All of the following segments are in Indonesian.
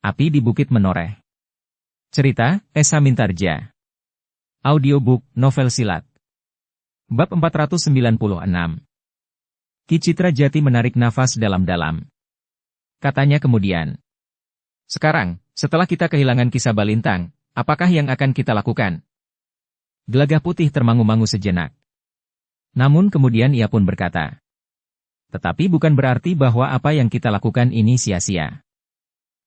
Api di Bukit Menoreh. Cerita, Esa Mintarja. Audiobook, novel silat. Bab 496. Ki Citra Jati menarik nafas dalam-dalam. Katanya kemudian. Sekarang, setelah kita kehilangan Kisah Balintang, apakah yang akan kita lakukan? Gelagah Putih termangu-mangu sejenak. Namun kemudian ia pun berkata. Tetapi bukan berarti bahwa apa yang kita lakukan ini sia-sia.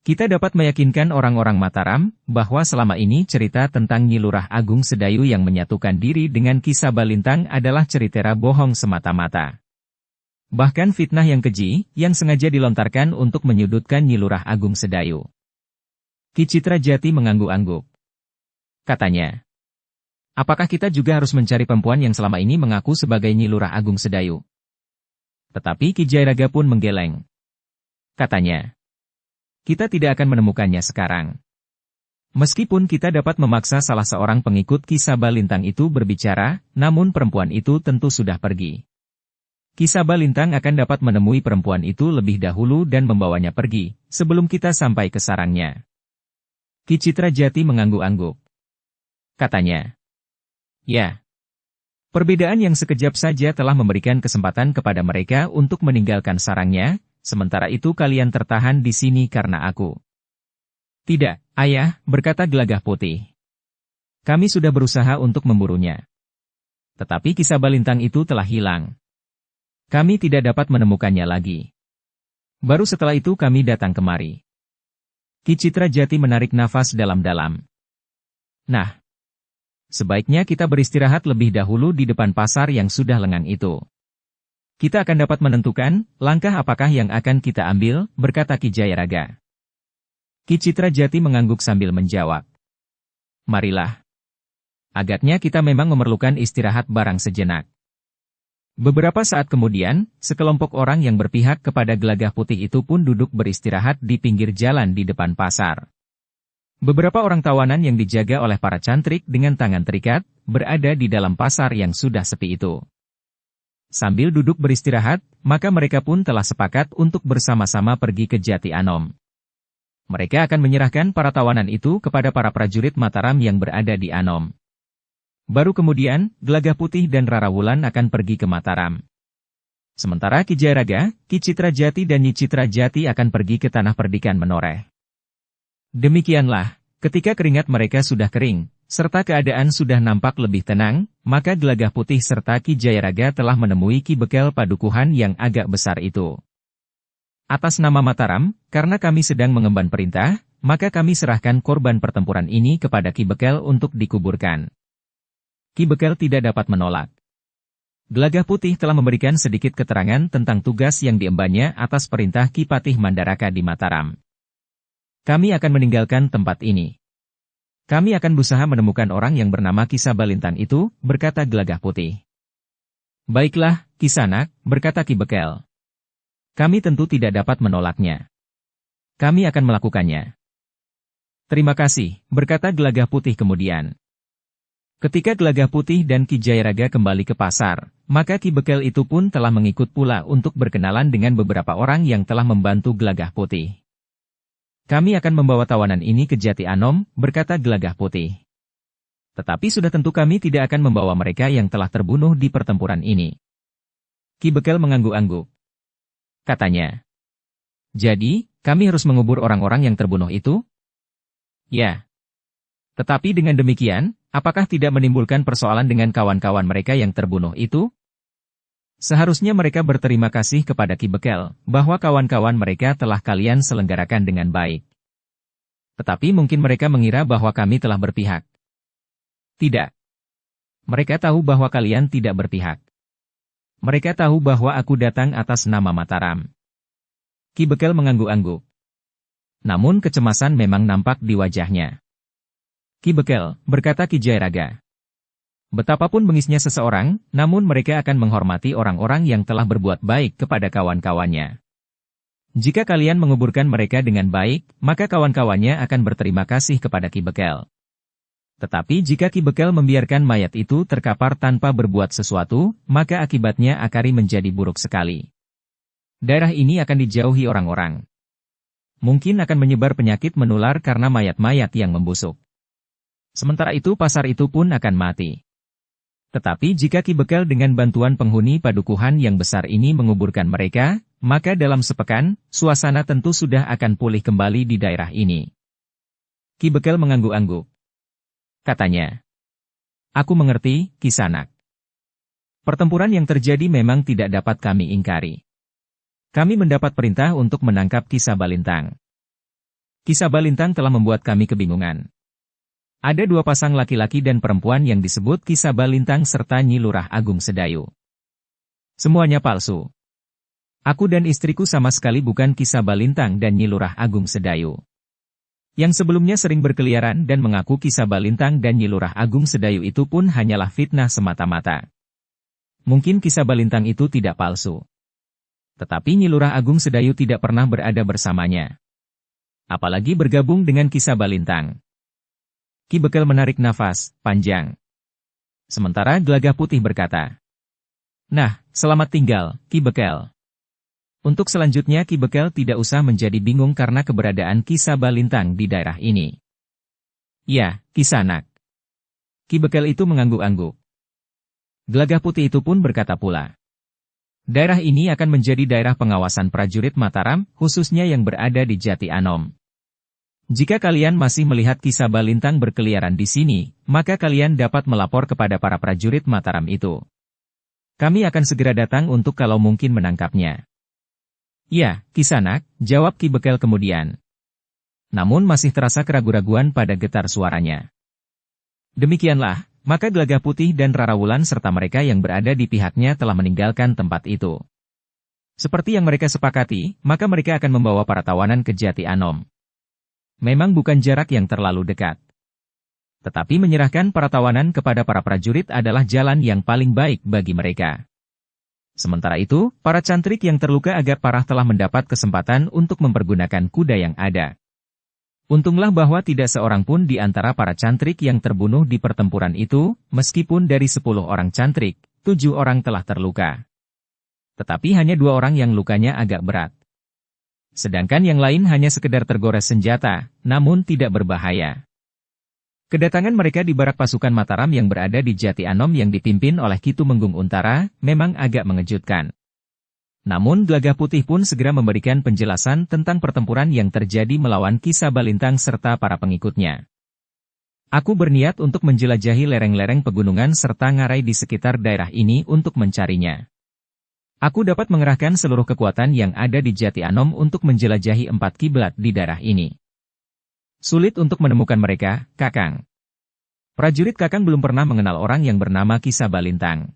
Kita dapat meyakinkan orang-orang Mataram bahwa selama ini cerita tentang Nyi Lurah Agung Sedayu yang menyatukan diri dengan Kisah Balintang adalah cerita bohong semata-mata. Bahkan fitnah yang keji, yang sengaja dilontarkan untuk menyudutkan Nyi Lurah Agung Sedayu. Ki Citra Jati mengangguk-angguk. Katanya, apakah kita juga harus mencari perempuan yang selama ini mengaku sebagai Nyi Lurah Agung Sedayu? Tetapi Ki Jairaga pun menggeleng. Katanya, kita tidak akan menemukannya sekarang. Meskipun kita dapat memaksa salah seorang pengikut Kisah Balintang itu berbicara, namun perempuan itu tentu sudah pergi. Kisah Balintang akan dapat menemui perempuan itu lebih dahulu dan membawanya pergi, sebelum kita sampai ke sarangnya. Ki Citra Jati mengangguk-angguk. Katanya, ya. Perbedaan yang sekejap saja telah memberikan kesempatan kepada mereka untuk meninggalkan sarangnya, sementara itu kalian tertahan di sini karena aku. Tidak, ayah, berkata Gelagah Putih. Kami sudah berusaha untuk memburunya. Tetapi Kisah Balintang itu telah hilang. Kami tidak dapat menemukannya lagi. Baru setelah itu kami datang kemari. Ki Citra Jati menarik nafas dalam-dalam. Nah, sebaiknya kita beristirahat lebih dahulu di depan pasar yang sudah lengang itu. Kita akan dapat menentukan langkah apakah yang akan kita ambil, berkata Ki Jairaga. Ki Citra Jati mengangguk sambil menjawab. Marilah. Agaknya kita memang memerlukan istirahat barang sejenak. Beberapa saat kemudian, sekelompok orang yang berpihak kepada Gelagah Putih itu pun duduk beristirahat di pinggir jalan di depan pasar. Beberapa orang tawanan yang dijaga oleh para cantrik dengan tangan terikat, berada di dalam pasar yang sudah sepi itu. Sambil duduk beristirahat, maka mereka pun telah sepakat untuk bersama-sama pergi ke Jati Anom. Mereka akan menyerahkan para tawanan itu kepada para prajurit Mataram yang berada di Anom. Baru kemudian, Gelagah Putih dan Rara Wulan akan pergi ke Mataram. Sementara Ki Jairaga, Ki Citra Jati dan Nyi Citra Jati akan pergi ke Tanah Perdikan Menoreh. Demikianlah, ketika keringat mereka sudah kering, serta keadaan sudah nampak lebih tenang, maka Gelagah Putih serta Ki Jairaga telah menemui Ki Bekel Padukuhan yang agak besar itu. Atas nama Mataram, karena kami sedang mengemban perintah, maka kami serahkan korban pertempuran ini kepada Ki Bekel untuk dikuburkan. Ki Bekel tidak dapat menolak. Gelagah Putih telah memberikan sedikit keterangan tentang tugas yang diembannya atas perintah Ki Patih Mandaraka di Mataram. Kami akan meninggalkan tempat ini. Kami akan berusaha menemukan orang yang bernama Kisah Balintang itu, berkata Gelagah Putih. Baiklah, Kisanak, berkata Ki Bekel. Kami tentu tidak dapat menolaknya. Kami akan melakukannya. Terima kasih, berkata Gelagah Putih kemudian. Ketika Gelagah Putih dan Ki Jairaga kembali ke pasar, maka Ki Bekel itu pun telah mengikut pula untuk berkenalan dengan beberapa orang yang telah membantu Gelagah Putih. Kami akan membawa tawanan ini ke Jati Anom, berkata Gelagah Putih. Tetapi sudah tentu kami tidak akan membawa mereka yang telah terbunuh di pertempuran ini. Ki Bekel mengangguk-angguk. Katanya. Jadi, kami harus mengubur orang-orang yang terbunuh itu? Ya. Tetapi dengan demikian, apakah tidak menimbulkan persoalan dengan kawan-kawan mereka yang terbunuh itu? Seharusnya mereka berterima kasih kepada Ki Bekel, bahwa kawan-kawan mereka telah kalian selenggarakan dengan baik. Tetapi mungkin mereka mengira bahwa kami telah berpihak. Tidak. Mereka tahu bahwa kalian tidak berpihak. Mereka tahu bahwa aku datang atas nama Mataram. Ki Bekel mengangguk-angguk. Namun kecemasan memang nampak di wajahnya. Ki Bekel, berkata Ki Jairaga. Betapapun bengisnya seseorang, namun mereka akan menghormati orang-orang yang telah berbuat baik kepada kawan-kawannya. Jika kalian menguburkan mereka dengan baik, maka kawan-kawannya akan berterima kasih kepada Ki Bekel. Tetapi jika Ki Bekel membiarkan mayat itu terkapar tanpa berbuat sesuatu, maka akibatnya Akari menjadi buruk sekali. Daerah ini akan dijauhi orang-orang. Mungkin akan menyebar penyakit menular karena mayat-mayat yang membusuk. Sementara itu pasar itu pun akan mati. Tetapi jika Ki Bekel dengan bantuan penghuni padukuhan yang besar ini menguburkan mereka, maka dalam sepekan, suasana tentu sudah akan pulih kembali di daerah ini. Ki Bekel mengangguk-angguk. Katanya, "Aku mengerti, Kisanak. Pertempuran yang terjadi memang tidak dapat kami ingkari. Kami mendapat perintah untuk menangkap Ki Sabalintang. Ki Sabalintang telah membuat kami kebingungan. Ada 2 pasang laki-laki dan perempuan yang disebut Ki Sabalintang serta Nyi Lurah Agung Sedayu. Semuanya palsu. Aku dan istriku sama sekali bukan Ki Sabalintang dan Nyi Lurah Agung Sedayu. Yang sebelumnya sering berkeliaran dan mengaku Ki Sabalintang dan Nyi Lurah Agung Sedayu itu pun hanyalah fitnah semata-mata. Mungkin Ki Sabalintang itu tidak palsu. Tetapi Nyi Lurah Agung Sedayu tidak pernah berada bersamanya. Apalagi bergabung dengan Ki Sabalintang." Ki Bekel menarik nafas panjang. Sementara Gelagah Putih berkata, "Nah, selamat tinggal, Ki Bekel. Untuk selanjutnya Ki Bekel tidak usah menjadi bingung karena keberadaan Ki Sabalintang di daerah ini." "Ya, Kisanak." Ki Bekel itu mengangguk-angguk. Gelagah Putih itu pun berkata pula, "Daerah ini akan menjadi daerah pengawasan prajurit Mataram, khususnya yang berada di Jati Anom. Jika kalian masih melihat Ki Sabalintang berkeliaran di sini, maka kalian dapat melapor kepada para prajurit Mataram itu. Kami akan segera datang untuk kalau mungkin menangkapnya." "Ya, Kisanak," jawab Ki Bekel kemudian. Namun masih terasa keraguan-raguan pada getar suaranya. Demikianlah, maka Gelagah Putih dan Rarawulan serta mereka yang berada di pihaknya telah meninggalkan tempat itu. Seperti yang mereka sepakati, maka mereka akan membawa para tawanan ke Jati Anom. Memang bukan jarak yang terlalu dekat. Tetapi menyerahkan para tawanan kepada para prajurit adalah jalan yang paling baik bagi mereka. Sementara itu, para cantrik yang terluka agak parah telah mendapat kesempatan untuk mempergunakan kuda yang ada. Untunglah bahwa tidak seorang pun di antara para cantrik yang terbunuh di pertempuran itu, meskipun dari 10 orang cantrik, 7 orang telah terluka. Tetapi hanya 2 orang yang lukanya agak berat. Sedangkan yang lain hanya sekedar tergores senjata, namun tidak berbahaya. Kedatangan mereka di barak pasukan Mataram yang berada di Jati Anom yang dipimpin oleh Ki Tumenggung Untara, memang agak mengejutkan. Namun Gelagah Putih pun segera memberikan penjelasan tentang pertempuran yang terjadi melawan Ki Sabalintang serta para pengikutnya. "Aku berniat untuk menjelajahi lereng-lereng pegunungan serta ngarai di sekitar daerah ini untuk mencarinya. Aku dapat mengerahkan seluruh kekuatan yang ada di Jati Anom untuk menjelajahi 4 kiblat di daerah ini. Sulit untuk menemukan mereka, Kakang. Prajurit Kakang belum pernah mengenal orang yang bernama Ki Sabalintang.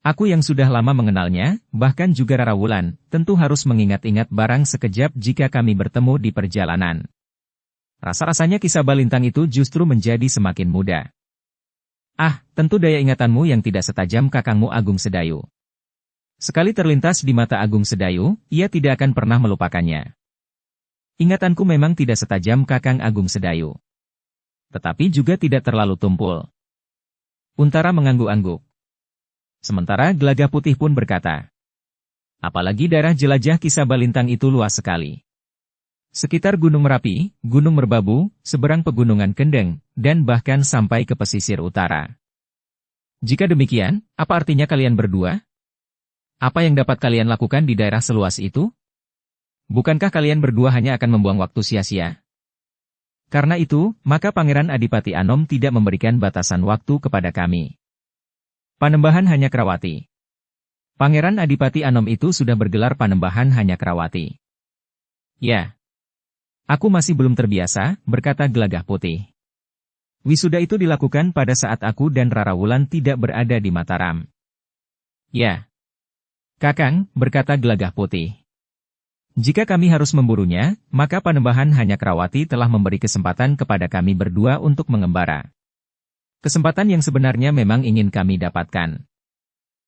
Aku yang sudah lama mengenalnya, bahkan juga Rarawulan, tentu harus mengingat-ingat barang sekejap jika kami bertemu di perjalanan. Rasa-rasanya Ki Sabalintang itu justru menjadi semakin muda. Ah, tentu daya ingatanmu yang tidak setajam kakangmu Agung Sedayu. Sekali terlintas di mata Agung Sedayu, ia tidak akan pernah melupakannya. Ingatanku memang tidak setajam kakang Agung Sedayu. Tetapi juga tidak terlalu tumpul." Untara mengangguk-angguk. Sementara Gelagah Putih pun berkata, "Apalagi daerah jelajah Ki Sabalintang itu luas sekali. Sekitar Gunung Merapi, Gunung Merbabu, seberang Pegunungan Kendeng, dan bahkan sampai ke pesisir utara. Jika demikian, apa artinya kalian berdua? Apa yang dapat kalian lakukan di daerah seluas itu? Bukankah kalian berdua hanya akan membuang waktu sia-sia? Karena itu, maka Pangeran Adipati Anom tidak memberikan batasan waktu kepada kami. Panembahan hanya Krawati. Pangeran Adipati Anom itu sudah bergelar Panembahan hanya Krawati." "Ya. Aku masih belum terbiasa," berkata Gelagah Putih. "Wisuda itu dilakukan pada saat aku dan Rarawulan tidak berada di Mataram." "Ya. Kakang," berkata Gelagah Putih. "Jika kami harus memburunya, maka Panembahan hanya Krawati telah memberi kesempatan kepada kami berdua untuk mengembara. Kesempatan yang sebenarnya memang ingin kami dapatkan.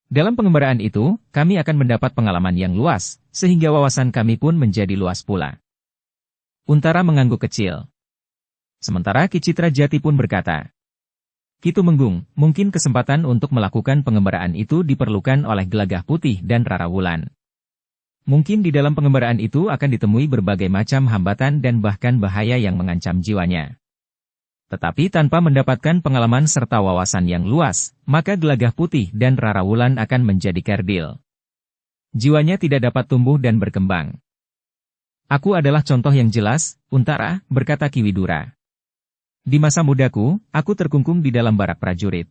Dalam pengembaraan itu, kami akan mendapat pengalaman yang luas, sehingga wawasan kami pun menjadi luas pula." Untara mengangguk kecil. Sementara Ki Citra Jati pun berkata, "Ki Tumenggung, mungkin kesempatan untuk melakukan pengembaraan itu diperlukan oleh Gelagah Putih dan Rarawulan. Mungkin di dalam pengembaraan itu akan ditemui berbagai macam hambatan dan bahkan bahaya yang mengancam jiwanya. Tetapi tanpa mendapatkan pengalaman serta wawasan yang luas, maka Gelagah Putih dan Rara Wulan akan menjadi kerdil. Jiwanya tidak dapat tumbuh dan berkembang. Aku adalah contoh yang jelas, Untara, berkata Ki Widura. Di masa mudaku, aku terkungkung di dalam barak prajurit.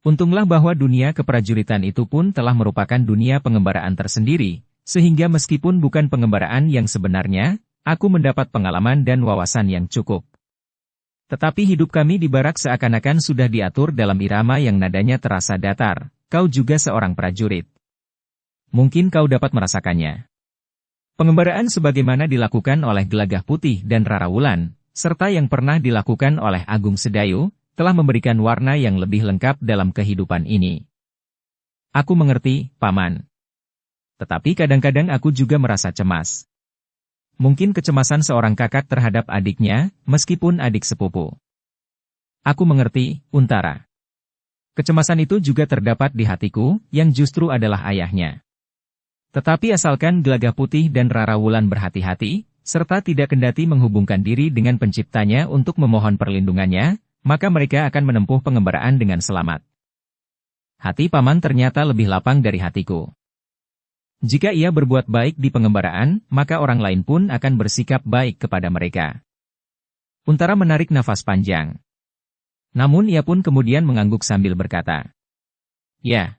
Untunglah bahwa dunia keprajuritan itu pun telah merupakan dunia pengembaraan tersendiri, sehingga meskipun bukan pengembaraan yang sebenarnya, aku mendapat pengalaman dan wawasan yang cukup. Tetapi hidup kami di barak seakan-akan sudah diatur dalam irama yang nadanya terasa datar. Kau juga seorang prajurit. Mungkin kau dapat merasakannya. Pengembaraan sebagaimana dilakukan oleh Gelagah Putih dan Rara Wulan, serta yang pernah dilakukan oleh Agung Sedayu, telah memberikan warna yang lebih lengkap dalam kehidupan ini. Aku mengerti, Paman. Tetapi kadang-kadang aku juga merasa cemas. Mungkin kecemasan seorang kakak terhadap adiknya, meskipun adik sepupu. Aku mengerti, Untara. Kecemasan itu juga terdapat di hatiku, yang justru adalah ayahnya. Tetapi asalkan Gelagah Putih dan Rara Wulan berhati-hati, serta tidak kendati menghubungkan diri dengan penciptanya untuk memohon perlindungannya, maka mereka akan menempuh pengembaraan dengan selamat. Hati Paman ternyata lebih lapang dari hatiku. Jika ia berbuat baik di pengembaraan, maka orang lain pun akan bersikap baik kepada mereka. Untara menarik nafas panjang. Namun ia pun kemudian mengangguk sambil berkata, "Ya,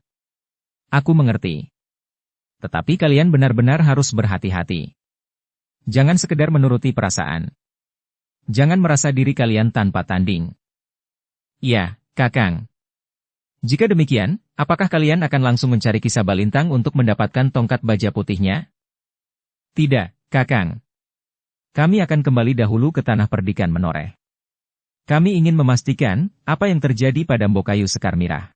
aku mengerti. Tetapi kalian benar-benar harus berhati-hati. Jangan sekedar menuruti perasaan. Jangan merasa diri kalian tanpa tanding." "Ya, Kakang." "Jika demikian, apakah kalian akan langsung mencari Kisah Balintang untuk mendapatkan tongkat baja putihnya?" "Tidak, Kakang. Kami akan kembali dahulu ke tanah perdikan Menoreh. Kami ingin memastikan apa yang terjadi pada Mbokayu Sekar Mirah."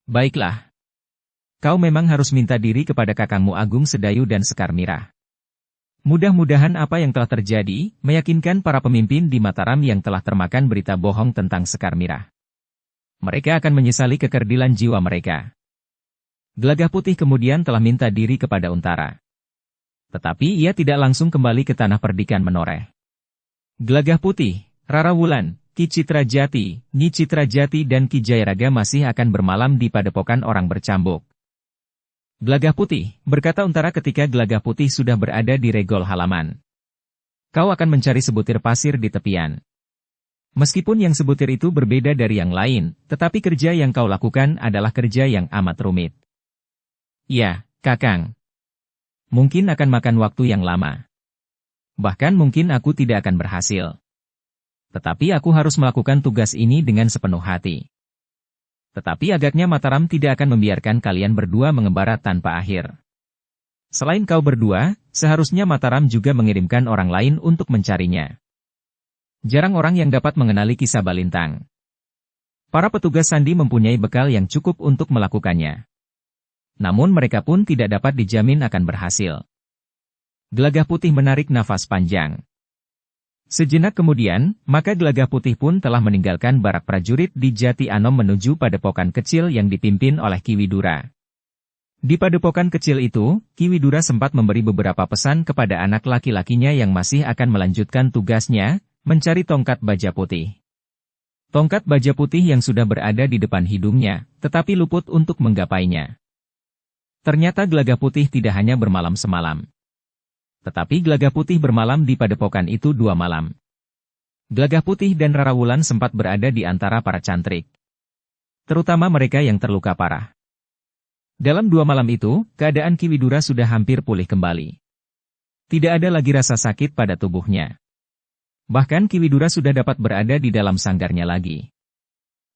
"Baiklah. Kau memang harus minta diri kepada kakangmu Agung Sedayu dan Sekar Mirah. Mudah-mudahan apa yang telah terjadi, meyakinkan para pemimpin di Mataram yang telah termakan berita bohong tentang Sekar Mirah. Mereka akan menyesali kekerdilan jiwa mereka." Gelagah Putih kemudian telah minta diri kepada Untara. Tetapi ia tidak langsung kembali ke tanah perdikan Menoreh. Gelagah Putih, Rara Wulan, Ki Citra Jati, Nyi Citra Jati dan Ki Jayaraga masih akan bermalam di padepokan orang bercambuk. "Gelagah Putih," berkata Untara ketika Gelagah Putih sudah berada di regol halaman. "Kau akan mencari sebutir pasir di tepian. Meskipun yang sebutir itu berbeda dari yang lain, tetapi kerja yang kau lakukan adalah kerja yang amat rumit." "Ya, Kakang. Mungkin akan makan waktu yang lama. Bahkan mungkin aku tidak akan berhasil. Tetapi aku harus melakukan tugas ini dengan sepenuh hati. Tetapi agaknya Mataram tidak akan membiarkan kalian berdua mengembara tanpa akhir. Selain kau berdua, seharusnya Mataram juga mengirimkan orang lain untuk mencarinya. Jarang orang yang dapat mengenali Kisah Balintang. Para petugas sandi mempunyai bekal yang cukup untuk melakukannya. Namun mereka pun tidak dapat dijamin akan berhasil." Gelagah Putih menarik nafas panjang. Sejenak kemudian, maka Gelagah Putih pun telah meninggalkan barak prajurit di Jati Anom menuju padepokan kecil yang dipimpin oleh Ki Widura. Di padepokan kecil itu, Ki Widura sempat memberi beberapa pesan kepada anak laki-lakinya yang masih akan melanjutkan tugasnya, mencari tongkat baja putih. Tongkat baja putih yang sudah berada di depan hidungnya, tetapi luput untuk menggapainya. Ternyata Gelagah Putih tidak hanya bermalam semalam. Tetapi Gelagah Putih bermalam di padepokan itu 2 malam. Gelagah Putih dan Rara Wulan sempat berada di antara para cantrik. Terutama mereka yang terluka parah. Dalam 2 malam itu, keadaan Ki Widura sudah hampir pulih kembali. Tidak ada lagi rasa sakit pada tubuhnya. Bahkan Ki Widura sudah dapat berada di dalam sanggarnya lagi.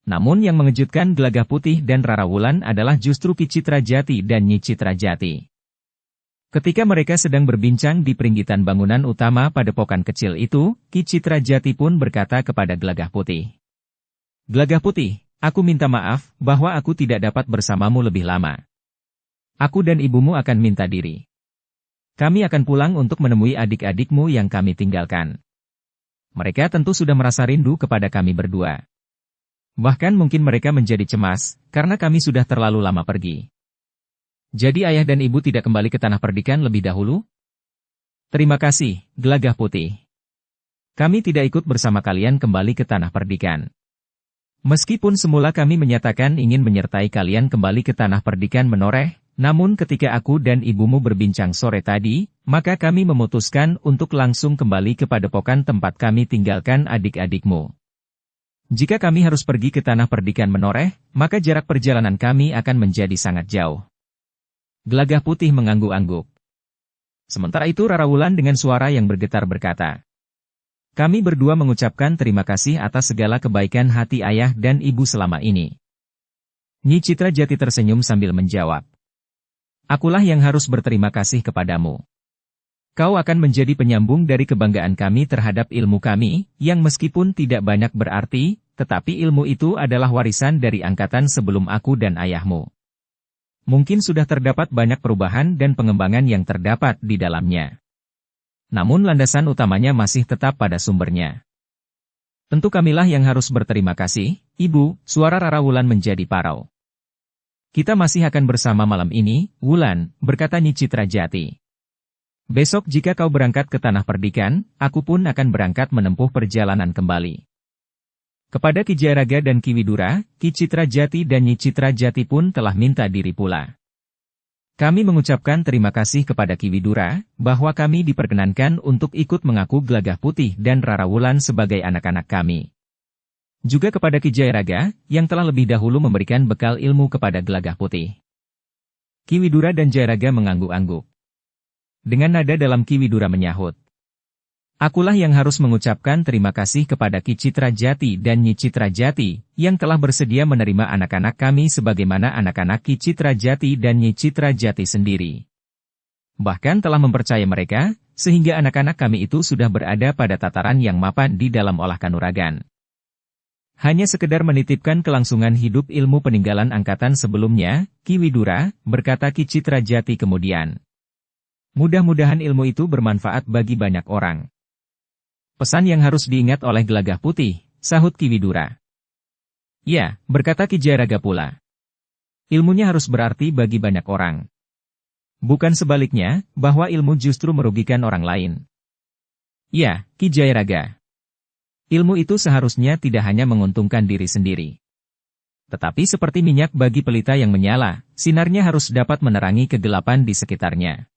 Namun yang mengejutkan Gelagah Putih dan Rara Wulan adalah justru Ki Citra Jati dan Nyi Citra Jati. Ketika mereka sedang berbincang di peringgitan bangunan utama padepokan kecil itu, Ki Citra Jati pun berkata kepada Gelagah Putih. "Gelagah Putih, aku minta maaf bahwa aku tidak dapat bersamamu lebih lama. Aku dan ibumu akan minta diri. Kami akan pulang untuk menemui adik-adikmu yang kami tinggalkan. Mereka tentu sudah merasa rindu kepada kami berdua. Bahkan mungkin mereka menjadi cemas, karena kami sudah terlalu lama pergi." Jadi ayah dan ibu tidak kembali ke tanah perdikan lebih dahulu? Terima kasih, Gelagah Putih. Kami tidak ikut bersama kalian kembali ke tanah perdikan. Meskipun semula kami menyatakan ingin menyertai kalian kembali ke tanah perdikan menoreh, namun ketika aku dan ibumu berbincang sore tadi, maka kami memutuskan untuk langsung kembali ke padepokan tempat kami tinggalkan adik-adikmu. Jika kami harus pergi ke tanah perdikan menoreh, maka jarak perjalanan kami akan menjadi sangat jauh. Gelagah Putih mengangguk-angguk. Sementara itu Rara Wulan dengan suara yang bergetar berkata, kami berdua mengucapkan terima kasih atas segala kebaikan hati ayah dan ibu selama ini. Nyi Citra Jati tersenyum sambil menjawab. Akulah yang harus berterima kasih kepadamu. Kau akan menjadi penyambung dari kebanggaan kami terhadap ilmu kami, yang meskipun tidak banyak berarti, tetapi ilmu itu adalah warisan dari angkatan sebelum aku dan ayahmu. Mungkin sudah terdapat banyak perubahan dan pengembangan yang terdapat di dalamnya. Namun landasan utamanya masih tetap pada sumbernya. Tentu kamilah yang harus berterima kasih, Ibu, suara Rara Wulan menjadi parau. Kita masih akan bersama malam ini, Wulan, berkata Nyi Citra Jati. Besok jika kau berangkat ke tanah perdikan, aku pun akan berangkat menempuh perjalanan kembali. Kepada Ki Jayaraga dan Ki Widura, Ki Citra Jati dan Nyi Citra Jati pun telah minta diri pula. Kami mengucapkan terima kasih kepada Ki Widura, bahwa kami diperkenankan untuk ikut mengaku Gelagah Putih dan Rara Wulan sebagai anak-anak kami. Juga kepada Ki Jayaraga, yang telah lebih dahulu memberikan bekal ilmu kepada Gelagah Putih. Ki Widura dan Jayaraga mengangguk-angguk. Dengan nada dalam Ki Widura menyahut. Akulah yang harus mengucapkan terima kasih kepada Ki Citra Jati dan Nyi Citra Jati, yang telah bersedia menerima anak-anak kami sebagaimana anak-anak Ki Citra Jati dan Nyi Citra Jati sendiri. Bahkan telah mempercayai mereka, sehingga anak-anak kami itu sudah berada pada tataran yang mapan di dalam olah kanuragan. Hanya sekedar menitipkan kelangsungan hidup ilmu peninggalan angkatan sebelumnya, Ki Widura, berkata Ki Citra Jati kemudian. Mudah-mudahan ilmu itu bermanfaat bagi banyak orang. Pesan yang harus diingat oleh Gelagah Putih, sahut Ki Widura. Ya, berkata Ki Jayaraga pula. Ilmunya harus berarti bagi banyak orang. Bukan sebaliknya, bahwa ilmu justru merugikan orang lain. Ya, Ki Jayaraga. Ilmu itu seharusnya tidak hanya menguntungkan diri sendiri. Tetapi seperti minyak bagi pelita yang menyala, sinarnya harus dapat menerangi kegelapan di sekitarnya.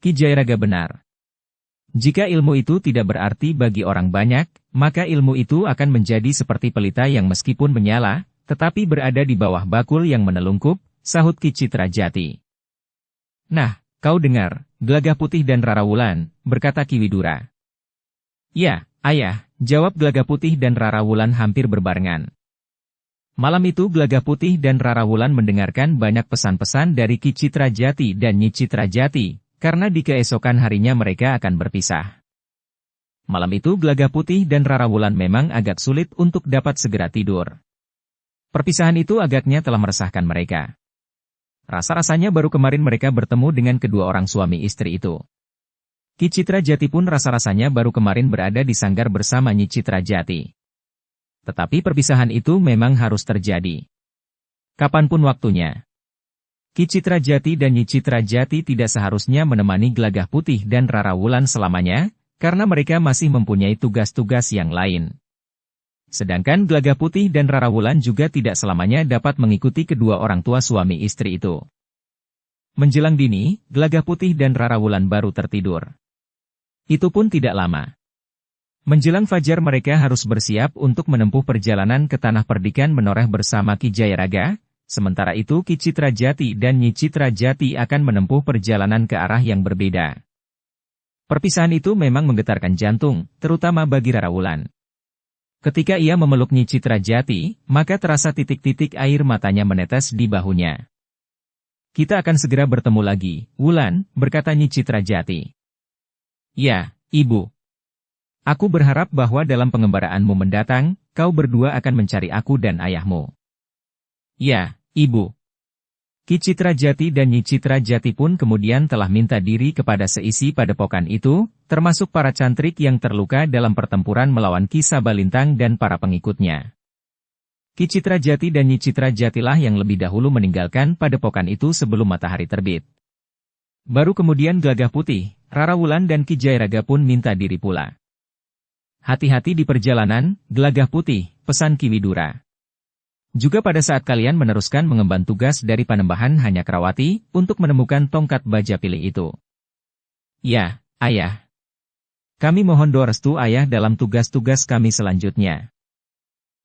Ki Jayaraga benar. Jika ilmu itu tidak berarti bagi orang banyak, maka ilmu itu akan menjadi seperti pelita yang meskipun menyala, tetapi berada di bawah bakul yang menelungkup, sahut Ki Citra Jati. Nah, kau dengar, Gelagah Putih dan Rara Wulan, berkata Ki Widura. Ya, ayah, jawab Gelagah Putih dan Rara Wulan hampir berbarengan. Malam itu Gelagah Putih dan Rara Wulan mendengarkan banyak pesan-pesan dari Ki Citra Jati dan Nyi Citra Jati, karena di keesokan harinya mereka akan berpisah. Malam itu Gelagah Putih dan Rara Wulan memang agak sulit untuk dapat segera tidur. Perpisahan itu agaknya telah meresahkan mereka. Rasa-rasanya baru kemarin mereka bertemu dengan kedua orang suami istri itu. Ki Citra Jati pun rasa-rasanya baru kemarin berada di sanggar bersama Nyi Citra Jati. Tetapi perpisahan itu memang harus terjadi. Kapanpun waktunya. Ki Citra Jati dan Nyi Citra Jati tidak seharusnya menemani Gelagah Putih dan Rara Wulan selamanya, karena mereka masih mempunyai tugas-tugas yang lain. Sedangkan Gelagah Putih dan Rara Wulan juga tidak selamanya dapat mengikuti kedua orang tua suami istri itu. Menjelang dini, Gelagah Putih dan Rara Wulan baru tertidur. Itu pun tidak lama. Menjelang fajar mereka harus bersiap untuk menempuh perjalanan ke tanah perdikan menoreh bersama Ki Jayaraga. Sementara itu Ki Citra Jati dan Nyi Citra Jati akan menempuh perjalanan ke arah yang berbeda. Perpisahan itu memang menggetarkan jantung, terutama bagi Rara Wulan. Ketika ia memeluk Nyi Citra Jati, maka terasa titik-titik air matanya menetes di bahunya. Kita akan segera bertemu lagi, Wulan, berkata Nyi Citra Jati. Ya, Ibu. Aku berharap bahwa dalam pengembaraanmu mendatang, kau berdua akan mencari aku dan ayahmu. Ya, Ibu. Ki Citra Jati dan Nyi Citra Jati pun kemudian telah minta diri kepada seisi padepokan itu, termasuk para cantrik yang terluka dalam pertempuran melawan Ki Sabalintang dan para pengikutnya. Ki Citra Jati dan Nyi Citra Jatilah yang lebih dahulu meninggalkan padepokan itu sebelum matahari terbit. Baru kemudian Gelagah Putih, Rara Wulan dan Ki Jairaga pun minta diri pula. Hati-hati di perjalanan, Gelagah Putih, pesan Ki Widura. Juga pada saat kalian meneruskan mengemban tugas dari Panembahan Hanyakrawati untuk menemukan tongkat baja pilih itu. Ya, Ayah. Kami mohon doa restu Ayah dalam tugas-tugas kami selanjutnya.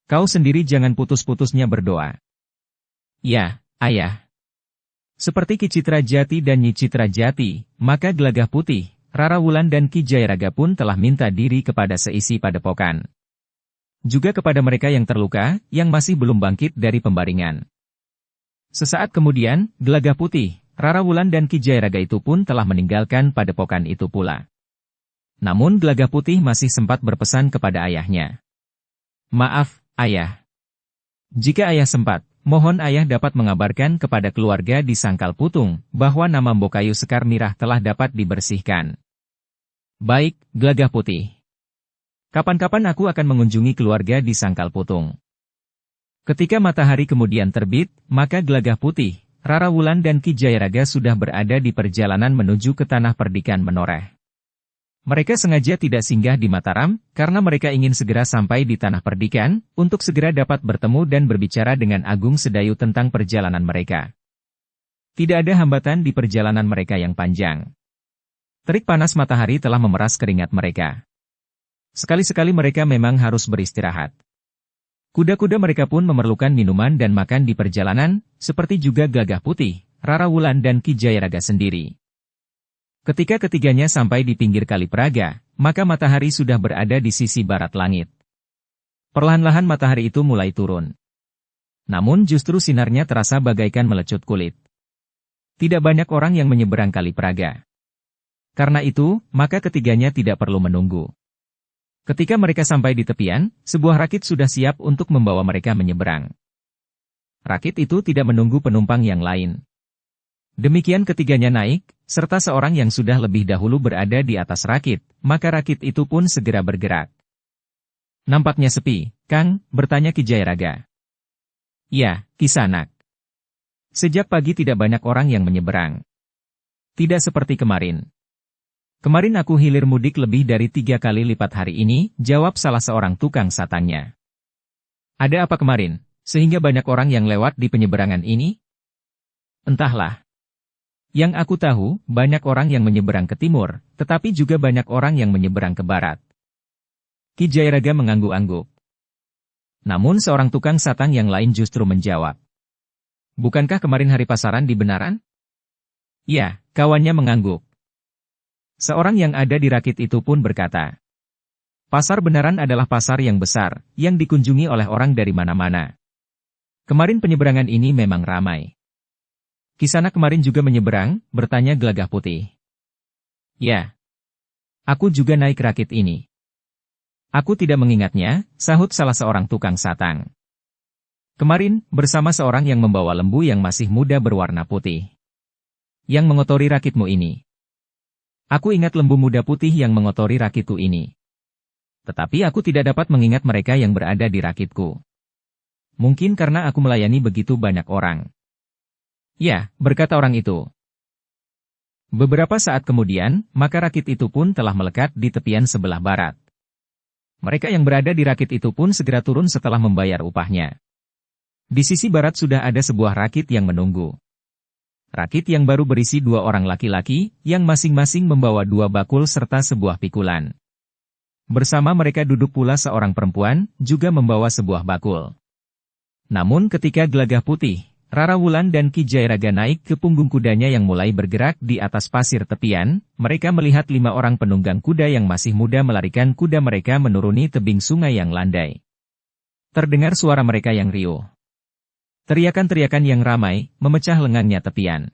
Kau sendiri jangan putus-putusnya berdoa. Ya, Ayah. Seperti Ki Citra Jati dan Nyi Citra Jati, maka Gelagah Putih, Rara Wulan dan Ki Jairaga pun telah minta diri kepada seisi padepokan. Juga kepada mereka yang terluka, yang masih belum bangkit dari pembaringan. Sesaat kemudian, Gelagah Putih, Rara Wulan dan Ki Jairaga itu pun telah meninggalkan padepokan itu pula. Namun Gelagah Putih masih sempat berpesan kepada ayahnya. Maaf, Ayah. Jika Ayah sempat, mohon Ayah dapat mengabarkan kepada keluarga di Sangkal Putung, bahwa nama Mbokayu Sekar Mirah telah dapat dibersihkan. Baik, Gelagah Putih. Kapan-kapan aku akan mengunjungi keluarga di Sangkal Putung. Ketika matahari kemudian terbit, maka Gelagah Putih, Rara Wulan dan Ki Jairaga sudah berada di perjalanan menuju ke Tanah Perdikan Menoreh. Mereka sengaja tidak singgah di Mataram, karena mereka ingin segera sampai di Tanah Perdikan, untuk segera dapat bertemu dan berbicara dengan Agung Sedayu tentang perjalanan mereka. Tidak ada hambatan di perjalanan mereka yang panjang. Terik panas matahari telah memeras keringat mereka. Sekali-sekali mereka memang harus beristirahat. Kuda-kuda mereka pun memerlukan minuman dan makan di perjalanan, seperti juga Gelagah Putih, Rara Wulan dan Ki Jairaga sendiri. Ketika ketiganya sampai di pinggir Kali Praga, maka matahari sudah berada di sisi barat langit. Perlahan-lahan matahari itu mulai turun. Namun justru sinarnya terasa bagaikan melecut kulit. Tidak banyak orang yang menyeberang Kali Praga. Karena itu, maka ketiganya tidak perlu menunggu. Ketika mereka sampai di tepian, sebuah rakit sudah siap untuk membawa mereka menyeberang. Rakit itu tidak menunggu penumpang yang lain. Demikian ketiganya naik, serta seorang yang sudah lebih dahulu berada di atas rakit, maka rakit itu pun segera bergerak. Nampaknya sepi, Kang, bertanya Ki Jairaga. Ya, Kisanak. Sejak pagi tidak banyak orang yang menyeberang. Tidak seperti kemarin. Kemarin aku hilir mudik lebih dari 3 kali lipat hari ini, jawab salah seorang tukang satangnya. Ada apa kemarin, sehingga banyak orang yang lewat di penyeberangan ini? Entahlah. Yang aku tahu, banyak orang yang menyeberang ke timur, tetapi juga banyak orang yang menyeberang ke barat. Ki Jairaga mengangguk-angguk. Namun seorang tukang satang yang lain justru menjawab. Bukankah kemarin hari pasaran di Benaran? Ya, kawannya mengangguk. Seorang yang ada di rakit itu pun berkata. Pasar Benaran adalah pasar yang besar, yang dikunjungi oleh orang dari mana-mana. Kemarin penyeberangan ini memang ramai. Kisanak kemarin juga menyeberang, bertanya Gelagah Putih. Ya. Aku juga naik rakit ini. Aku tidak mengingatnya, sahut salah seorang tukang satang. Kemarin, bersama seorang yang membawa lembu yang masih muda berwarna putih. Yang mengotori rakitmu ini. Aku ingat lembu muda putih yang mengotori rakitku ini. Tetapi aku tidak dapat mengingat mereka yang berada di rakitku. Mungkin karena aku melayani begitu banyak orang. Ya, berkata orang itu. Beberapa saat kemudian, maka rakit itu pun telah melekat di tepian sebelah barat. Mereka yang berada di rakit itu pun segera turun setelah membayar upahnya. Di sisi barat sudah ada sebuah rakit yang menunggu. Rakit yang baru berisi 2 orang laki-laki, yang masing-masing membawa 2 bakul serta sebuah pikulan. Bersama mereka duduk pula seorang perempuan, juga membawa sebuah bakul. Namun ketika Gelagah Putih, Rara Wulan dan Ki Jairaga naik ke punggung kudanya yang mulai bergerak di atas pasir tepian, mereka melihat 5 orang penunggang kuda yang masih muda melarikan kuda mereka menuruni tebing sungai yang landai. Terdengar suara mereka yang riuh. Teriakan-teriakan yang ramai, memecah lengangnya tepian.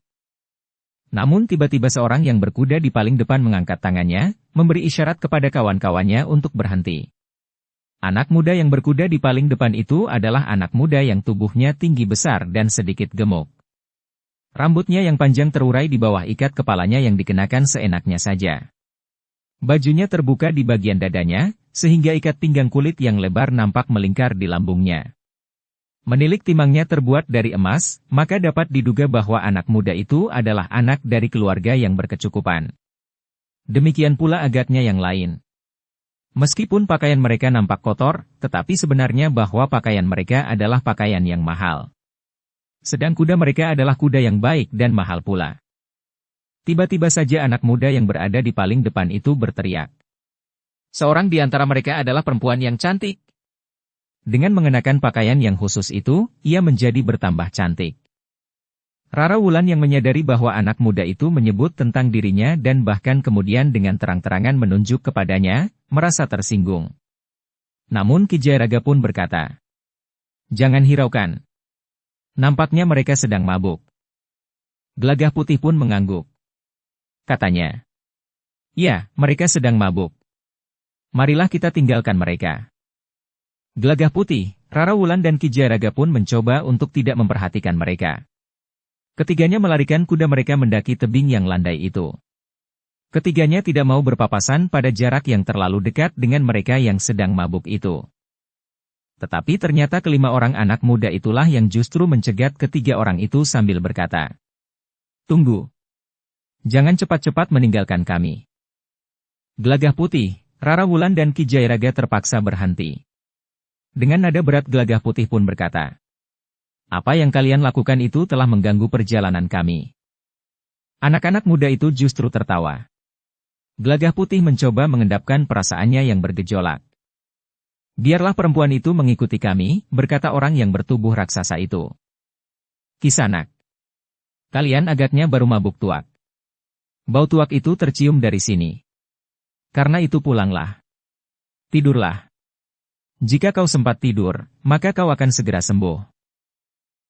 Namun tiba-tiba seorang yang berkuda di paling depan mengangkat tangannya, memberi isyarat kepada kawan-kawannya untuk berhenti. Anak muda yang berkuda di paling depan itu adalah anak muda yang tubuhnya tinggi besar dan sedikit gemuk. Rambutnya yang panjang terurai di bawah ikat kepalanya yang dikenakan seenaknya saja. Bajunya terbuka di bagian dadanya, sehingga ikat pinggang kulit yang lebar nampak melingkar di lambungnya. Menilik timangnya terbuat dari emas, maka dapat diduga bahwa anak muda itu adalah anak dari keluarga yang berkecukupan. Demikian pula agaknya yang lain. Meskipun pakaian mereka nampak kotor, tetapi sebenarnya bahwa pakaian mereka adalah pakaian yang mahal. Sedang kuda mereka adalah kuda yang baik dan mahal pula. Tiba-tiba saja anak muda yang berada di paling depan itu berteriak. Seorang di antara mereka adalah perempuan yang cantik. Dengan mengenakan pakaian yang khusus itu, ia menjadi bertambah cantik. Rara Wulan yang menyadari bahwa anak muda itu menyebut tentang dirinya dan bahkan kemudian dengan terang-terangan menunjuk kepadanya, merasa tersinggung. Namun Ki Jayaraga pun berkata, "Jangan hiraukan. Nampaknya mereka sedang mabuk." Gelagah Putih pun mengangguk. Katanya, "Ya, mereka sedang mabuk. Marilah kita tinggalkan mereka." Gelagah Putih, Rara Wulan dan Ki Jayaraga pun mencoba untuk tidak memperhatikan mereka. Ketiganya melarikan kuda mereka mendaki tebing yang landai itu. Ketiganya tidak mau berpapasan pada jarak yang terlalu dekat dengan mereka yang sedang mabuk itu. Tetapi ternyata kelima orang anak muda itulah yang justru mencegat ketiga orang itu sambil berkata, "Tunggu. Jangan cepat-cepat meninggalkan kami." Gelagah Putih, Rara Wulan dan Ki Jayaraga terpaksa berhenti. Dengan nada berat Gelagah Putih pun berkata, "Apa yang kalian lakukan itu telah mengganggu perjalanan kami." Anak-anak muda itu justru tertawa. Gelagah Putih mencoba mengendapkan perasaannya yang bergejolak. "Biarlah perempuan itu mengikuti kami," berkata orang yang bertubuh raksasa itu. "Kisanak, kalian agaknya baru mabuk tuak. Bau tuak itu tercium dari sini. Karena itu pulanglah. Tidurlah. Jika kau sempat tidur, maka kau akan segera sembuh."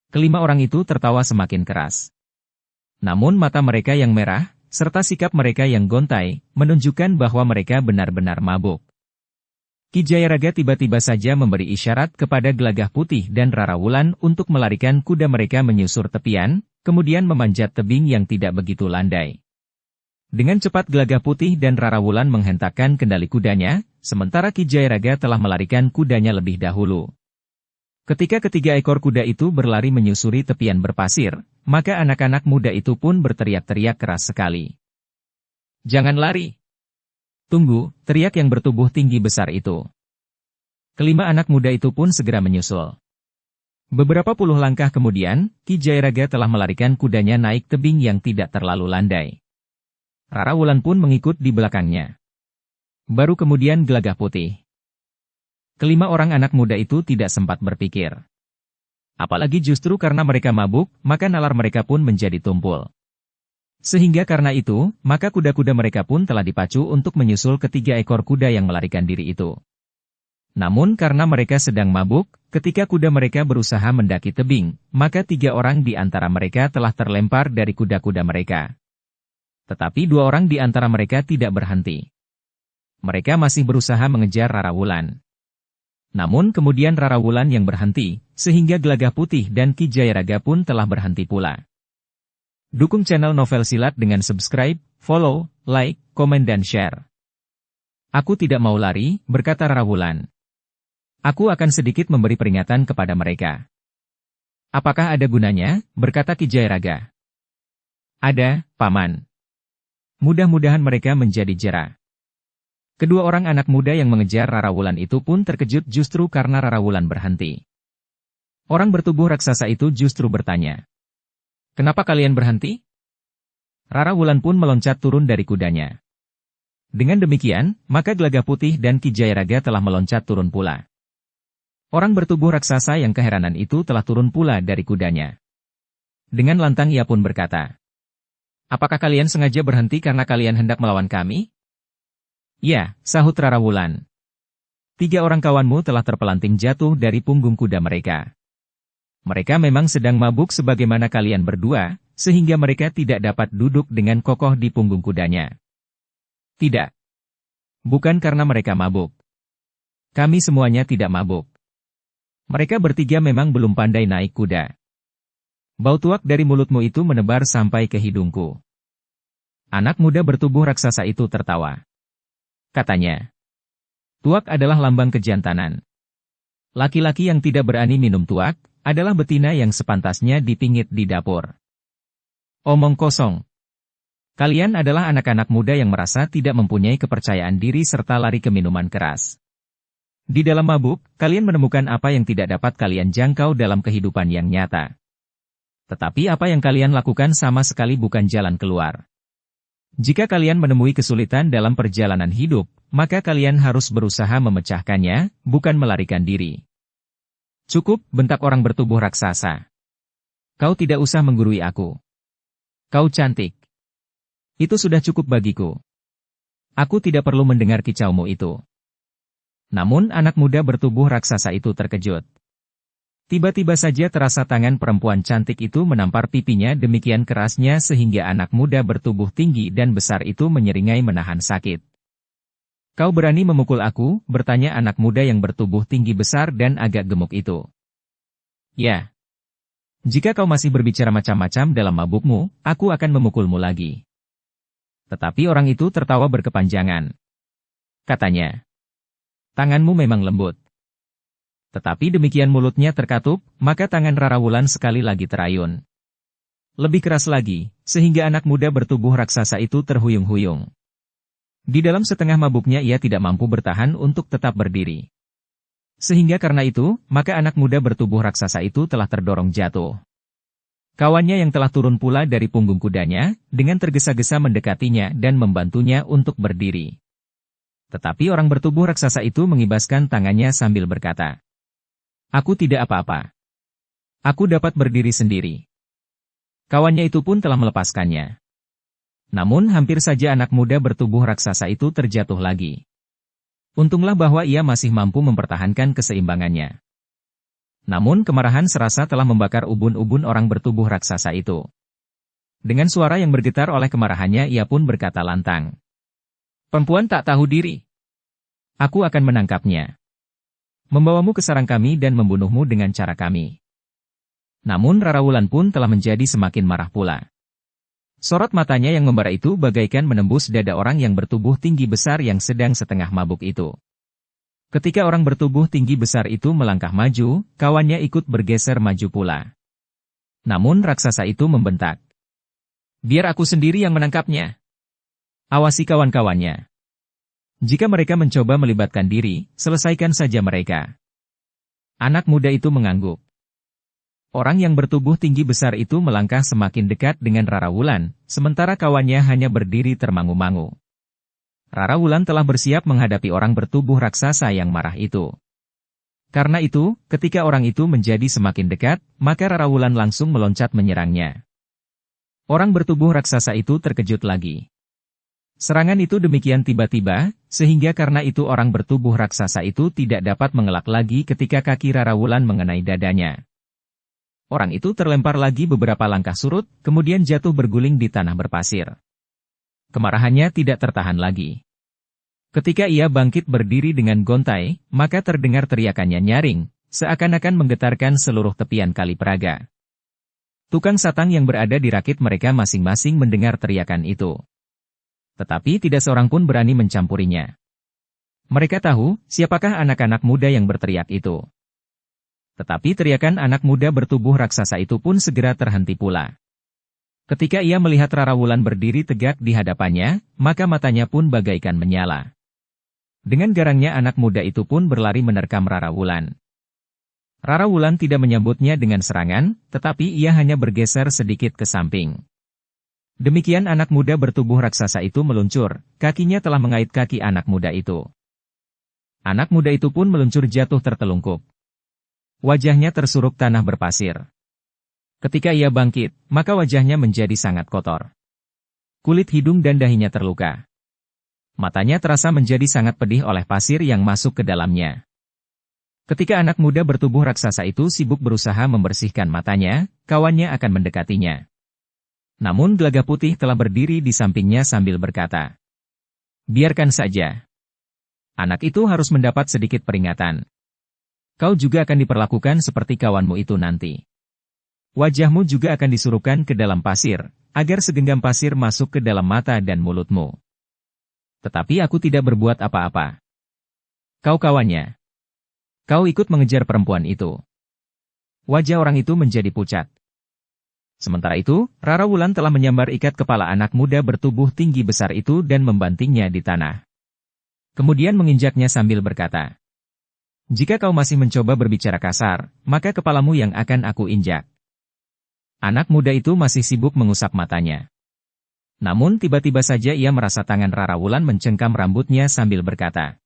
Kelima orang itu tertawa semakin keras. Namun mata mereka yang merah, serta sikap mereka yang gontai, menunjukkan bahwa mereka benar-benar mabuk. Ki Jayaraga tiba-tiba saja memberi isyarat kepada Gelagah Putih dan Rara Wulan untuk melarikan kuda mereka menyusur tepian, kemudian memanjat tebing yang tidak begitu landai. Dengan cepat Gelagah Putih dan Rara Wulan menghentakkan kendali kudanya, sementara Ki Jayaraga telah melarikan kudanya lebih dahulu. Ketika ketiga ekor kuda itu berlari menyusuri tepian berpasir, maka anak-anak muda itu pun berteriak-teriak keras sekali. "Jangan lari! Tunggu!" teriak yang bertubuh tinggi besar itu. Kelima anak muda itu pun segera menyusul. Beberapa puluh langkah kemudian, Ki Jayaraga telah melarikan kudanya naik tebing yang tidak terlalu landai. Rara Wulan pun mengikut di belakangnya. Baru kemudian Gelagah Putih. Kelima orang anak muda itu tidak sempat berpikir. Apalagi justru karena mereka mabuk, maka nalar mereka pun menjadi tumpul. Sehingga karena itu, maka kuda-kuda mereka pun telah dipacu untuk menyusul ketiga ekor kuda yang melarikan diri itu. Namun karena mereka sedang mabuk, ketika kuda mereka berusaha mendaki tebing, maka tiga orang di antara mereka telah terlempar dari kuda-kuda mereka. Tetapi dua orang di antara mereka tidak berhenti. Mereka masih berusaha mengejar Rara Wulan. Namun kemudian Rara Wulan yang berhenti, sehingga Gelagah Putih dan Ki Jayaraga pun telah berhenti pula. Dukung channel Novel Silat dengan subscribe, follow, like, komen dan share. "Aku tidak mau lari," berkata Rara Wulan. "Aku akan sedikit memberi peringatan kepada mereka." "Apakah ada gunanya?" berkata Ki Jayaraga. "Ada, Paman. Mudah-mudahan mereka menjadi jera." Kedua orang anak muda yang mengejar Rara Wulan itu pun terkejut justru karena Rara Wulan berhenti. Orang bertubuh raksasa itu justru bertanya, "Kenapa kalian berhenti?" Rara Wulan pun meloncat turun dari kudanya. Dengan demikian, maka Gelagah Putih dan Ki Jayaraga telah meloncat turun pula. Orang bertubuh raksasa yang keheranan itu telah turun pula dari kudanya. Dengan lantang ia pun berkata, "Apakah kalian sengaja berhenti karena kalian hendak melawan kami?" "Ya," sahut Rara Wulan. "Tiga orang kawanmu telah terpelanting jatuh dari punggung kuda mereka. Mereka memang sedang mabuk sebagaimana kalian berdua, sehingga mereka tidak dapat duduk dengan kokoh di punggung kudanya." "Tidak. Bukan karena mereka mabuk. Kami semuanya tidak mabuk. Mereka bertiga memang belum pandai naik kuda." "Bau tuak dari mulutmu itu menebar sampai ke hidungku." Anak muda bertubuh raksasa itu tertawa. Katanya, "Tuak adalah lambang kejantanan. Laki-laki yang tidak berani minum tuak, adalah betina yang sepantasnya dipingit di dapur. Omong kosong. Kalian adalah anak-anak muda yang merasa tidak mempunyai kepercayaan diri serta lari ke minuman keras. Di dalam mabuk, kalian menemukan apa yang tidak dapat kalian jangkau dalam kehidupan yang nyata. Tetapi apa yang kalian lakukan sama sekali bukan jalan keluar. Jika kalian menemui kesulitan dalam perjalanan hidup, maka kalian harus berusaha memecahkannya, bukan melarikan diri. Cukup, bentak orang bertubuh raksasa. Kau tidak usah menggurui aku. Kau cantik. Itu sudah cukup bagiku. Aku tidak perlu mendengar kicaumu itu. Namun anak muda bertubuh raksasa itu terkejut. Tiba-tiba saja terasa tangan perempuan cantik itu menampar pipinya demikian kerasnya sehingga anak muda bertubuh tinggi dan besar itu menyeringai menahan sakit. Kau berani memukul aku? Bertanya anak muda yang bertubuh tinggi besar dan agak gemuk itu. Ya. Jika kau masih berbicara macam-macam dalam mabukmu, aku akan memukulmu lagi. Tetapi orang itu tertawa berkepanjangan. Katanya. Tanganmu memang lembut. Tetapi demikian mulutnya terkatup, maka tangan Rara Wulan sekali lagi terayun. Lebih keras lagi, sehingga anak muda bertubuh raksasa itu terhuyung-huyung. Di dalam setengah mabuknya ia tidak mampu bertahan untuk tetap berdiri. Sehingga karena itu, maka anak muda bertubuh raksasa itu telah terdorong jatuh. Kawannya yang telah turun pula dari punggung kudanya, dengan tergesa-gesa mendekatinya dan membantunya untuk berdiri. Tetapi orang bertubuh raksasa itu mengibaskan tangannya sambil berkata, "Aku tidak apa-apa. Aku dapat berdiri sendiri." Kawannya itu pun telah melepaskannya. Namun hampir saja anak muda bertubuh raksasa itu terjatuh lagi. Untunglah bahwa ia masih mampu mempertahankan keseimbangannya. Namun kemarahan serasa telah membakar ubun-ubun orang bertubuh raksasa itu. Dengan suara yang bergetar oleh kemarahannya ia pun berkata lantang, "Perempuan tak tahu diri. Aku akan menangkapnya. Membawamu ke sarang kami dan membunuhmu dengan cara kami." Namun Rara Wulan pun telah menjadi semakin marah pula. Sorot matanya yang membara itu bagaikan menembus dada orang yang bertubuh tinggi besar yang sedang setengah mabuk itu. Ketika orang bertubuh tinggi besar itu melangkah maju, kawannya ikut bergeser maju pula. Namun raksasa itu membentak, "Biar aku sendiri yang menangkapnya. Awasi kawan-kawannya. Jika mereka mencoba melibatkan diri, selesaikan saja mereka." Anak muda itu mengangguk. Orang yang bertubuh tinggi besar itu melangkah semakin dekat dengan Rara Wulan, sementara kawannya hanya berdiri termangu-mangu. Rara Wulan telah bersiap menghadapi orang bertubuh raksasa yang marah itu. Karena itu, ketika orang itu menjadi semakin dekat, maka Rara Wulan langsung meloncat menyerangnya. Orang bertubuh raksasa itu terkejut lagi. Serangan itu demikian tiba-tiba, sehingga karena itu orang bertubuh raksasa itu tidak dapat mengelak lagi ketika kaki Rara Wulan mengenai dadanya. Orang itu terlempar lagi beberapa langkah surut, kemudian jatuh berguling di tanah berpasir. Kemarahannya tidak tertahan lagi. Ketika ia bangkit berdiri dengan gontai, maka terdengar teriakannya nyaring, seakan-akan menggetarkan seluruh tepian Kali Praga. Tukang satang yang berada di rakit mereka masing-masing mendengar teriakan itu. Tetapi tidak seorang pun berani mencampurinya. Mereka tahu, siapakah anak-anak muda yang berteriak itu. Tetapi teriakan anak muda bertubuh raksasa itu pun segera terhenti pula. Ketika ia melihat Rara Wulan berdiri tegak di hadapannya, maka matanya pun bagaikan menyala. Dengan garangnya anak muda itu pun berlari menerkam Rara Wulan. Rara Wulan tidak menyambutnya dengan serangan, tetapi ia hanya bergeser sedikit ke samping. Demikian anak muda bertubuh raksasa itu meluncur, kakinya telah mengait kaki anak muda itu. Anak muda itu pun meluncur jatuh tertelungkup. Wajahnya tersuruk tanah berpasir. Ketika ia bangkit, maka wajahnya menjadi sangat kotor. Kulit hidung dan dahinya terluka. Matanya terasa menjadi sangat pedih oleh pasir yang masuk ke dalamnya. Ketika anak muda bertubuh raksasa itu sibuk berusaha membersihkan matanya, kawannya akan mendekatinya. Namun Gelaga Putih telah berdiri di sampingnya sambil berkata, "Biarkan saja. Anak itu harus mendapat sedikit peringatan. Kau juga akan diperlakukan seperti kawanmu itu nanti. Wajahmu juga akan disuruhkan ke dalam pasir, agar segenggam pasir masuk ke dalam mata dan mulutmu. Tetapi aku tidak berbuat apa-apa. Kau kawannya. Kau ikut mengejar perempuan itu. Wajah orang itu menjadi pucat. Sementara itu, Rara Wulan telah menyambar ikat kepala anak muda bertubuh tinggi besar itu dan membantingnya di tanah. Kemudian menginjaknya sambil berkata, "Jika kau masih mencoba berbicara kasar, maka kepalamu yang akan aku injak." Anak muda itu masih sibuk mengusap matanya. Namun tiba-tiba saja ia merasa tangan Rara Wulan mencengkam rambutnya sambil berkata,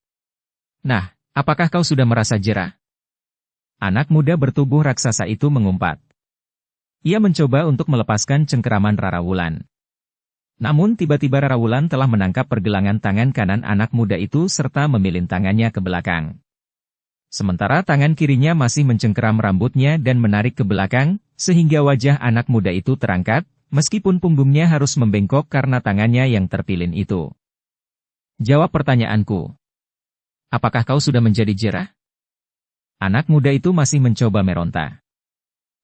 "Nah, apakah kau sudah merasa jera?" Anak muda bertubuh raksasa itu mengumpat. Ia mencoba untuk melepaskan cengkeraman Rara Wulan. Namun tiba-tiba Rara Wulan telah menangkap pergelangan tangan kanan anak muda itu serta memilin tangannya ke belakang. Sementara tangan kirinya masih mencengkeram rambutnya dan menarik ke belakang, sehingga wajah anak muda itu terangkat, meskipun punggungnya harus membengkok karena tangannya yang terpilin itu. "Jawab pertanyaanku. Apakah kau sudah menjadi jera?" Anak muda itu masih mencoba meronta.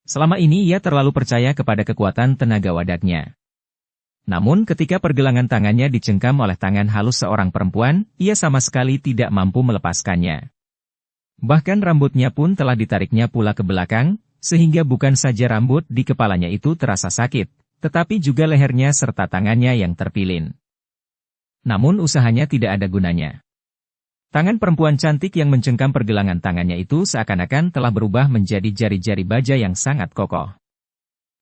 Selama ini ia terlalu percaya kepada kekuatan tenaga wadaknya. Namun ketika pergelangan tangannya dicengkam oleh tangan halus seorang perempuan, ia sama sekali tidak mampu melepaskannya. Bahkan rambutnya pun telah ditariknya pula ke belakang, sehingga bukan saja rambut di kepalanya itu terasa sakit, tetapi juga lehernya serta tangannya yang terpilin. Namun usahanya tidak ada gunanya. Tangan perempuan cantik yang mencengkam pergelangan tangannya itu seakan-akan telah berubah menjadi jari-jari baja yang sangat kokoh.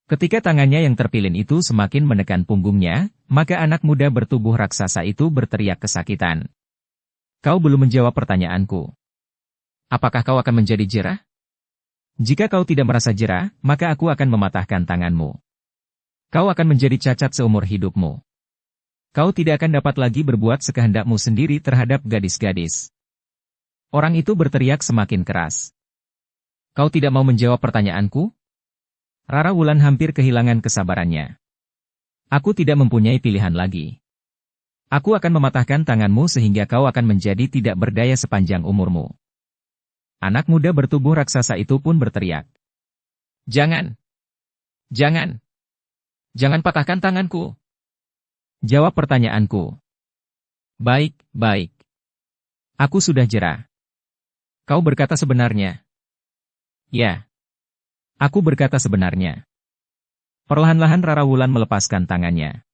Ketika tangannya yang terpilin itu semakin menekan punggungnya, maka anak muda bertubuh raksasa itu berteriak kesakitan. "Kau belum menjawab pertanyaanku. Apakah kau akan menjadi jera? Jika kau tidak merasa jera, maka aku akan mematahkan tanganmu. Kau akan menjadi cacat seumur hidupmu. Kau tidak akan dapat lagi berbuat sekehendakmu sendiri terhadap gadis-gadis." Orang itu berteriak semakin keras. "Kau tidak mau menjawab pertanyaanku?" Rara Wulan hampir kehilangan kesabarannya. "Aku tidak mempunyai pilihan lagi. Aku akan mematahkan tanganmu sehingga kau akan menjadi tidak berdaya sepanjang umurmu." Anak muda bertubuh raksasa itu pun berteriak. "Jangan! Jangan! Jangan patahkan tanganku! Jawab pertanyaanku." "Baik, baik. Aku sudah jera. Kau berkata sebenarnya." "Ya. Aku berkata sebenarnya." Perlahan-lahan Rara Wulan melepaskan tangannya.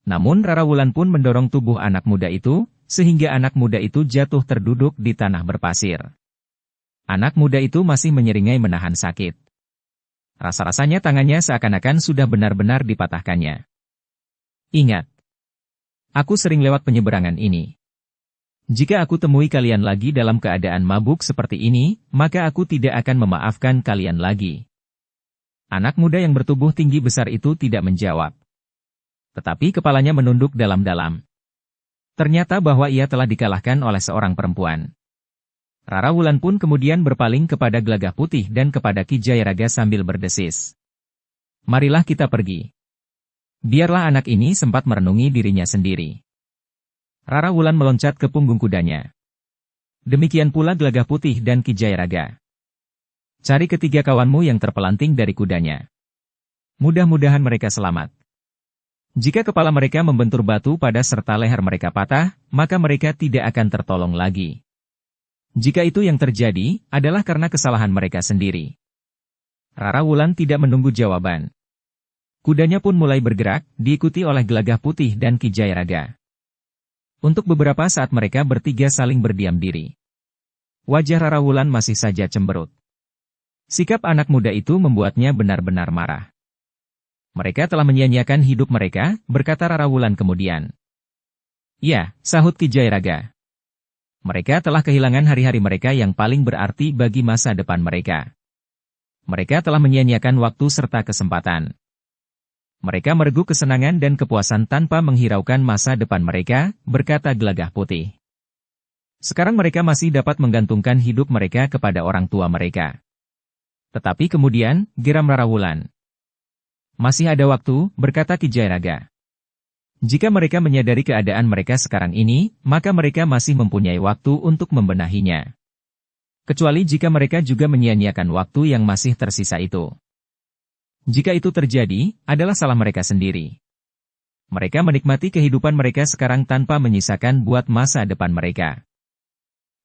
Namun Rara Wulan pun mendorong tubuh anak muda itu, sehingga anak muda itu jatuh terduduk di tanah berpasir. Anak muda itu masih menyeringai menahan sakit. Rasa-rasanya tangannya seakan-akan sudah benar-benar dipatahkannya. "Ingat, aku sering lewat penyeberangan ini. Jika aku temui kalian lagi dalam keadaan mabuk seperti ini, maka aku tidak akan memaafkan kalian lagi." Anak muda yang bertubuh tinggi besar itu tidak menjawab. Tetapi kepalanya menunduk dalam-dalam. Ternyata bahwa ia telah dikalahkan oleh seorang perempuan. Rara Wulan pun kemudian berpaling kepada Gelagah Putih dan kepada Ki Jayaraga sambil berdesis. "Marilah kita pergi." Biarlah anak ini sempat merenungi dirinya sendiri. Rara Wulan meloncat ke punggung kudanya. Demikian pula Gelagah Putih dan Ki Jayaraga. "Cari ketiga kawanmu yang terpelanting dari kudanya. Mudah-mudahan mereka selamat. Jika kepala mereka membentur batu pada serta leher mereka patah, maka mereka tidak akan tertolong lagi. Jika itu yang terjadi, adalah karena kesalahan mereka sendiri." Rara Wulan tidak menunggu jawaban. Kudanya pun mulai bergerak, diikuti oleh Gelagah Putih dan Ki Jayaraga. Untuk beberapa saat mereka bertiga saling berdiam diri. Wajah Rara Wulan masih saja cemberut. Sikap anak muda itu membuatnya benar-benar marah. "Mereka telah menyia-nyiakan hidup mereka," berkata Rara Wulan kemudian. "Ya," sahut Ki Jayaraga. "Mereka telah kehilangan hari-hari mereka yang paling berarti bagi masa depan mereka. Mereka telah menyia-nyiakan waktu serta kesempatan. Mereka mereguk kesenangan dan kepuasan tanpa menghiraukan masa depan mereka," berkata Gelagah Putih. "Sekarang mereka masih dapat menggantungkan hidup mereka kepada orang tua mereka." Tetapi kemudian, geram Rara Wulan. "Masih ada waktu," berkata Ki Jayaraga. "Jika mereka menyadari keadaan mereka sekarang ini, maka mereka masih mempunyai waktu untuk membenahinya. Kecuali jika mereka juga menyia-nyiakan waktu yang masih tersisa itu. Jika itu terjadi, adalah salah mereka sendiri. Mereka menikmati kehidupan mereka sekarang tanpa menyisakan buat masa depan mereka."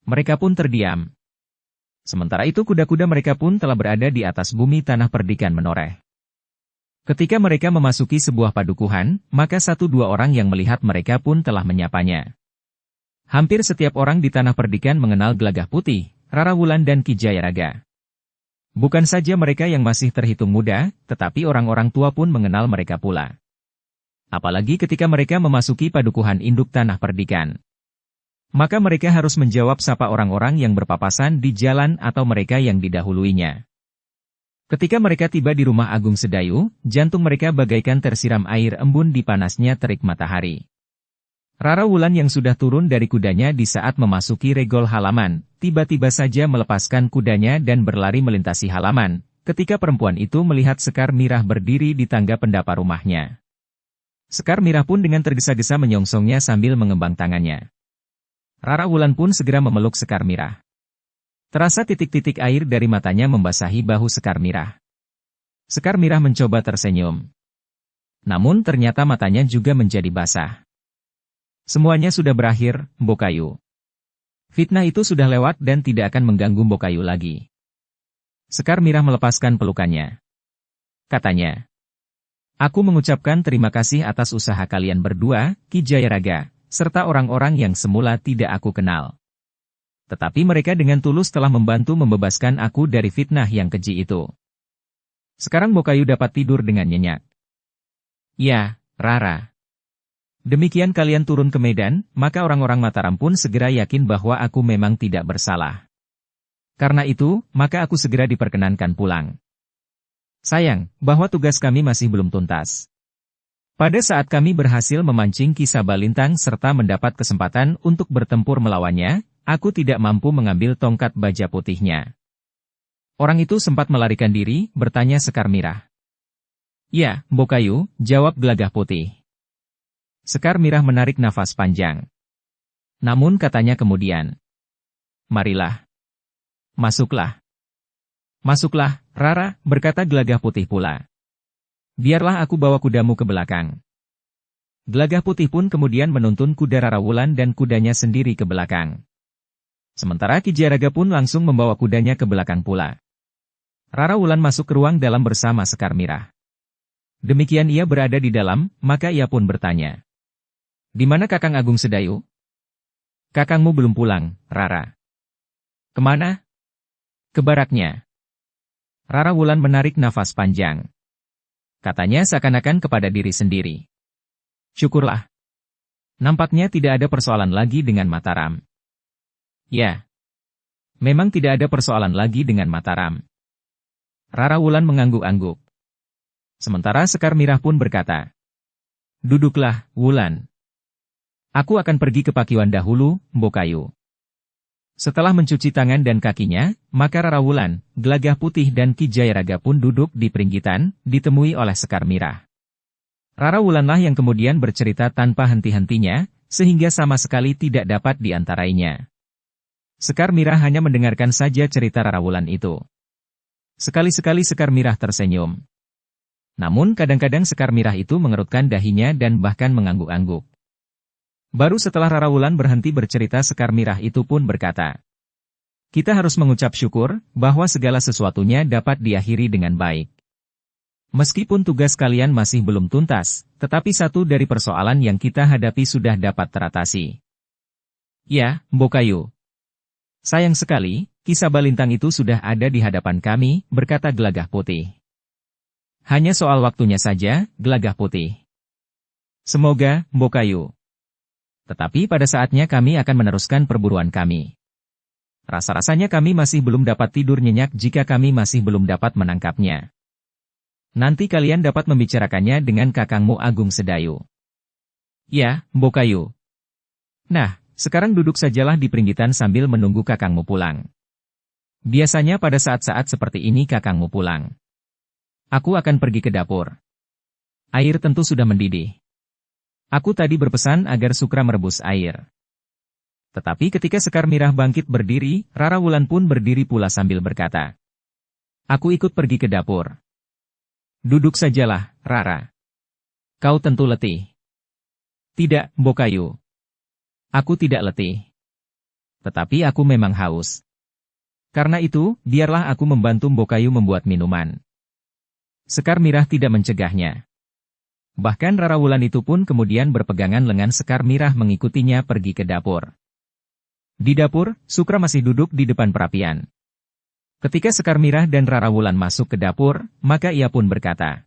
Mereka pun terdiam. Sementara itu kuda-kuda mereka pun telah berada di atas bumi tanah perdikan menoreh. Ketika mereka memasuki sebuah padukuhan, maka satu dua orang yang melihat mereka pun telah menyapanya. Hampir setiap orang di tanah perdikan mengenal Gelagah Putih, Rara Wulan dan Ki Jayaraga. Bukan saja mereka yang masih terhitung muda, tetapi orang-orang tua pun mengenal mereka pula. Apalagi ketika mereka memasuki padukuhan induk tanah perdikan. Maka mereka harus menjawab sapa orang-orang yang berpapasan di jalan atau mereka yang didahuluinya. Ketika mereka tiba di rumah Agung Sedayu, jantung mereka bagaikan tersiram air embun di panasnya terik matahari. Rara Wulan yang sudah turun dari kudanya di saat memasuki regol halaman, tiba-tiba saja melepaskan kudanya dan berlari melintasi halaman, ketika perempuan itu melihat Sekar Mirah berdiri di tangga pendapa rumahnya. Sekar Mirah pun dengan tergesa-gesa menyongsongnya sambil mengembang tangannya. Rara Wulan pun segera memeluk Sekar Mirah. Terasa titik-titik air dari matanya membasahi bahu Sekar Mirah. Sekar Mirah mencoba tersenyum. Namun ternyata matanya juga menjadi basah. Semuanya sudah berakhir, Mbokayu. Fitnah itu sudah lewat dan tidak akan mengganggu Mbokayu lagi. Sekar Mirah melepaskan pelukannya. Katanya, aku mengucapkan terima kasih atas usaha kalian berdua, Ki Jayaraga, serta orang-orang yang semula tidak aku kenal. Tetapi mereka dengan tulus telah membantu membebaskan aku dari fitnah yang keji itu. Sekarang Mbokayu dapat tidur dengan nyenyak. Ya, Rara. Demikian kalian turun ke medan, maka orang-orang Mataram pun segera yakin bahwa aku memang tidak bersalah. Karena itu, maka aku segera diperkenankan pulang. Sayang, bahwa tugas kami masih belum tuntas. Pada saat kami berhasil memancing Ki Sabalintang serta mendapat kesempatan untuk bertempur melawannya, aku tidak mampu mengambil tongkat baja putihnya. Orang itu sempat melarikan diri, bertanya Sekar Mirah. Ya, Mbokayu, jawab Gelagah Putih. Sekar Mirah menarik nafas panjang. Namun katanya kemudian, marilah. Masuklah. Masuklah, Rara, berkata Gelagah Putih pula. Biarlah aku bawa kudamu ke belakang. Gelagah Putih pun kemudian menuntun kuda Rara Wulan dan kudanya sendiri ke belakang. Sementara Ki Jayaraga pun langsung membawa kudanya ke belakang pula. Rara Wulan masuk ke ruang dalam bersama Sekar Mirah. Demikian ia berada di dalam, maka ia pun bertanya. Di mana Kakang Agung Sedayu? Kakangmu belum pulang, Rara. Kemana? Ke baraknya. Rara Wulan menarik nafas panjang. Katanya seakan-akan kepada diri sendiri. Syukurlah. Nampaknya tidak ada persoalan lagi dengan Mataram. Ya. Memang tidak ada persoalan lagi dengan Mataram. Rara Wulan mengangguk-angguk. Sementara Sekar Mirah pun berkata. Duduklah, Wulan. Aku akan pergi ke Pakiwan dahulu, Mbokayu. Setelah mencuci tangan dan kakinya, maka Rara Wulan, Gelagah Putih dan Ki Jayaraga pun duduk di peringgitan, ditemui oleh Sekar Mirah. Rara Wulanlah yang kemudian bercerita tanpa henti-hentinya, sehingga sama sekali tidak dapat diantarainya. Sekar Mirah hanya mendengarkan saja cerita Rara Wulan itu. Sekali-sekali Sekar Mirah tersenyum. Namun kadang-kadang Sekar Mirah itu mengerutkan dahinya dan bahkan mengangguk-angguk. Baru setelah Rara Wulan berhenti bercerita Sekar Mirah itu pun berkata. Kita harus mengucap syukur, bahwa segala sesuatunya dapat diakhiri dengan baik. Meskipun tugas kalian masih belum tuntas, tetapi satu dari persoalan yang kita hadapi sudah dapat teratasi. Ya, Mbokayu. Sayang sekali, Ki Sabalintang itu sudah ada di hadapan kami, berkata Gelagah Putih. Hanya soal waktunya saja, Gelagah Putih. Semoga, Mbokayu. Tetapi pada saatnya kami akan meneruskan perburuan kami. Rasa-rasanya kami masih belum dapat tidur nyenyak jika kami masih belum dapat menangkapnya. Nanti kalian dapat membicarakannya dengan kakangmu Agung Sedayu. Ya, Mbokayu. Nah, sekarang duduk sajalah di peringgitan sambil menunggu kakangmu pulang. Biasanya pada saat-saat seperti ini kakangmu pulang. Aku akan pergi ke dapur. Air tentu sudah mendidih. Aku tadi berpesan agar Sukra merebus air. Tetapi ketika Sekar Mirah bangkit berdiri, Rara Wulan pun berdiri pula sambil berkata. Aku ikut pergi ke dapur. Duduk sajalah, Rara. Kau tentu letih. Tidak, Mbokayu. Aku tidak letih. Tetapi aku memang haus. Karena itu, biarlah aku membantu Mbokayu membuat minuman. Sekar Mirah tidak mencegahnya. Bahkan Rara Wulan itu pun kemudian berpegangan lengan Sekar Mirah mengikutinya pergi ke dapur. Di dapur, Sukra masih duduk di depan perapian. Ketika Sekar Mirah dan Rara Wulan masuk ke dapur, maka ia pun berkata,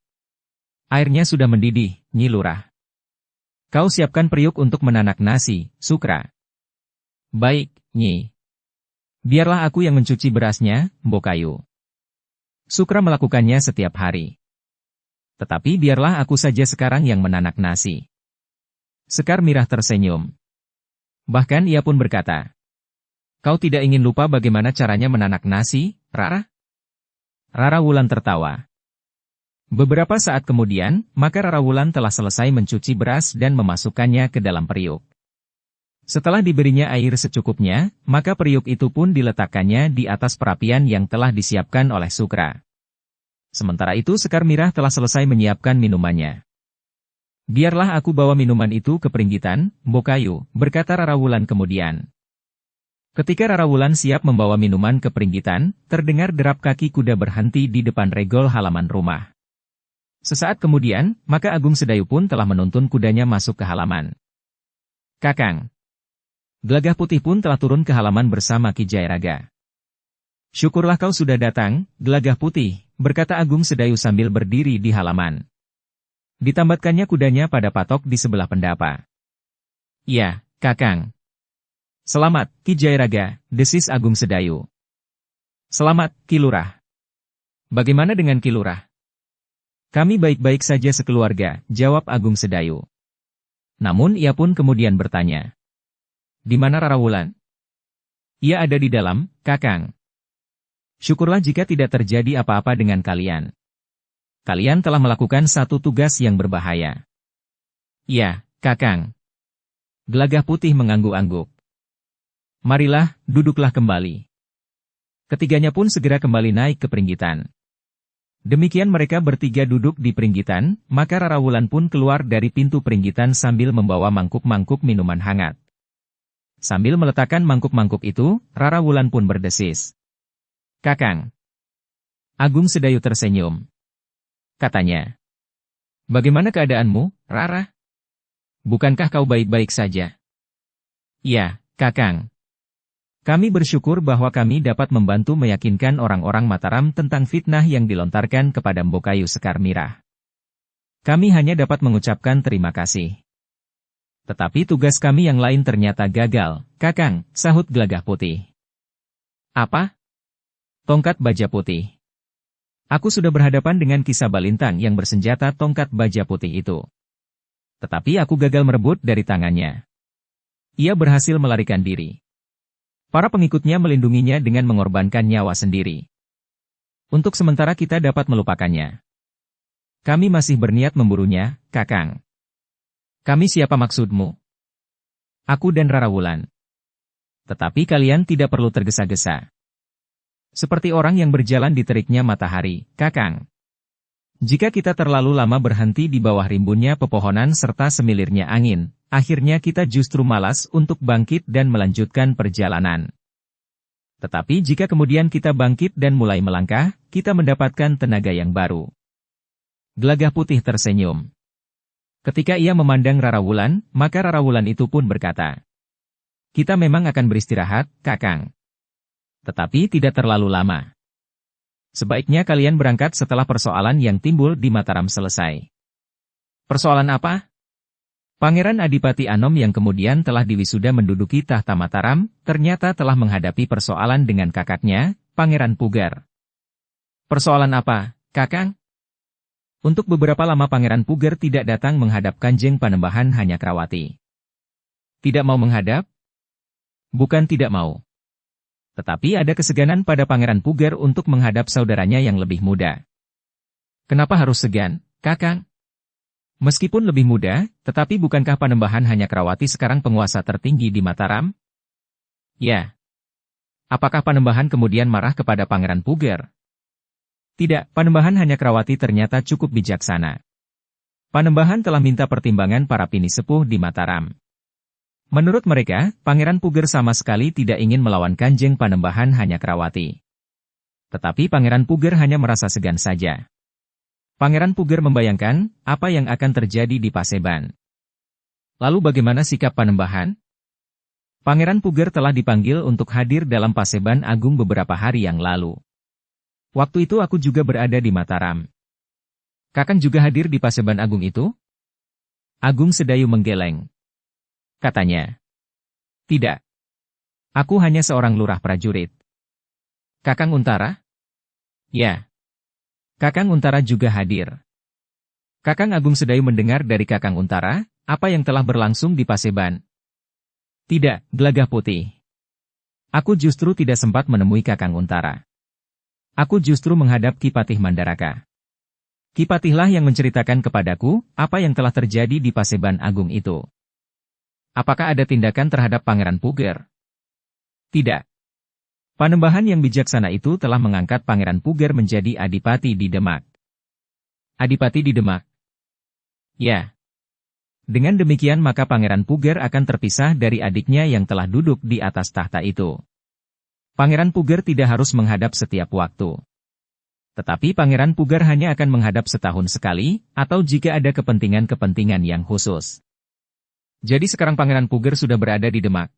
"Airnya sudah mendidih, Nyi Lurah. Kau siapkan periuk untuk menanak nasi, Sukra." "Baik, Nyi. Biarlah aku yang mencuci berasnya, Mbokayu." Sukra melakukannya setiap hari. "Tetapi biarlah aku saja sekarang yang menanak nasi." Sekar Mirah tersenyum. Bahkan ia pun berkata, "Kau tidak ingin lupa bagaimana caranya menanak nasi, Rara?" Rara Wulan tertawa. Beberapa saat kemudian, maka Rara Wulan telah selesai mencuci beras dan memasukkannya ke dalam periuk. Setelah diberinya air secukupnya, maka periuk itu pun diletakkannya di atas perapian yang telah disiapkan oleh Sukra. Sementara itu Sekar Mirah telah selesai menyiapkan minumannya. "Biarlah aku bawa minuman itu ke Pringgitan, Mbokayu," berkata Rara Wulan kemudian. Ketika Rara Wulan siap membawa minuman ke Pringgitan, terdengar derap kaki kuda berhenti di depan regol halaman rumah. Sesaat kemudian, maka Agung Sedayu pun telah menuntun kudanya masuk ke halaman. "Kakang." Gelagah Putih pun telah turun ke halaman bersama Ki Jayaraga. "Syukurlah kau sudah datang, Gelagah Putih," berkata Agung Sedayu sambil berdiri di halaman. Ditambatkannya kudanya pada patok di sebelah pendapa. "Ya, Kakang." "Selamat, Ki Jayaraga," desis Agung Sedayu. "Selamat, Ki Lurah." "Bagaimana dengan Ki Lurah?" "Kami baik-baik saja sekeluarga," jawab Agung Sedayu. Namun ia pun kemudian bertanya, "Di mana Rara Wulan?" "Ia ada di dalam, Kakang." "Syukurlah jika tidak terjadi apa-apa dengan kalian. Kalian telah melakukan satu tugas yang berbahaya." "Ya, Kakang." Gelagah Putih mengangguk-angguk. "Marilah, duduklah kembali." Ketiganya pun segera kembali naik ke Pringgitan. Demikian mereka bertiga duduk di Pringgitan, maka Rara Wulan pun keluar dari pintu Pringgitan sambil membawa mangkuk-mangkuk minuman hangat. Sambil meletakkan mangkuk-mangkuk itu, Rara Wulan pun berdesis, "Kakang." Agung Sedayu tersenyum. Katanya, "Bagaimana keadaanmu, Rara? Bukankah kau baik-baik saja?" "Ya, Kakang. Kami bersyukur bahwa kami dapat membantu meyakinkan orang-orang Mataram tentang fitnah yang dilontarkan kepada Mbokayu Sekar Mirah. Kami hanya dapat mengucapkan terima kasih. Tetapi tugas kami yang lain ternyata gagal, Kakang," sahut Gelagah Putih. "Apa?" "Tongkat baja putih. Aku sudah berhadapan dengan Ki Sabalintang yang bersenjata tongkat baja putih itu. Tetapi aku gagal merebut dari tangannya. Ia berhasil melarikan diri. Para pengikutnya melindunginya dengan mengorbankan nyawa sendiri. Untuk sementara kita dapat melupakannya. Kami masih berniat memburunya, Kakang." "Kami siapa maksudmu?" "Aku dan Rara Wulan." "Tetapi kalian tidak perlu tergesa-gesa. Seperti orang yang berjalan di teriknya matahari, Kakang. Jika kita terlalu lama berhenti di bawah rimbunnya pepohonan serta semilirnya angin, akhirnya kita justru malas untuk bangkit dan melanjutkan perjalanan. Tetapi jika kemudian kita bangkit dan mulai melangkah, kita mendapatkan tenaga yang baru." Gelagah Putih tersenyum. Ketika ia memandang Rara Wulan, maka Rara Wulan itu pun berkata, "Kita memang akan beristirahat, Kakang. Tetapi tidak terlalu lama. Sebaiknya kalian berangkat setelah persoalan yang timbul di Mataram selesai." "Persoalan apa?" Pangeran Adipati Anom yang kemudian telah diwisuda menduduki tahta Mataram, ternyata telah menghadapi persoalan dengan kakaknya, Pangeran Pugar. "Persoalan apa, Kakang?" Untuk beberapa lama Pangeran Pugar tidak datang menghadap Kanjeng Panembahan Hanyakrawati. "Tidak mau menghadap?" "Bukan tidak mau. Tetapi ada keseganan pada Pangeran Pugar untuk menghadap saudaranya yang lebih muda." "Kenapa harus segan, Kakang?" "Meskipun lebih muda, tetapi bukankah Panembahan Hanyakrawati sekarang penguasa tertinggi di Mataram?" "Ya." "Apakah Panembahan kemudian marah kepada Pangeran Pugar?" "Tidak, Panembahan Hanyakrawati ternyata cukup bijaksana. Panembahan telah minta pertimbangan para pini sepuh di Mataram. Menurut mereka, Pangeran Puger sama sekali tidak ingin melawan Kanjeng Panembahan Hanyakrawati. Tetapi Pangeran Puger hanya merasa segan saja. Pangeran Puger membayangkan apa yang akan terjadi di Paseban. Lalu bagaimana sikap Panembahan? Pangeran Puger telah dipanggil untuk hadir dalam Paseban Agung beberapa hari yang lalu. Waktu itu aku juga berada di Mataram. Kakang juga hadir di Paseban Agung itu? Agung Sedayu menggeleng. Katanya. Tidak. Aku hanya seorang lurah prajurit. Kakang Untara? Ya. Kakang Untara juga hadir. Kakang Agung Sedayu mendengar dari Kakang Untara, apa yang telah berlangsung di Paseban. Tidak, Gelagah Putih. Aku justru tidak sempat menemui Kakang Untara. Aku justru menghadap Ki Patih Mandaraka. Ki Patihlah yang menceritakan kepadaku, apa yang telah terjadi di Paseban Agung itu. Apakah ada tindakan terhadap Pangeran Puger? Tidak. Panembahan yang bijaksana itu telah mengangkat Pangeran Puger menjadi Adipati di Demak. Adipati di Demak? Ya. Dengan demikian maka Pangeran Puger akan terpisah dari adiknya yang telah duduk di atas tahta itu. Pangeran Puger tidak harus menghadap setiap waktu. Tetapi Pangeran Puger hanya akan menghadap setahun sekali, atau jika ada kepentingan-kepentingan yang khusus. Jadi sekarang Pangeran Puger sudah berada di Demak.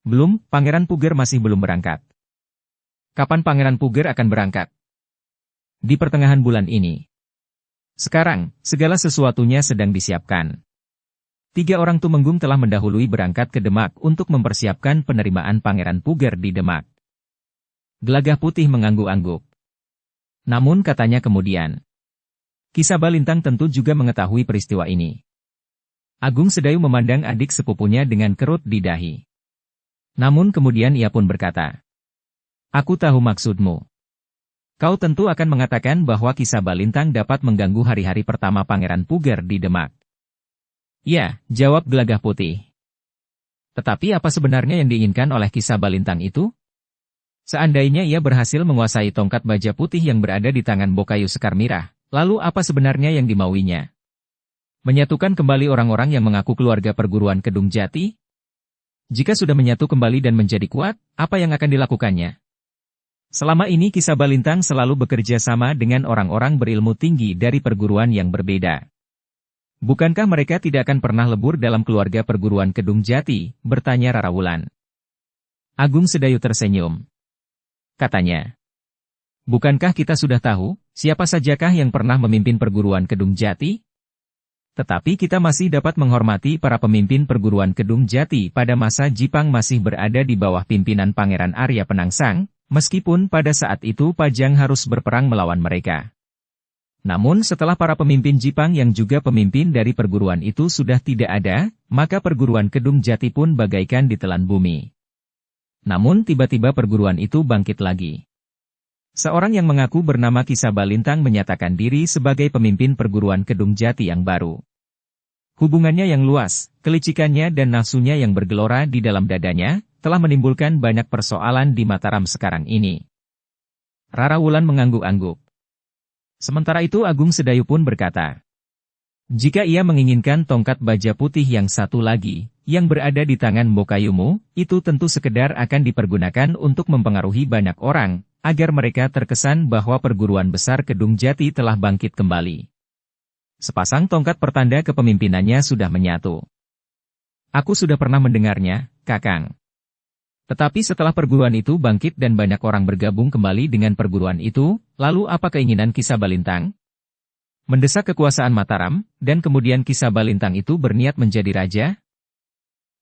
Belum, Pangeran Puger masih belum berangkat. Kapan Pangeran Puger akan berangkat? Di pertengahan bulan ini. Sekarang, segala sesuatunya sedang disiapkan. 3 orang Tumenggung telah mendahului berangkat ke Demak untuk mempersiapkan penerimaan Pangeran Puger di Demak. Gelagah Putih mengangguk-angguk. Namun katanya kemudian, Ki Sabalintang tentu juga mengetahui peristiwa ini. Agung Sedayu memandang adik sepupunya dengan kerut di dahi. Namun kemudian ia pun berkata, aku tahu maksudmu. Kau tentu akan mengatakan bahwa Ki Sabalintang dapat mengganggu hari-hari pertama Pangeran Puger di Demak. Ya, jawab Gelagah Putih. Tetapi apa sebenarnya yang diinginkan oleh Ki Sabalintang itu? Seandainya ia berhasil menguasai tongkat baja putih yang berada di tangan Bokayu Sekar Mirah, lalu apa sebenarnya yang dimauinya? Menyatukan kembali orang-orang yang mengaku keluarga perguruan Kedung Jati? Jika sudah menyatu kembali dan menjadi kuat, apa yang akan dilakukannya? Selama ini Ki Sabalintang selalu bekerja sama dengan orang-orang berilmu tinggi dari perguruan yang berbeda. Bukankah mereka tidak akan pernah lebur dalam keluarga perguruan Kedung Jati? Bertanya Rara Wulan. Agung Sedayu tersenyum. Katanya, bukankah kita sudah tahu, siapa sajakah yang pernah memimpin perguruan Kedung Jati? Tetapi kita masih dapat menghormati para pemimpin perguruan Kedung Jati pada masa Jipang masih berada di bawah pimpinan Pangeran Arya Penangsang, meskipun pada saat itu Pajang harus berperang melawan mereka. Namun setelah para pemimpin Jipang yang juga pemimpin dari perguruan itu sudah tidak ada, maka perguruan Kedung Jati pun bagaikan ditelan bumi. Namun tiba-tiba perguruan itu bangkit lagi. Seorang yang mengaku bernama Ki Sabalintang menyatakan diri sebagai pemimpin perguruan Kedung Jati yang baru. Hubungannya yang luas, kelicikannya dan nafsunya yang bergelora di dalam dadanya, telah menimbulkan banyak persoalan di Mataram sekarang ini. Rara Wulan mengangguk-angguk. Sementara itu Agung Sedayu pun berkata, jika ia menginginkan tongkat baja putih yang satu lagi, yang berada di tangan Bokayumu, itu tentu sekedar akan dipergunakan untuk mempengaruhi banyak orang, agar mereka terkesan bahwa perguruan besar Kedung Jati telah bangkit kembali. Sepasang tongkat pertanda kepemimpinannya sudah menyatu. Aku sudah pernah mendengarnya, Kakang. Tetapi setelah perguruan itu bangkit dan banyak orang bergabung kembali dengan perguruan itu, lalu apa keinginan Ki Sabalintang? Mendesak kekuasaan Mataram, dan kemudian Ki Sabalintang itu berniat menjadi raja?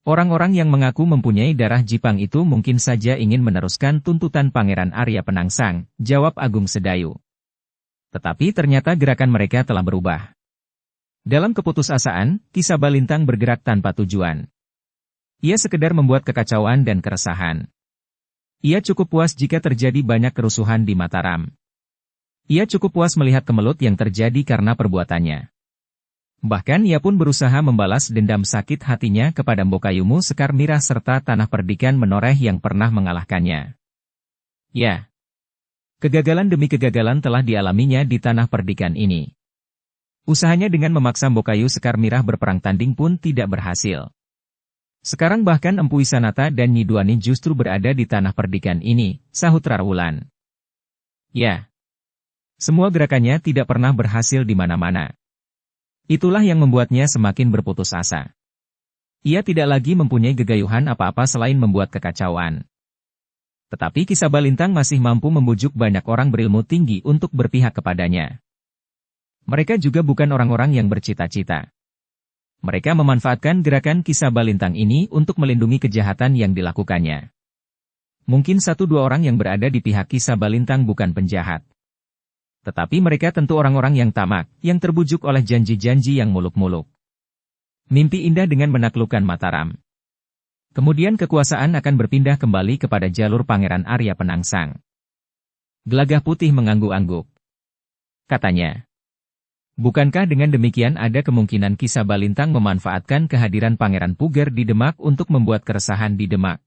Orang-orang yang mengaku mempunyai darah Jipang itu mungkin saja ingin meneruskan tuntutan Pangeran Arya Penangsang, jawab Agung Sedayu. Tetapi ternyata gerakan mereka telah berubah. Dalam keputusasaan, Ki Sabalintang bergerak tanpa tujuan. Ia sekedar membuat kekacauan dan keresahan. Ia cukup puas jika terjadi banyak kerusuhan di Mataram. Ia cukup puas melihat kemelut yang terjadi karena perbuatannya. Bahkan ia pun berusaha membalas dendam sakit hatinya kepada Bokayumu Sekar Mirah serta Tanah Perdikan Menoreh yang pernah mengalahkannya. Ya, kegagalan demi kegagalan telah dialaminya di Tanah Perdikan ini. Usahanya dengan memaksa Bokayu Sekar Mirah berperang tanding pun tidak berhasil. Sekarang bahkan Empu Isanata dan Nyi Duani justru berada di tanah perdikan ini, sahut Rara Wulan. Ya. Semua gerakannya tidak pernah berhasil di mana-mana. Itulah yang membuatnya semakin berputus asa. Ia tidak lagi mempunyai gegayuhan apa-apa selain membuat kekacauan. Tetapi Ki Sabalintang masih mampu membujuk banyak orang berilmu tinggi untuk berpihak kepadanya. Mereka juga bukan orang-orang yang bercita-cita. Mereka memanfaatkan gerakan Ki Sabalintang ini untuk melindungi kejahatan yang dilakukannya. Mungkin 1-2 orang yang berada di pihak Ki Sabalintang bukan penjahat. Tetapi mereka tentu orang-orang yang tamak, yang terbujuk oleh janji-janji yang muluk-muluk. Mimpi indah dengan menaklukkan Mataram. Kemudian kekuasaan akan berpindah kembali kepada jalur Pangeran Arya Penangsang. Gelagah Putih mengangguk-angguk. Katanya, bukankah dengan demikian ada kemungkinan Ki Sabalintang memanfaatkan kehadiran Pangeran Puger di Demak untuk membuat keresahan di Demak?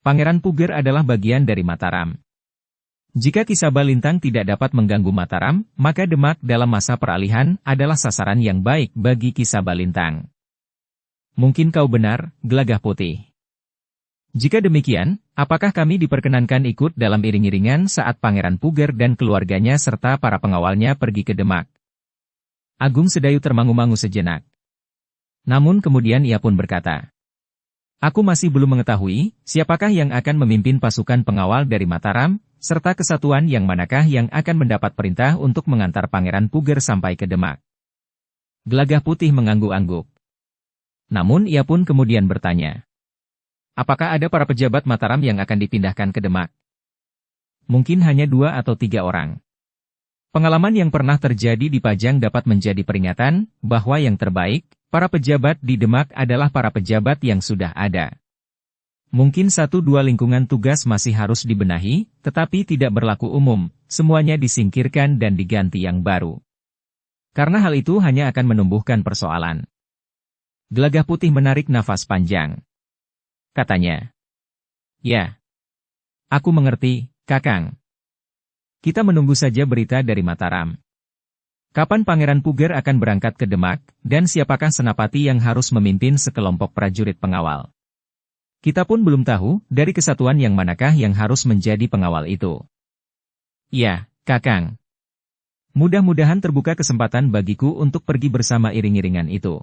Pangeran Puger adalah bagian dari Mataram. Jika Ki Sabalintang tidak dapat mengganggu Mataram, maka Demak dalam masa peralihan adalah sasaran yang baik bagi Ki Sabalintang. Mungkin kau benar, Gelagah Putih. Jika demikian, apakah kami diperkenankan ikut dalam iring-iringan saat Pangeran Puger dan keluarganya serta para pengawalnya pergi ke Demak? Agung Sedayu termangu-mangu sejenak. Namun kemudian ia pun berkata, aku masih belum mengetahui, siapakah yang akan memimpin pasukan pengawal dari Mataram, serta kesatuan yang manakah yang akan mendapat perintah untuk mengantar Pangeran Puger sampai ke Demak. Gelagah Putih mengangguk-angguk. Namun ia pun kemudian bertanya, apakah ada para pejabat Mataram yang akan dipindahkan ke Demak? Mungkin hanya 2 atau 3 orang. Pengalaman yang pernah terjadi di Pajang dapat menjadi peringatan, bahwa yang terbaik, para pejabat di Demak adalah para pejabat yang sudah ada. Mungkin 1-2 lingkungan tugas masih harus dibenahi, tetapi tidak berlaku umum, semuanya disingkirkan dan diganti yang baru. Karena hal itu hanya akan menumbuhkan persoalan. Gelagah Putih menarik nafas panjang. Katanya, ya, aku mengerti, Kakang. Kita menunggu saja berita dari Mataram. Kapan Pangeran Puger akan berangkat ke Demak, dan siapakah senapati yang harus memimpin sekelompok prajurit pengawal? Kita pun belum tahu, dari kesatuan yang manakah yang harus menjadi pengawal itu. Ya, Kakang. Mudah-mudahan terbuka kesempatan bagiku untuk pergi bersama iring-iringan itu.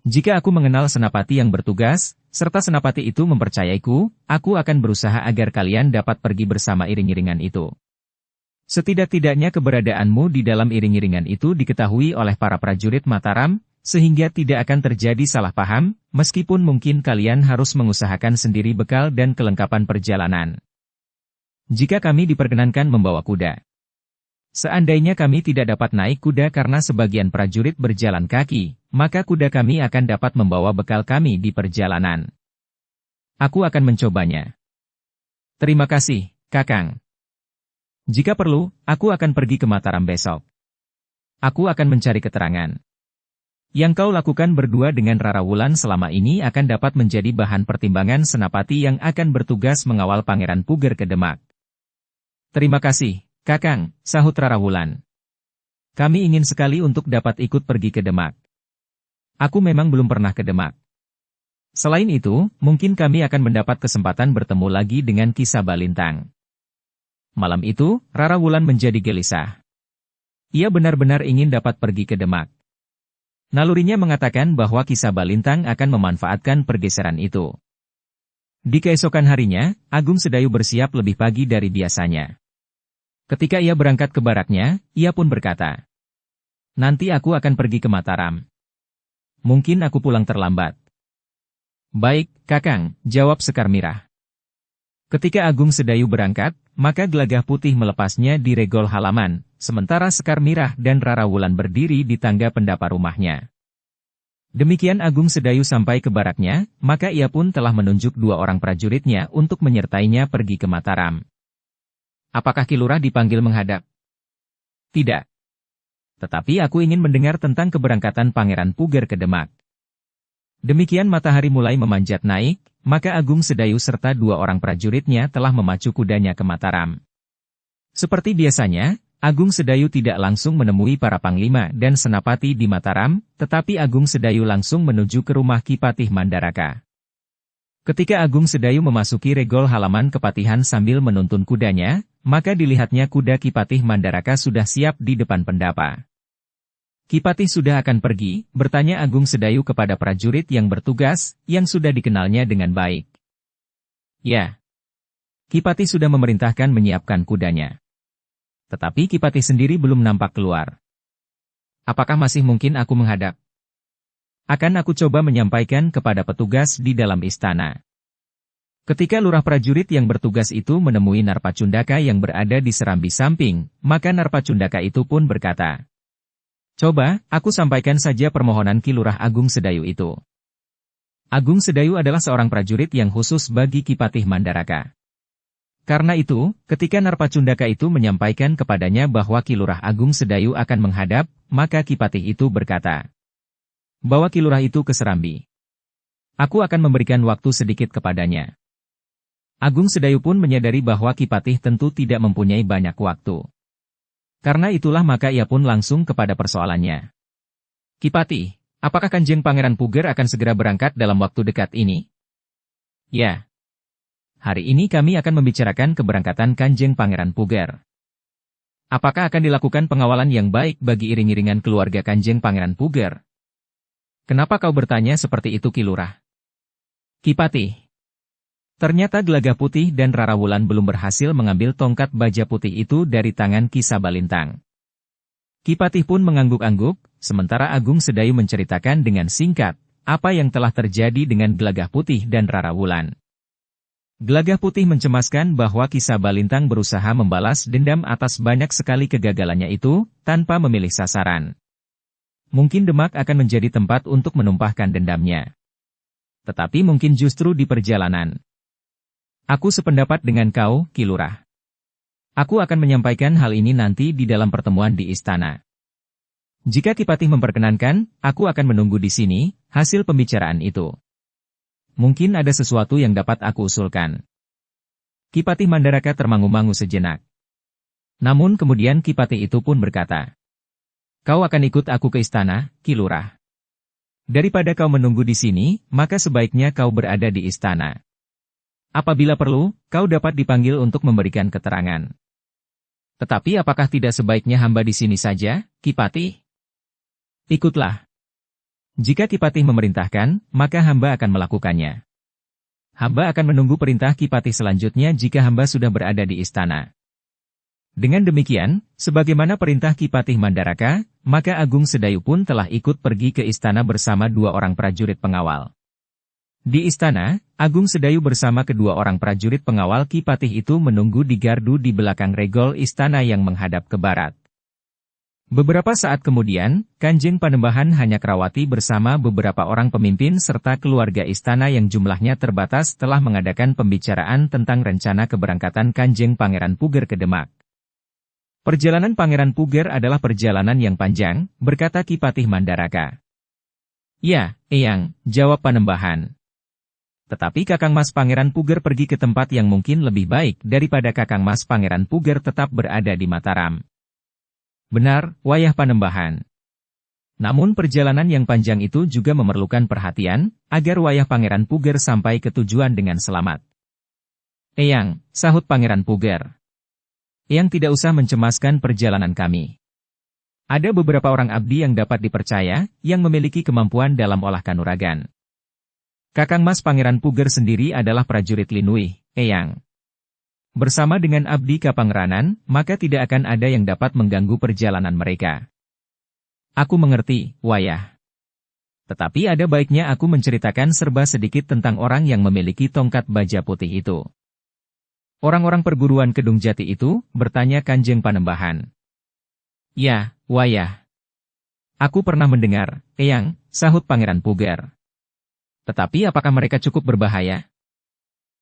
Jika aku mengenal senapati yang bertugas, serta senapati itu mempercayaiku, aku akan berusaha agar kalian dapat pergi bersama iring-iringan itu. Setidak-tidaknya keberadaanmu di dalam iring-iringan itu diketahui oleh para prajurit Mataram, sehingga tidak akan terjadi salah paham, meskipun mungkin kalian harus mengusahakan sendiri bekal dan kelengkapan perjalanan. Jika kami diperkenankan membawa kuda. Seandainya kami tidak dapat naik kuda karena sebagian prajurit berjalan kaki, maka kuda kami akan dapat membawa bekal kami di perjalanan. Aku akan mencobanya. Terima kasih, Kakang. Jika perlu, aku akan pergi ke Mataram besok. Aku akan mencari keterangan. Yang kau lakukan berdua dengan Rara Wulan selama ini akan dapat menjadi bahan pertimbangan senapati yang akan bertugas mengawal Pangeran Puger ke Demak. Terima kasih, Kakang, sahut Rara Wulan. Kami ingin sekali untuk dapat ikut pergi ke Demak. Aku memang belum pernah ke Demak. Selain itu, mungkin kami akan mendapat kesempatan bertemu lagi dengan Ki Sabalintang. Malam itu, Rara Wulan menjadi gelisah. Ia benar-benar ingin dapat pergi ke Demak. Nalurinya mengatakan bahwa Ki Sabalintang akan memanfaatkan pergeseran itu. Di keesokan harinya, Agung Sedayu bersiap lebih pagi dari biasanya. Ketika ia berangkat ke baraknya, ia pun berkata, nanti aku akan pergi ke Mataram. Mungkin aku pulang terlambat. Baik, Kakang, jawab Sekar Mirah. Ketika Agung Sedayu berangkat, maka Gelagah Putih melepasnya di regol halaman, sementara Sekar Mirah dan Rara Wulan berdiri di tangga pendapa rumahnya. Demikian Agung Sedayu sampai ke baraknya, maka ia pun telah menunjuk 2 orang prajuritnya untuk menyertainya pergi ke Mataram. Apakah Ki Lurah dipanggil menghadap? Tidak. Tetapi aku ingin mendengar tentang keberangkatan Pangeran Puger ke Demak. Demikian matahari mulai memanjat naik, maka Agung Sedayu serta 2 orang prajuritnya telah memacu kudanya ke Mataram. Seperti biasanya, Agung Sedayu tidak langsung menemui para panglima dan senapati di Mataram, tetapi Agung Sedayu langsung menuju ke rumah Ki Patih Mandaraka. Ketika Agung Sedayu memasuki regol halaman kepatihan sambil menuntun kudanya, maka dilihatnya kuda Ki Patih Mandaraka sudah siap di depan pendapa. Ki Patih sudah akan pergi, bertanya Agung Sedayu kepada prajurit yang bertugas, yang sudah dikenalnya dengan baik. Ya. Ki Patih sudah memerintahkan menyiapkan kudanya. Tetapi Ki Patih sendiri belum nampak keluar. Apakah masih mungkin aku menghadap? Akan aku coba menyampaikan kepada petugas di dalam istana. Ketika lurah prajurit yang bertugas itu menemui Narpacundaka yang berada di serambi samping, maka Narpacundaka itu pun berkata, "Coba, aku sampaikan saja permohonan Ki Lurah Agung Sedayu itu." Agung Sedayu adalah seorang prajurit yang khusus bagi Ki Patih Mandaraka. Karena itu, ketika Narpacundaka itu menyampaikan kepadanya bahwa Ki Lurah Agung Sedayu akan menghadap, maka Ki Patih itu berkata, "Bawa Ki Lurah itu ke serambi. Aku akan memberikan waktu sedikit kepadanya." Agung Sedayu pun menyadari bahwa Ki Patih tentu tidak mempunyai banyak waktu. Karena itulah maka ia pun langsung kepada persoalannya. "Ki Patih, apakah Kanjeng Pangeran Puger akan segera berangkat dalam waktu dekat ini?" "Ya. Hari ini kami akan membicarakan keberangkatan Kanjeng Pangeran Puger. Apakah akan dilakukan pengawalan yang baik bagi iring-iringan keluarga Kanjeng Pangeran Puger?" "Kenapa kau bertanya seperti itu Ki Lurah?" "Ki Patih." Ternyata Gelagah Putih dan Rarawulan belum berhasil mengambil tongkat baja putih itu dari tangan Ki Sabalintang. Ki Patih pun mengangguk-angguk, sementara Agung Sedayu menceritakan dengan singkat apa yang telah terjadi dengan Gelagah Putih dan Rarawulan. Gelagah Putih mencemaskan bahwa Ki Sabalintang berusaha membalas dendam atas banyak sekali kegagalannya itu, tanpa memilih sasaran. Mungkin Demak akan menjadi tempat untuk menumpahkan dendamnya. Tetapi mungkin justru di perjalanan. Aku sependapat dengan kau, Ki Lurah. Aku akan menyampaikan hal ini nanti di dalam pertemuan di istana. Jika Ki Patih memperkenankan, aku akan menunggu di sini, hasil pembicaraan itu. Mungkin ada sesuatu yang dapat aku usulkan." Ki Patih Mandaraka termangu-mangu sejenak. Namun kemudian Ki Patih itu pun berkata, "Kau akan ikut aku ke istana, Ki Lurah. Daripada kau menunggu di sini, maka sebaiknya kau berada di istana. Apabila perlu, kau dapat dipanggil untuk memberikan keterangan. Tetapi apakah tidak sebaiknya hamba di sini saja, Ki Patih?" "Ikutlah. Jika Ki Patih memerintahkan, maka hamba akan melakukannya. Hamba akan menunggu perintah Ki Patih selanjutnya jika hamba sudah berada di istana." Dengan demikian, sebagaimana perintah Ki Patih Mandaraka, maka Agung Sedayu pun telah ikut pergi ke istana bersama dua orang prajurit pengawal. Di istana, Agung Sedayu bersama kedua orang prajurit pengawal Ki Patih itu menunggu di gardu di belakang regol istana yang menghadap ke barat. Beberapa saat kemudian, Kanjeng Panembahan Hanyakrawati bersama beberapa orang pemimpin serta keluarga istana yang jumlahnya terbatas telah mengadakan pembicaraan tentang rencana keberangkatan Kanjeng Pangeran Puger ke Demak. "Perjalanan Pangeran Puger adalah perjalanan yang panjang," berkata Ki Patih Mandaraka. "Ya, Eyang," jawab Panembahan. "Tetapi Kakang Mas Pangeran Puger pergi ke tempat yang mungkin lebih baik daripada Kakang Mas Pangeran Puger tetap berada di Mataram." "Benar, Wayah Panembahan. Namun perjalanan yang panjang itu juga memerlukan perhatian, agar Wayah Pangeran Puger sampai ke tujuan dengan selamat." "Eyang," sahut Pangeran Puger, "Eyang tidak usah mencemaskan perjalanan kami. Ada beberapa orang abdi yang dapat dipercaya, yang memiliki kemampuan dalam olah kanuragan. Kakang Mas Pangeran Puger sendiri adalah prajurit Linui, Eyang. Bersama dengan abdi Kapangranan, maka tidak akan ada yang dapat mengganggu perjalanan mereka." "Aku mengerti, Wayah. Tetapi ada baiknya aku menceritakan serba sedikit tentang orang yang memiliki tongkat baja putih itu." "Orang-orang perguruan Kedung Jati itu?" bertanya Kanjeng Panembahan. "Ya, Wayah. Aku pernah mendengar, Eyang," sahut Pangeran Puger. "Tetapi apakah mereka cukup berbahaya?"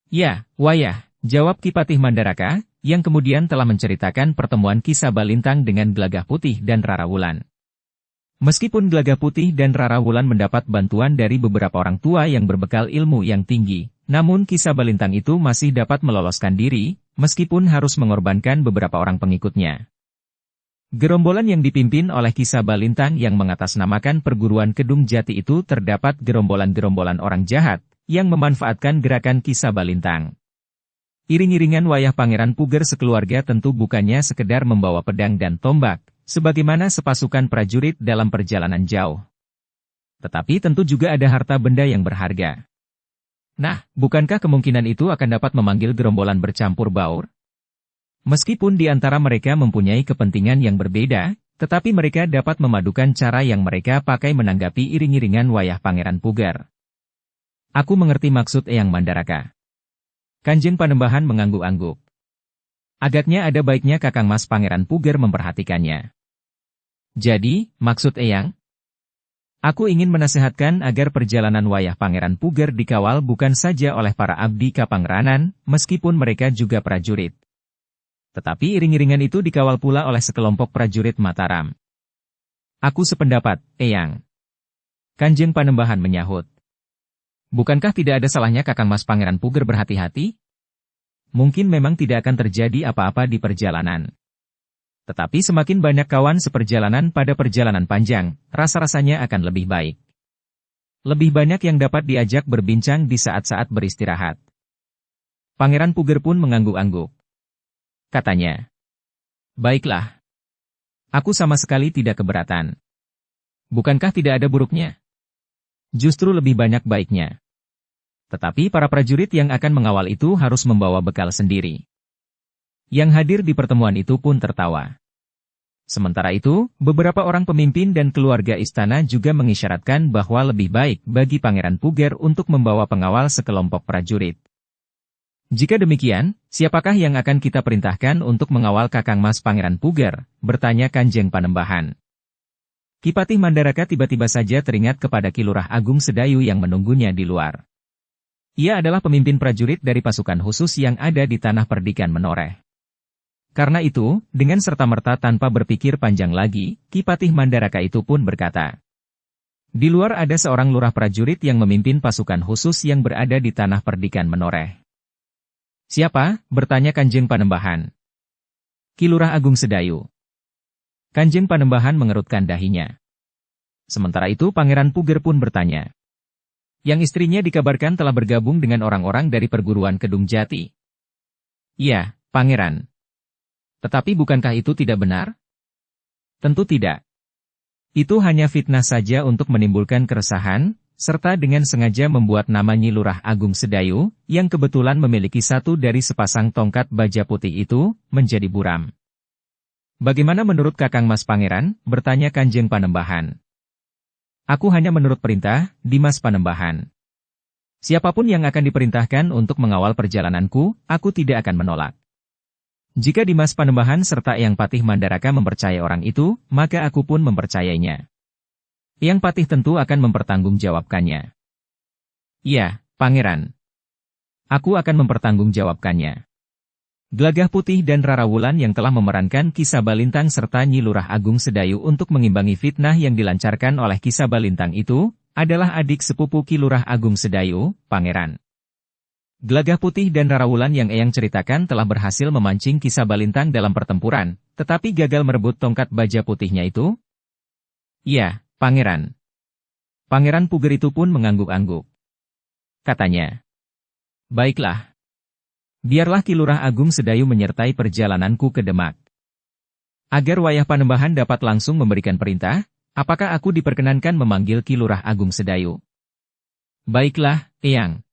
"Ya, Wayah," jawab Ki Patih Mandaraka, yang kemudian telah menceritakan pertemuan Ki Sabalintang dengan Gelagah Putih dan Rarawulan. Meskipun Gelagah Putih dan Rarawulan mendapat bantuan dari beberapa orang tua yang berbekal ilmu yang tinggi, namun Ki Sabalintang itu masih dapat meloloskan diri, meskipun harus mengorbankan beberapa orang pengikutnya. Gerombolan yang dipimpin oleh Ki Sabalintang yang mengatasnamakan perguruan Kedung Jati itu terdapat gerombolan-gerombolan orang jahat, yang memanfaatkan gerakan Ki Sabalintang. Iring-iringan wayah Pangeran Puger sekeluarga tentu bukannya sekedar membawa pedang dan tombak, sebagaimana sepasukan prajurit dalam perjalanan jauh. Tetapi tentu juga ada harta benda yang berharga. Nah, bukankah kemungkinan itu akan dapat memanggil gerombolan bercampur baur? Meskipun di antara mereka mempunyai kepentingan yang berbeda, tetapi mereka dapat memadukan cara yang mereka pakai menanggapi iring-iringan wayah Pangeran Puger. Aku mengerti maksud Eyang Mandaraka. Kanjeng Panembahan mengangguk-angguk. Agaknya ada baiknya Kakang Mas Pangeran Puger memperhatikannya. Jadi, maksud Eyang? Aku ingin menasehatkan agar perjalanan wayah Pangeran Puger dikawal bukan saja oleh para abdi Kapangranan, meskipun mereka juga prajurit. Tetapi iring-iringan itu dikawal pula oleh sekelompok prajurit Mataram. Aku sependapat, Eyang. Kanjeng Panembahan menyahut. Bukankah tidak ada salahnya Kakang Mas Pangeran Puger berhati-hati? Mungkin memang tidak akan terjadi apa-apa di perjalanan. Tetapi semakin banyak kawan seperjalanan pada perjalanan panjang, rasa-rasanya akan lebih baik. Lebih banyak yang dapat diajak berbincang di saat-saat beristirahat. Pangeran Puger pun mengangguk-angguk. Katanya, baiklah. Aku sama sekali tidak keberatan. Bukankah tidak ada buruknya? Justru lebih banyak baiknya. Tetapi para prajurit yang akan mengawal itu harus membawa bekal sendiri. Yang hadir di pertemuan itu pun tertawa. Sementara itu, beberapa orang pemimpin dan keluarga istana juga mengisyaratkan bahwa lebih baik bagi Pangeran Puger untuk membawa pengawal sekelompok prajurit. Jika demikian, siapakah yang akan kita perintahkan untuk mengawal Kakang Mas Pangeran Puger? Bertanya Kanjeng Panembahan. Ki Patih Mandaraka tiba-tiba saja teringat kepada Ki Lurah Agung Sedayu yang menunggunya di luar. Ia adalah pemimpin prajurit dari pasukan khusus yang ada di Tanah Perdikan Menoreh. Karena itu, dengan serta-merta tanpa berpikir panjang lagi, Ki Patih Mandaraka itu pun berkata, di luar ada seorang lurah prajurit yang memimpin pasukan khusus yang berada di Tanah Perdikan Menoreh. Siapa? Bertanya Kanjeng Panembahan. Ki Lurah Agung Sedayu. Kanjeng Panembahan mengerutkan dahinya. Sementara itu Pangeran Puger pun bertanya. Yang istrinya dikabarkan telah bergabung dengan orang-orang dari perguruan Kedung Jati. Iya, Pangeran. Tetapi bukankah itu tidak benar? Tentu tidak. Itu hanya fitnah saja untuk menimbulkan keresahan, serta dengan sengaja membuat nama Nyi Lurah Agung Sedayu, yang kebetulan memiliki satu dari sepasang tongkat baja putih itu, menjadi buram. Bagaimana menurut Kakang Mas Pangeran? Bertanya Kanjeng Panembahan. Aku hanya menurut perintah, Dimas Panembahan. Siapapun yang akan diperintahkan untuk mengawal perjalananku, aku tidak akan menolak. Jika Dimas Panembahan serta Eyang Patih Mandaraka mempercayai orang itu, maka aku pun mempercayainya. Eyang Patih tentu akan mempertanggungjawabkannya. Iya, Pangeran. Aku akan mempertanggungjawabkannya. Gelagah Putih dan Rara Wulan yang telah memerankan Ki Sabalintang serta Nyi Lurah Agung Sedayu untuk mengimbangi fitnah yang dilancarkan oleh Ki Sabalintang itu, adalah adik sepupu Ki Lurah Agung Sedayu, Pangeran. Gelagah Putih dan Rara Wulan yang Eyang ceritakan telah berhasil memancing Ki Sabalintang dalam pertempuran, tetapi gagal merebut tongkat baja putihnya itu? Iya, Pangeran. Pangeran Puger itu pun mengangguk-angguk. Katanya, baiklah. Biarlah Ki Lurah Agung Sedayu menyertai perjalananku ke Demak. Agar wayah Panembahan dapat langsung memberikan perintah, apakah aku diperkenankan memanggil Ki Lurah Agung Sedayu? Baiklah, Eyang.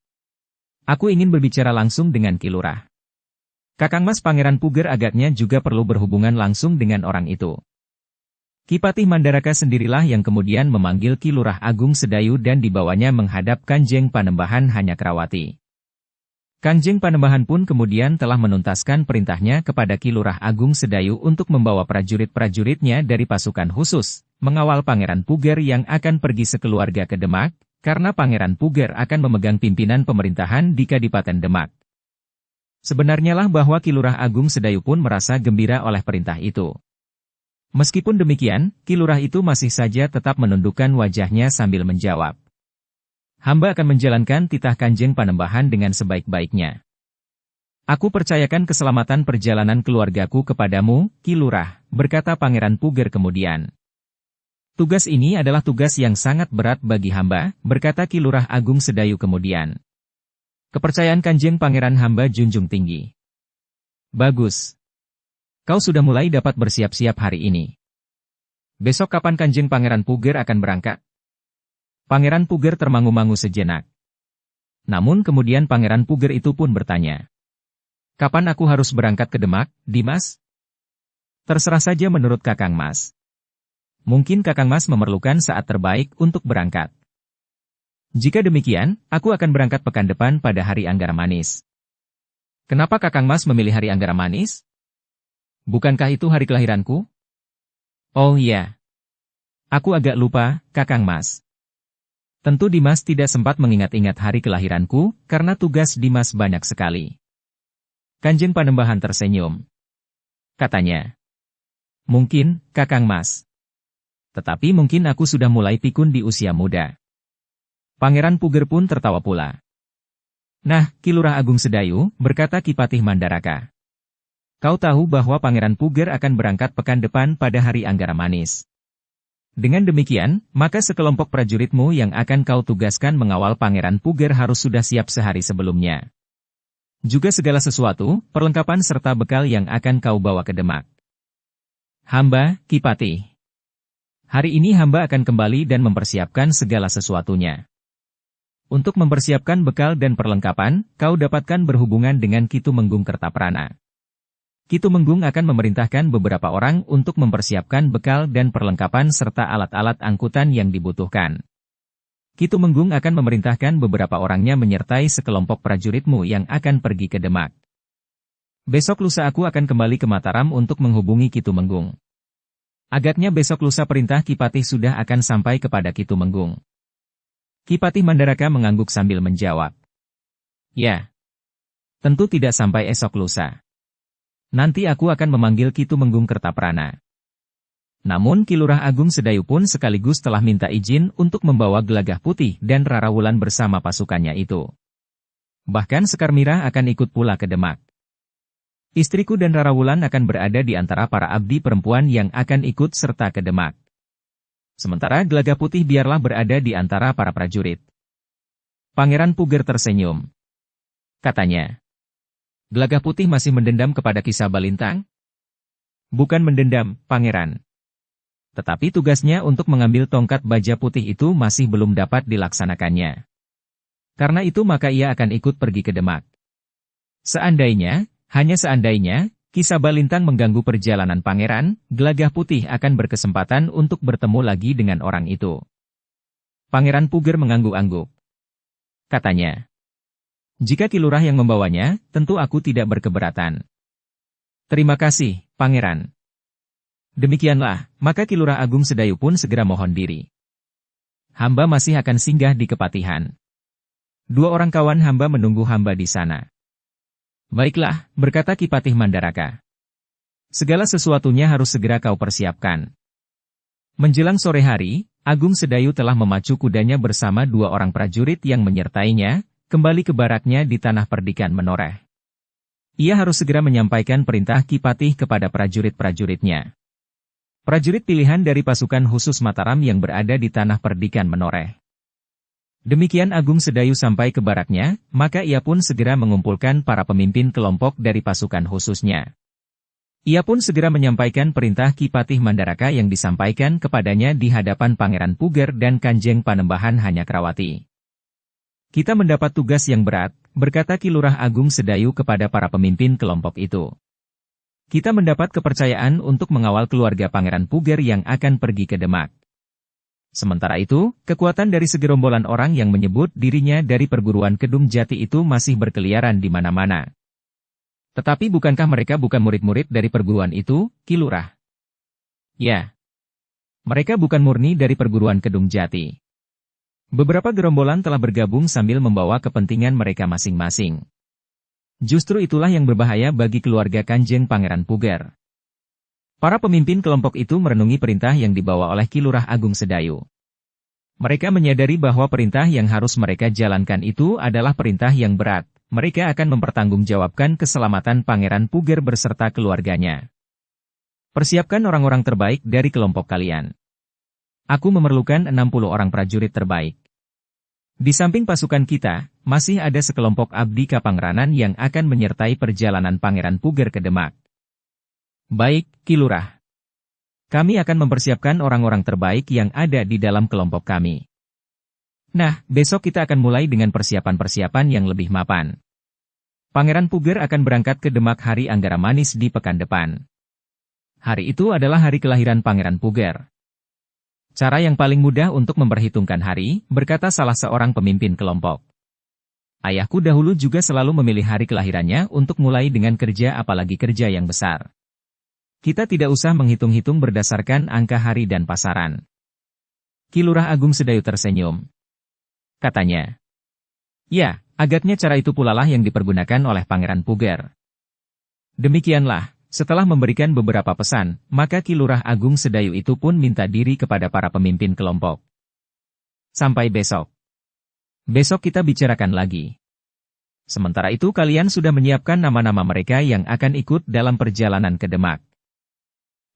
Aku ingin berbicara langsung dengan Ki Lurah. Kakang Mas Pangeran Puger agaknya juga perlu berhubungan langsung dengan orang itu. Ki Patih Mandaraka sendirilah yang kemudian memanggil Ki Lurah Agung Sedayu dan dibawanya menghadap Kanjeng Panembahan Hanyakrawati. Kanjeng Panembahan pun kemudian telah menuntaskan perintahnya kepada Ki Lurah Agung Sedayu untuk membawa prajurit-prajuritnya dari pasukan khusus, mengawal Pangeran Puger yang akan pergi sekeluarga ke Demak, karena Pangeran Puger akan memegang pimpinan pemerintahan di Kadipaten Demak. Sebenarnya lah bahwa Ki Lurah Agung Sedayu pun merasa gembira oleh perintah itu. Meskipun demikian, Ki Lurah itu masih saja tetap menundukkan wajahnya sambil menjawab. Hamba akan menjalankan titah Kanjeng Panembahan dengan sebaik-baiknya. Aku percayakan keselamatan perjalanan keluargaku kepadamu, Ki Lurah, berkata Pangeran Puger kemudian. Tugas ini adalah tugas yang sangat berat bagi hamba, berkata Ki Lurah Agung Sedayu kemudian. Kepercayaan Kanjeng Pangeran hamba junjung tinggi. Bagus. Kau sudah mulai dapat bersiap-siap hari ini. Besok kapan Kanjeng Pangeran Puger akan berangkat? Pangeran Puger termangu-mangu sejenak. Namun kemudian Pangeran Puger itu pun bertanya. Kapan aku harus berangkat ke Demak, Dimas? Terserah saja menurut Kakang Mas. Mungkin Kakang Mas memerlukan saat terbaik untuk berangkat. Jika demikian, aku akan berangkat pekan depan pada hari Anggara Manis. Kenapa Kakang Mas memilih hari Anggara Manis? Bukankah itu hari kelahiranku? Oh iya. Aku agak lupa, Kakang Mas. Tentu Dimas tidak sempat mengingat-ingat hari kelahiranku, karena tugas Dimas banyak sekali. Kanjeng Panembahan tersenyum. Katanya. Mungkin, Kakang Mas. Tetapi mungkin aku sudah mulai pikun di usia muda. Pangeran Puger pun tertawa pula. Nah, Ki Lurah Agung Sedayu, berkata Ki Patih Mandaraka. Kau tahu bahwa Pangeran Puger akan berangkat pekan depan pada hari Anggara Manis. Dengan demikian, maka sekelompok prajuritmu yang akan kau tugaskan mengawal Pangeran Puger harus sudah siap sehari sebelumnya. Juga segala sesuatu, perlengkapan serta bekal yang akan kau bawa ke Demak. Hamba, Ki Patih. Hari ini hamba akan kembali dan mempersiapkan segala sesuatunya. Untuk mempersiapkan bekal dan perlengkapan, kau dapatkan berhubungan dengan Ki Tumenggung Kertaprana. Ki Tumenggung akan memerintahkan beberapa orang untuk mempersiapkan bekal dan perlengkapan serta alat-alat angkutan yang dibutuhkan. Ki Tumenggung akan memerintahkan beberapa orangnya menyertai sekelompok prajuritmu yang akan pergi ke Demak. Besok lusa aku akan kembali ke Mataram untuk menghubungi Ki Tumenggung. Agaknya besok lusa perintah Ki Patih sudah akan sampai kepada Ki Tumenggung. Ki Patih Mandaraka mengangguk sambil menjawab. Ya. Tentu tidak sampai esok lusa. Nanti aku akan memanggil Ki Tumenggung Kertaprana. Namun Ki Lurah Agung Sedayu pun sekaligus telah minta izin untuk membawa Gelagah Putih dan Rara Wulan bersama pasukannya itu. Bahkan Sekar Mirah akan ikut pula ke Demak. Istriku dan Rara Wulan akan berada di antara para abdi perempuan yang akan ikut serta ke Demak. Sementara Gelagah Putih biarlah berada di antara para prajurit. Pangeran Puger tersenyum. Katanya. Gelagah Putih masih mendendam kepada Ki Sabalintang? Bukan mendendam, Pangeran. Tetapi tugasnya untuk mengambil tongkat baja putih itu masih belum dapat dilaksanakannya. Karena itu maka ia akan ikut pergi ke Demak. Seandainya, hanya seandainya, Ki Sabalintang mengganggu perjalanan Pangeran, Gelagah Putih akan berkesempatan untuk bertemu lagi dengan orang itu. Pangeran Puger mengangguk-angguk. Katanya. Jika Ki Lurah yang membawanya, tentu aku tidak berkeberatan. Terima kasih, Pangeran. Demikianlah, maka Ki Lurah Agung Sedayu pun segera mohon diri. Hamba masih akan singgah di Kepatihan. 2 orang kawan hamba menunggu hamba di sana. Baiklah, berkata Ki Patih Mandaraka. Segala sesuatunya harus segera kau persiapkan. Menjelang sore hari, Agung Sedayu telah memacu kudanya bersama 2 orang prajurit yang menyertainya, kembali ke baraknya di Tanah Perdikan Menoreh. Ia harus segera menyampaikan perintah Ki Patih kepada prajurit-prajuritnya. Prajurit pilihan dari pasukan khusus Mataram yang berada di Tanah Perdikan Menoreh. Demikian Agung Sedayu sampai ke baraknya, maka ia pun segera mengumpulkan para pemimpin kelompok dari pasukan khususnya. Ia pun segera menyampaikan perintah Ki Patih Mandaraka yang disampaikan kepadanya di hadapan Pangeran Puger dan Kanjeng Panembahan Hanyakrawati. Kita mendapat tugas yang berat, berkata Ki Lurah Agung Sedayu kepada para pemimpin kelompok itu. Kita mendapat kepercayaan untuk mengawal keluarga Pangeran Puger yang akan pergi ke Demak. Sementara itu, kekuatan dari segerombolan orang yang menyebut dirinya dari perguruan Kedung Jati itu masih berkeliaran di mana-mana. Tetapi bukankah mereka bukan murid-murid dari perguruan itu, Ki Lurah? Ya. Mereka bukan murni dari perguruan Kedung Jati. Beberapa gerombolan telah bergabung sambil membawa kepentingan mereka masing-masing. Justru itulah yang berbahaya bagi keluarga Kanjeng Pangeran Puger. Para pemimpin kelompok itu merenungi perintah yang dibawa oleh Ki Lurah Agung Sedayu. Mereka menyadari bahwa perintah yang harus mereka jalankan itu adalah perintah yang berat, mereka akan mempertanggungjawabkan keselamatan Pangeran Puger beserta keluarganya. Persiapkan orang-orang terbaik dari kelompok kalian. Aku memerlukan 60 orang prajurit terbaik. Di samping pasukan kita, masih ada sekelompok abdi Kapangranan yang akan menyertai perjalanan Pangeran Puger ke Demak. Baik, Ki Lurah. Kami akan mempersiapkan orang-orang terbaik yang ada di dalam kelompok kami. Nah, besok kita akan mulai dengan persiapan-persiapan yang lebih mapan. Pangeran Puger akan berangkat ke Demak hari Anggara Manis di pekan depan. Hari itu adalah hari kelahiran Pangeran Puger. Cara yang paling mudah untuk memperhitungkan hari, berkata salah seorang pemimpin kelompok. Ayahku dahulu juga selalu memilih hari kelahirannya untuk mulai dengan kerja apalagi kerja yang besar. Kita tidak usah menghitung-hitung berdasarkan angka hari dan pasaran. Ki Lurah Agung Sedayu tersenyum. Katanya. Ya, agaknya cara itu pula lah yang dipergunakan oleh Pangeran Puger. Demikianlah, setelah memberikan beberapa pesan, maka Ki Lurah Agung Sedayu itu pun minta diri kepada para pemimpin kelompok. Sampai besok. Besok kita bicarakan lagi. Sementara itu kalian sudah menyiapkan nama-nama mereka yang akan ikut dalam perjalanan ke Demak.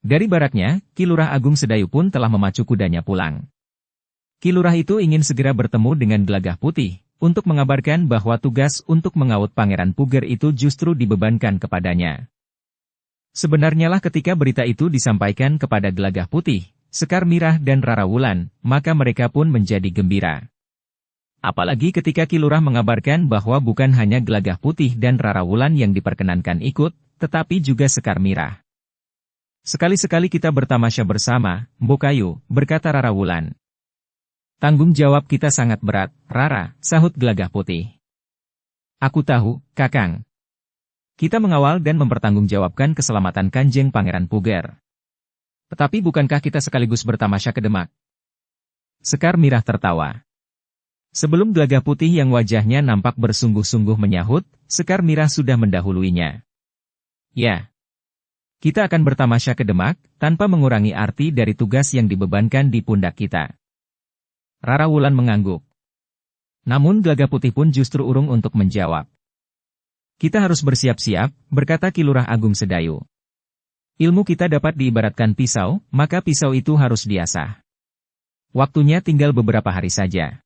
Dari baraknya, Ki Lurah Agung Sedayu pun telah memacu kudanya pulang. Ki Lurah itu ingin segera bertemu dengan Gelagah Putih, untuk mengabarkan bahwa tugas untuk mengaut Pangeran Puger itu justru dibebankan kepadanya. Sebenarnya lah ketika berita itu disampaikan kepada Gelagah Putih, Sekar Mirah dan Rara Wulan, maka mereka pun menjadi gembira. Apalagi ketika Ki Lurah mengabarkan bahwa bukan hanya Gelagah Putih dan Rara Wulan yang diperkenankan ikut, tetapi juga Sekar Mirah. Sekali-sekali kita bertamasya bersama, Mbokayu, berkata Rara Wulan. Tanggung jawab kita sangat berat, Rara, sahut Gelagah Putih. Aku tahu, Kakang. Kita mengawal dan mempertanggungjawabkan keselamatan Kanjeng Pangeran Puger. Tetapi bukankah kita sekaligus bertamasya ke Demak? Sekar Mirah tertawa. Sebelum Gelagah Putih yang wajahnya nampak bersungguh-sungguh menyahut, Sekar Mirah sudah mendahuluinya. Ya. Kita akan bertamasya ke Demak, tanpa mengurangi arti dari tugas yang dibebankan di pundak kita. Rara Wulan mengangguk. Namun Gelagah Putih pun justru urung untuk menjawab. Kita harus bersiap-siap, berkata Ki Lurah Agung Sedayu. Ilmu kita dapat diibaratkan pisau, maka pisau itu harus diasah. Waktunya tinggal beberapa hari saja.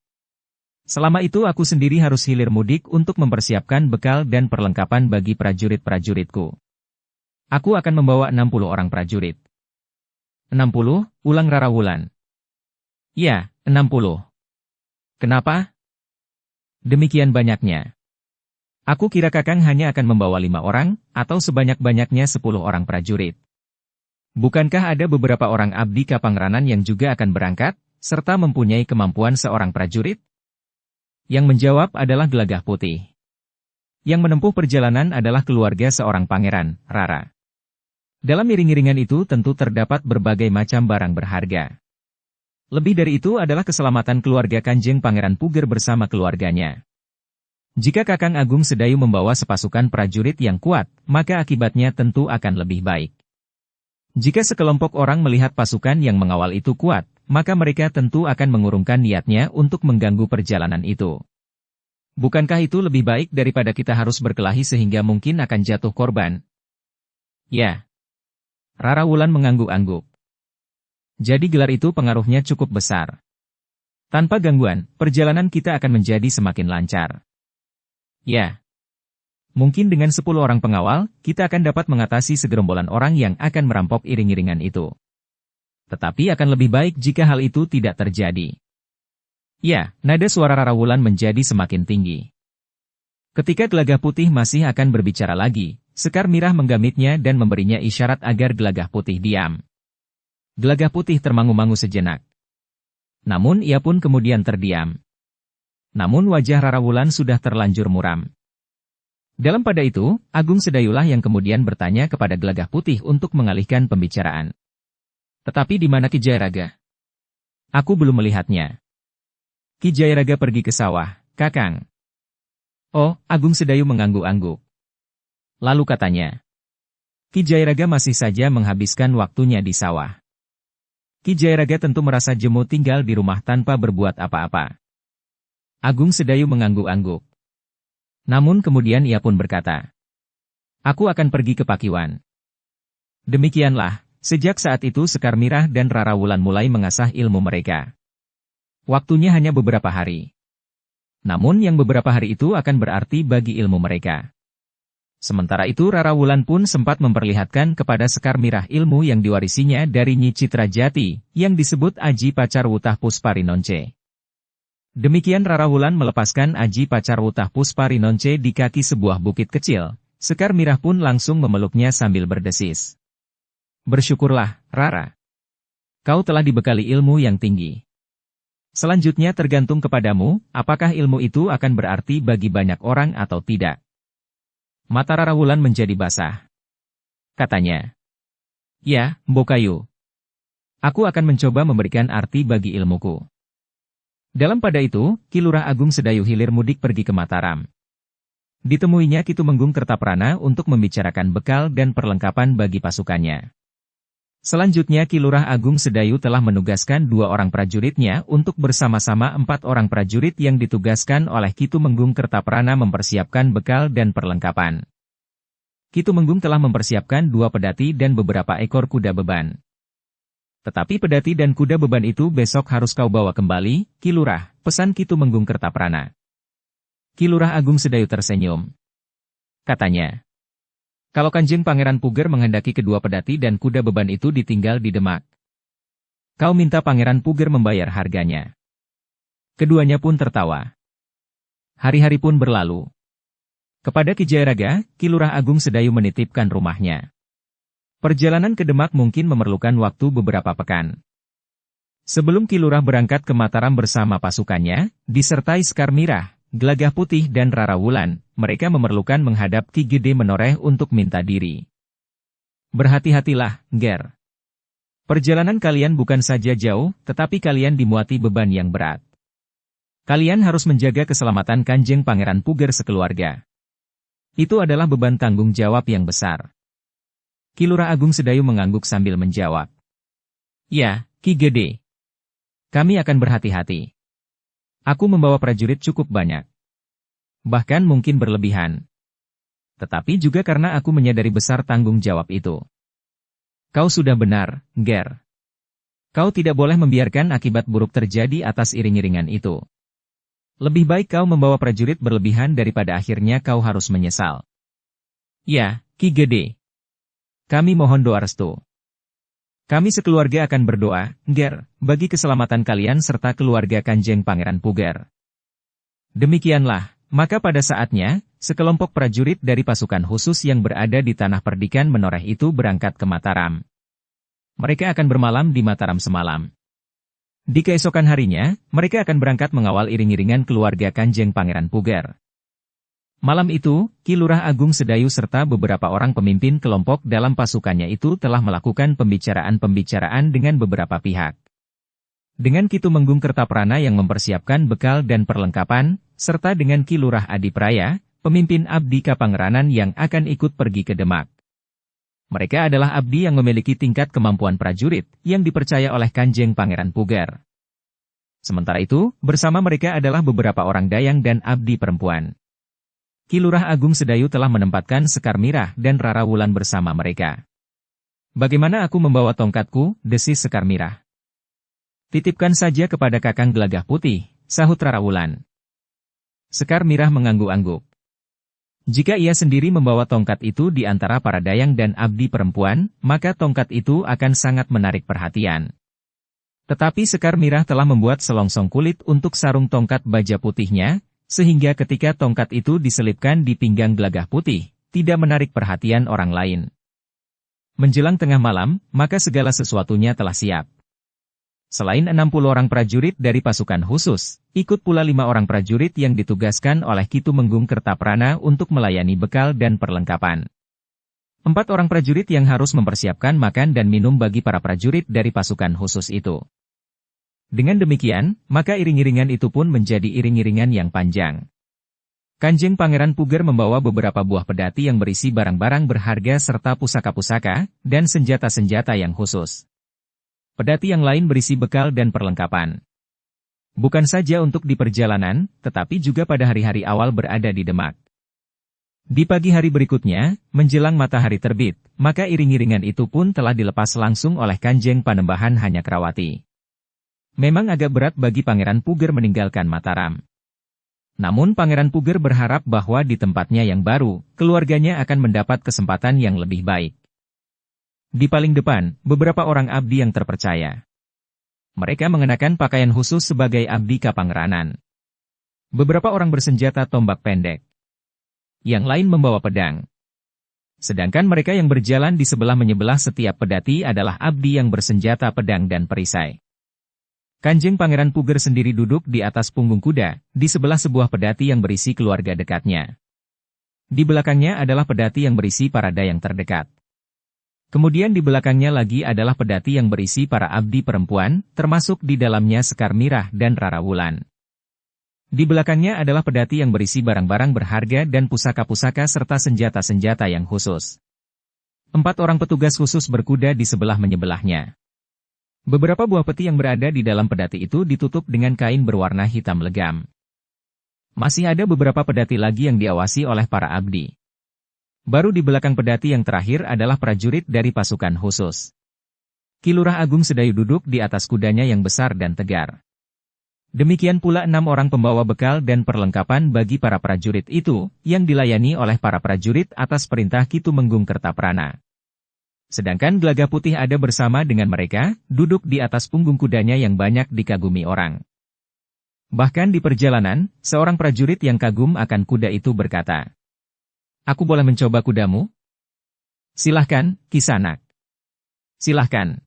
Selama itu aku sendiri harus hilir mudik untuk mempersiapkan bekal dan perlengkapan bagi prajurit-prajuritku. Aku akan membawa 60 orang prajurit. 60, ulang Rara Wulan. Ya, 60. Kenapa? Demikian banyaknya. Aku kira Kakang hanya akan membawa 5 orang, atau sebanyak-banyaknya 10 orang prajurit. Bukankah ada beberapa orang abdi Kapangranan yang juga akan berangkat, serta mempunyai kemampuan seorang prajurit? Yang menjawab adalah Gelagah Putih. Yang menempuh perjalanan adalah keluarga seorang pangeran, Rara. Dalam iring-iringan itu tentu terdapat berbagai macam barang berharga. Lebih dari itu adalah keselamatan keluarga Kanjeng Pangeran Puger bersama keluarganya. Jika Kakang Agung Sedayu membawa sepasukan prajurit yang kuat, maka akibatnya tentu akan lebih baik. Jika sekelompok orang melihat pasukan yang mengawal itu kuat, maka mereka tentu akan mengurungkan niatnya untuk mengganggu perjalanan itu. Bukankah itu lebih baik daripada kita harus berkelahi sehingga mungkin akan jatuh korban? Ya. Rara Wulan mengangguk-angguk. Jadi gelar itu pengaruhnya cukup besar. Tanpa gangguan, perjalanan kita akan menjadi semakin lancar. Ya. Mungkin dengan 10 orang pengawal, kita akan dapat mengatasi segerombolan orang yang akan merampok iring-iringan itu. Tetapi akan lebih baik jika hal itu tidak terjadi. Ya, nada suara Rara Wulan menjadi semakin tinggi. Ketika Gelagah Putih masih akan berbicara lagi, Sekar Mirah menggamitnya dan memberinya isyarat agar Gelagah Putih diam. Gelagah Putih termangu-mangu sejenak. Namun ia pun kemudian terdiam. Namun wajah Rara Wulan sudah terlanjur muram. Dalam pada itu, Agung Sedayulah yang kemudian bertanya kepada Gelagah Putih untuk mengalihkan pembicaraan. Tetapi di mana Ki Jayaraga? Aku belum melihatnya. Ki Jayaraga pergi ke sawah, Kakang. Oh, Agung Sedayu mengangguk-angguk. Lalu katanya, Ki Jayaraga masih saja menghabiskan waktunya di sawah. Ki Jayaraga tentu merasa jemu tinggal di rumah tanpa berbuat apa-apa. Agung Sedayu mengangguk-angguk. Namun kemudian ia pun berkata, "Aku akan pergi ke Pakiwan." Demikianlah, sejak saat itu Sekar Mirah dan Rara Wulan mulai mengasah ilmu mereka. Waktunya hanya beberapa hari. Namun yang beberapa hari itu akan berarti bagi ilmu mereka. Sementara itu Rara Wulan pun sempat memperlihatkan kepada Sekar Mirah ilmu yang diwarisinya dari Nyi Citra Jati, yang disebut Aji Pacar Wutah Pusparinonce. Demikian Rara Wulan melepaskan Aji Pacar Wutah Pusparinonce di kaki sebuah bukit kecil. Sekar Mirah pun langsung memeluknya sambil berdesis. "Bersyukurlah, Rara. Kau telah dibekali ilmu yang tinggi. Selanjutnya tergantung kepadamu, apakah ilmu itu akan berarti bagi banyak orang atau tidak." Mata Rara Wulan menjadi basah. Katanya, "Ya, Mbokayu. Aku akan mencoba memberikan arti bagi ilmuku." Dalam pada itu, Ki Lurah Agung Sedayu Hilir mudik pergi ke Mataram. Ditemuinya Ki Tumenggung Kertaprana untuk membicarakan bekal dan perlengkapan bagi pasukannya. Selanjutnya Ki Lurah Agung Sedayu telah menugaskan 2 orang prajuritnya untuk bersama-sama 4 orang prajurit yang ditugaskan oleh Ki Tumenggung Kertaprana mempersiapkan bekal dan perlengkapan. Ki Tumenggung telah mempersiapkan 2 pedati dan beberapa ekor kuda beban. "Tetapi pedati dan kuda beban itu besok harus kau bawa kembali, Ki Lurah," pesan Ki Tumenggung Kertaprana. Ki Lurah Agung Sedayu tersenyum. Katanya, "Kalau Kanjeng Pangeran Puger menghendaki kedua pedati dan kuda beban itu ditinggal di Demak, kau minta Pangeran Puger membayar harganya." Keduanya pun tertawa. Hari-hari pun berlalu. Kepada Ki Jayaraga, Ki Lurah Agung Sedayu menitipkan rumahnya. Perjalanan ke Demak mungkin memerlukan waktu beberapa pekan. Sebelum Ki Lurah berangkat ke Mataram bersama pasukannya, disertai Sekar Mirah, Gelagah Putih dan Rara Wulan, mereka memerlukan menghadap Ki Gede Menoreh untuk minta diri. "Berhati-hatilah, Ger. Perjalanan kalian bukan saja jauh, tetapi kalian dimuati beban yang berat. Kalian harus menjaga keselamatan Kanjeng Pangeran Puger sekeluarga. Itu adalah beban tanggung jawab yang besar." Ki Lurah Agung Sedayu mengangguk sambil menjawab, "Ya, Ki Gede. Kami akan berhati-hati. Aku membawa prajurit cukup banyak. Bahkan mungkin berlebihan. Tetapi juga karena aku menyadari besar tanggung jawab itu." "Kau sudah benar, Ger. Kau tidak boleh membiarkan akibat buruk terjadi atas iring-iringan itu. Lebih baik kau membawa prajurit berlebihan daripada akhirnya kau harus menyesal." "Ya, Ki Gede. Kami mohon doa restu. Kami sekeluarga akan berdoa, Ger, bagi keselamatan kalian serta keluarga Kanjeng Pangeran Puger." Demikianlah, maka pada saatnya, sekelompok prajurit dari pasukan khusus yang berada di Tanah Perdikan Menoreh itu berangkat ke Mataram. Mereka akan bermalam di Mataram semalam. Di keesokan harinya, mereka akan berangkat mengawal iring-iringan keluarga Kanjeng Pangeran Puger. Malam itu, Ki Lurah Agung Sedayu serta beberapa orang pemimpin kelompok dalam pasukannya itu telah melakukan pembicaraan-pembicaraan dengan beberapa pihak. Dengan Ki Tumenggung Kertaprana yang mempersiapkan bekal dan perlengkapan, serta dengan Ki Lurah Adipraya, pemimpin abdi Kapangeranan yang akan ikut pergi ke Demak. Mereka adalah abdi yang memiliki tingkat kemampuan prajurit, yang dipercaya oleh Kanjeng Pangeran Puger. Sementara itu, bersama mereka adalah beberapa orang dayang dan abdi perempuan. Ki Lurah Agung Sedayu telah menempatkan Sekar Mirah dan Rara Wulan bersama mereka. "Bagaimana aku membawa tongkatku?" desis Sekar Mirah. "Titipkan saja kepada Kakang Gelagah Putih," sahut Rara Wulan. Sekar Mirah mengangguk-angguk. Jika ia sendiri membawa tongkat itu di antara para dayang dan abdi perempuan, maka tongkat itu akan sangat menarik perhatian. Tetapi Sekar Mirah telah membuat selongsong kulit untuk sarung tongkat baja putihnya, sehingga ketika tongkat itu diselipkan di pinggang Gelagah Putih, tidak menarik perhatian orang lain. Menjelang tengah malam, maka segala sesuatunya telah siap. Selain 60 orang prajurit dari pasukan khusus, ikut pula 5 orang prajurit yang ditugaskan oleh Ki Tumenggung Kertaprana untuk melayani bekal dan perlengkapan. 4 orang prajurit yang harus mempersiapkan makan dan minum bagi para prajurit dari pasukan khusus itu. Dengan demikian, maka iring-iringan itu pun menjadi iring-iringan yang panjang. Kanjeng Pangeran Puger membawa beberapa buah pedati yang berisi barang-barang berharga serta pusaka-pusaka, dan senjata-senjata yang khusus. Pedati yang lain berisi bekal dan perlengkapan. Bukan saja untuk di perjalanan, tetapi juga pada hari-hari awal berada di Demak. Di pagi hari berikutnya, menjelang matahari terbit, maka iring-iringan itu pun telah dilepas langsung oleh Kanjeng Panembahan Hanyakrawati. Memang agak berat bagi Pangeran Puger meninggalkan Mataram. Namun Pangeran Puger berharap bahwa di tempatnya yang baru, keluarganya akan mendapat kesempatan yang lebih baik. Di paling depan, beberapa orang abdi yang terpercaya. Mereka mengenakan pakaian khusus sebagai abdi Kapangranan. Beberapa orang bersenjata tombak pendek. Yang lain membawa pedang. Sedangkan mereka yang berjalan di sebelah menyebelah setiap pedati adalah abdi yang bersenjata pedang dan perisai. Kanjeng Pangeran Puger sendiri duduk di atas punggung kuda, di sebelah sebuah pedati yang berisi keluarga dekatnya. Di belakangnya adalah pedati yang berisi para dayang terdekat. Kemudian di belakangnya lagi adalah pedati yang berisi para abdi perempuan, termasuk di dalamnya Sekar Mirah dan Rara Wulan. Di belakangnya adalah pedati yang berisi barang-barang berharga dan pusaka-pusaka serta senjata-senjata yang khusus. 4 orang petugas khusus berkuda di sebelah menyebelahnya. Beberapa buah peti yang berada di dalam pedati itu ditutup dengan kain berwarna hitam legam. Masih ada beberapa pedati lagi yang diawasi oleh para abdi. Baru di belakang pedati yang terakhir adalah prajurit dari pasukan khusus. Ki Lurah Agung Sedayu duduk di atas kudanya yang besar dan tegar. Demikian pula 6 orang pembawa bekal dan perlengkapan bagi para prajurit itu, yang dilayani oleh para prajurit atas perintah Ki Tumenggung Kertaprana. Sedangkan Gelagah Putih ada bersama dengan mereka, duduk di atas punggung kudanya yang banyak dikagumi orang. Bahkan di perjalanan, seorang prajurit yang kagum akan kuda itu berkata, "Aku boleh mencoba kudamu?" "Silahkan, Kisanak." "Silahkan."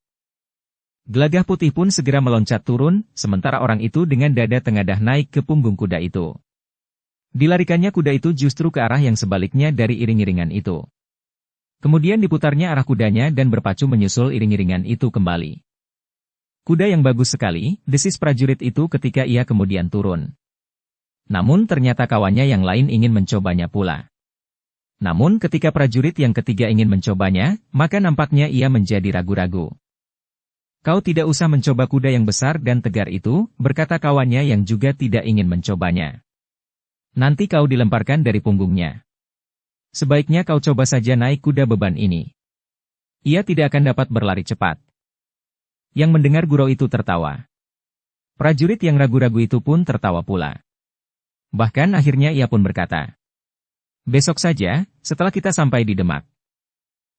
Gelagah Putih pun segera meloncat turun, sementara orang itu dengan dada tengadah naik ke punggung kuda itu. Dilarikannya kuda itu justru ke arah yang sebaliknya dari iring-iringan itu. Kemudian diputarnya arah kudanya dan berpacu menyusul iring-iringan itu kembali. "Kuda yang bagus sekali," desis prajurit itu ketika ia kemudian turun. Namun ternyata kawannya yang lain ingin mencobanya pula. Namun ketika prajurit yang ketiga ingin mencobanya, maka nampaknya ia menjadi ragu-ragu. "Kau tidak usah mencoba kuda yang besar dan tegar itu," berkata kawannya yang juga tidak ingin mencobanya. "Nanti kau dilemparkan dari punggungnya. Sebaiknya kau coba saja naik kuda beban ini. Ia tidak akan dapat berlari cepat." Yang mendengar gurau itu tertawa. Prajurit yang ragu-ragu itu pun tertawa pula. Bahkan akhirnya ia pun berkata, "Besok saja, setelah kita sampai di Demak,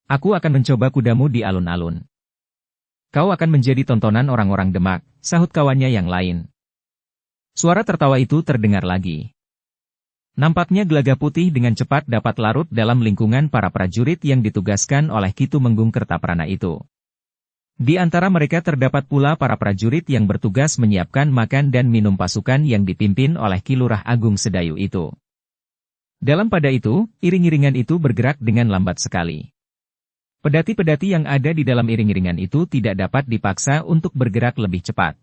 aku akan mencoba kudamu di alun-alun. Kau akan menjadi tontonan orang-orang Demak," sahut kawannya yang lain. Suara tertawa itu terdengar lagi. Nampaknya Gelagah Putih dengan cepat dapat larut dalam lingkungan para prajurit yang ditugaskan oleh Ki Tumenggung Kertaprana itu. Di antara mereka terdapat pula para prajurit yang bertugas menyiapkan makan dan minum pasukan yang dipimpin oleh Ki Lurah Agung Sedayu itu. Dalam pada itu, iring-iringan itu bergerak dengan lambat sekali. Pedati-pedati yang ada di dalam iring-iringan itu tidak dapat dipaksa untuk bergerak lebih cepat.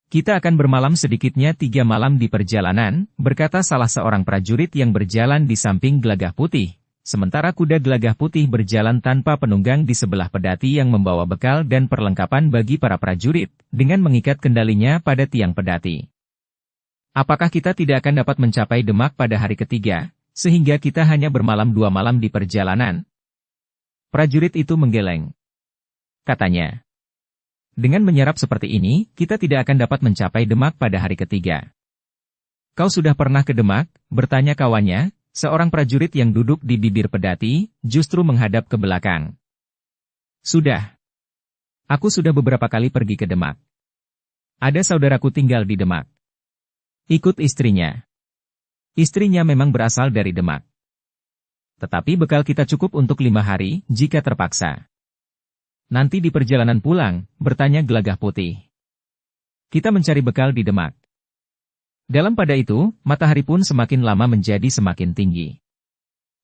"Kita akan bermalam sedikitnya 3 malam di perjalanan," berkata salah seorang prajurit yang berjalan di samping Gelagah Putih, sementara kuda Gelagah Putih berjalan tanpa penunggang di sebelah pedati yang membawa bekal dan perlengkapan bagi para prajurit, dengan mengikat kendalinya pada tiang pedati. "Apakah kita tidak akan dapat mencapai Demak pada hari ketiga, sehingga kita hanya bermalam 2 malam di perjalanan?" Prajurit itu menggeleng. Katanya, "Dengan menyerap seperti ini, kita tidak akan dapat mencapai Demak pada hari ketiga." "Kau sudah pernah ke Demak?" bertanya kawannya, seorang prajurit yang duduk di bibir pedati, justru menghadap ke belakang. "Sudah. Aku sudah beberapa kali pergi ke Demak. Ada saudaraku tinggal di Demak. Ikut istrinya. Istrinya memang berasal dari Demak. Tetapi bekal kita cukup untuk 5 hari, jika terpaksa." "Nanti di perjalanan pulang," bertanya Gelagah Putih, "kita mencari bekal di Demak." Dalam pada itu, matahari pun semakin lama menjadi semakin tinggi.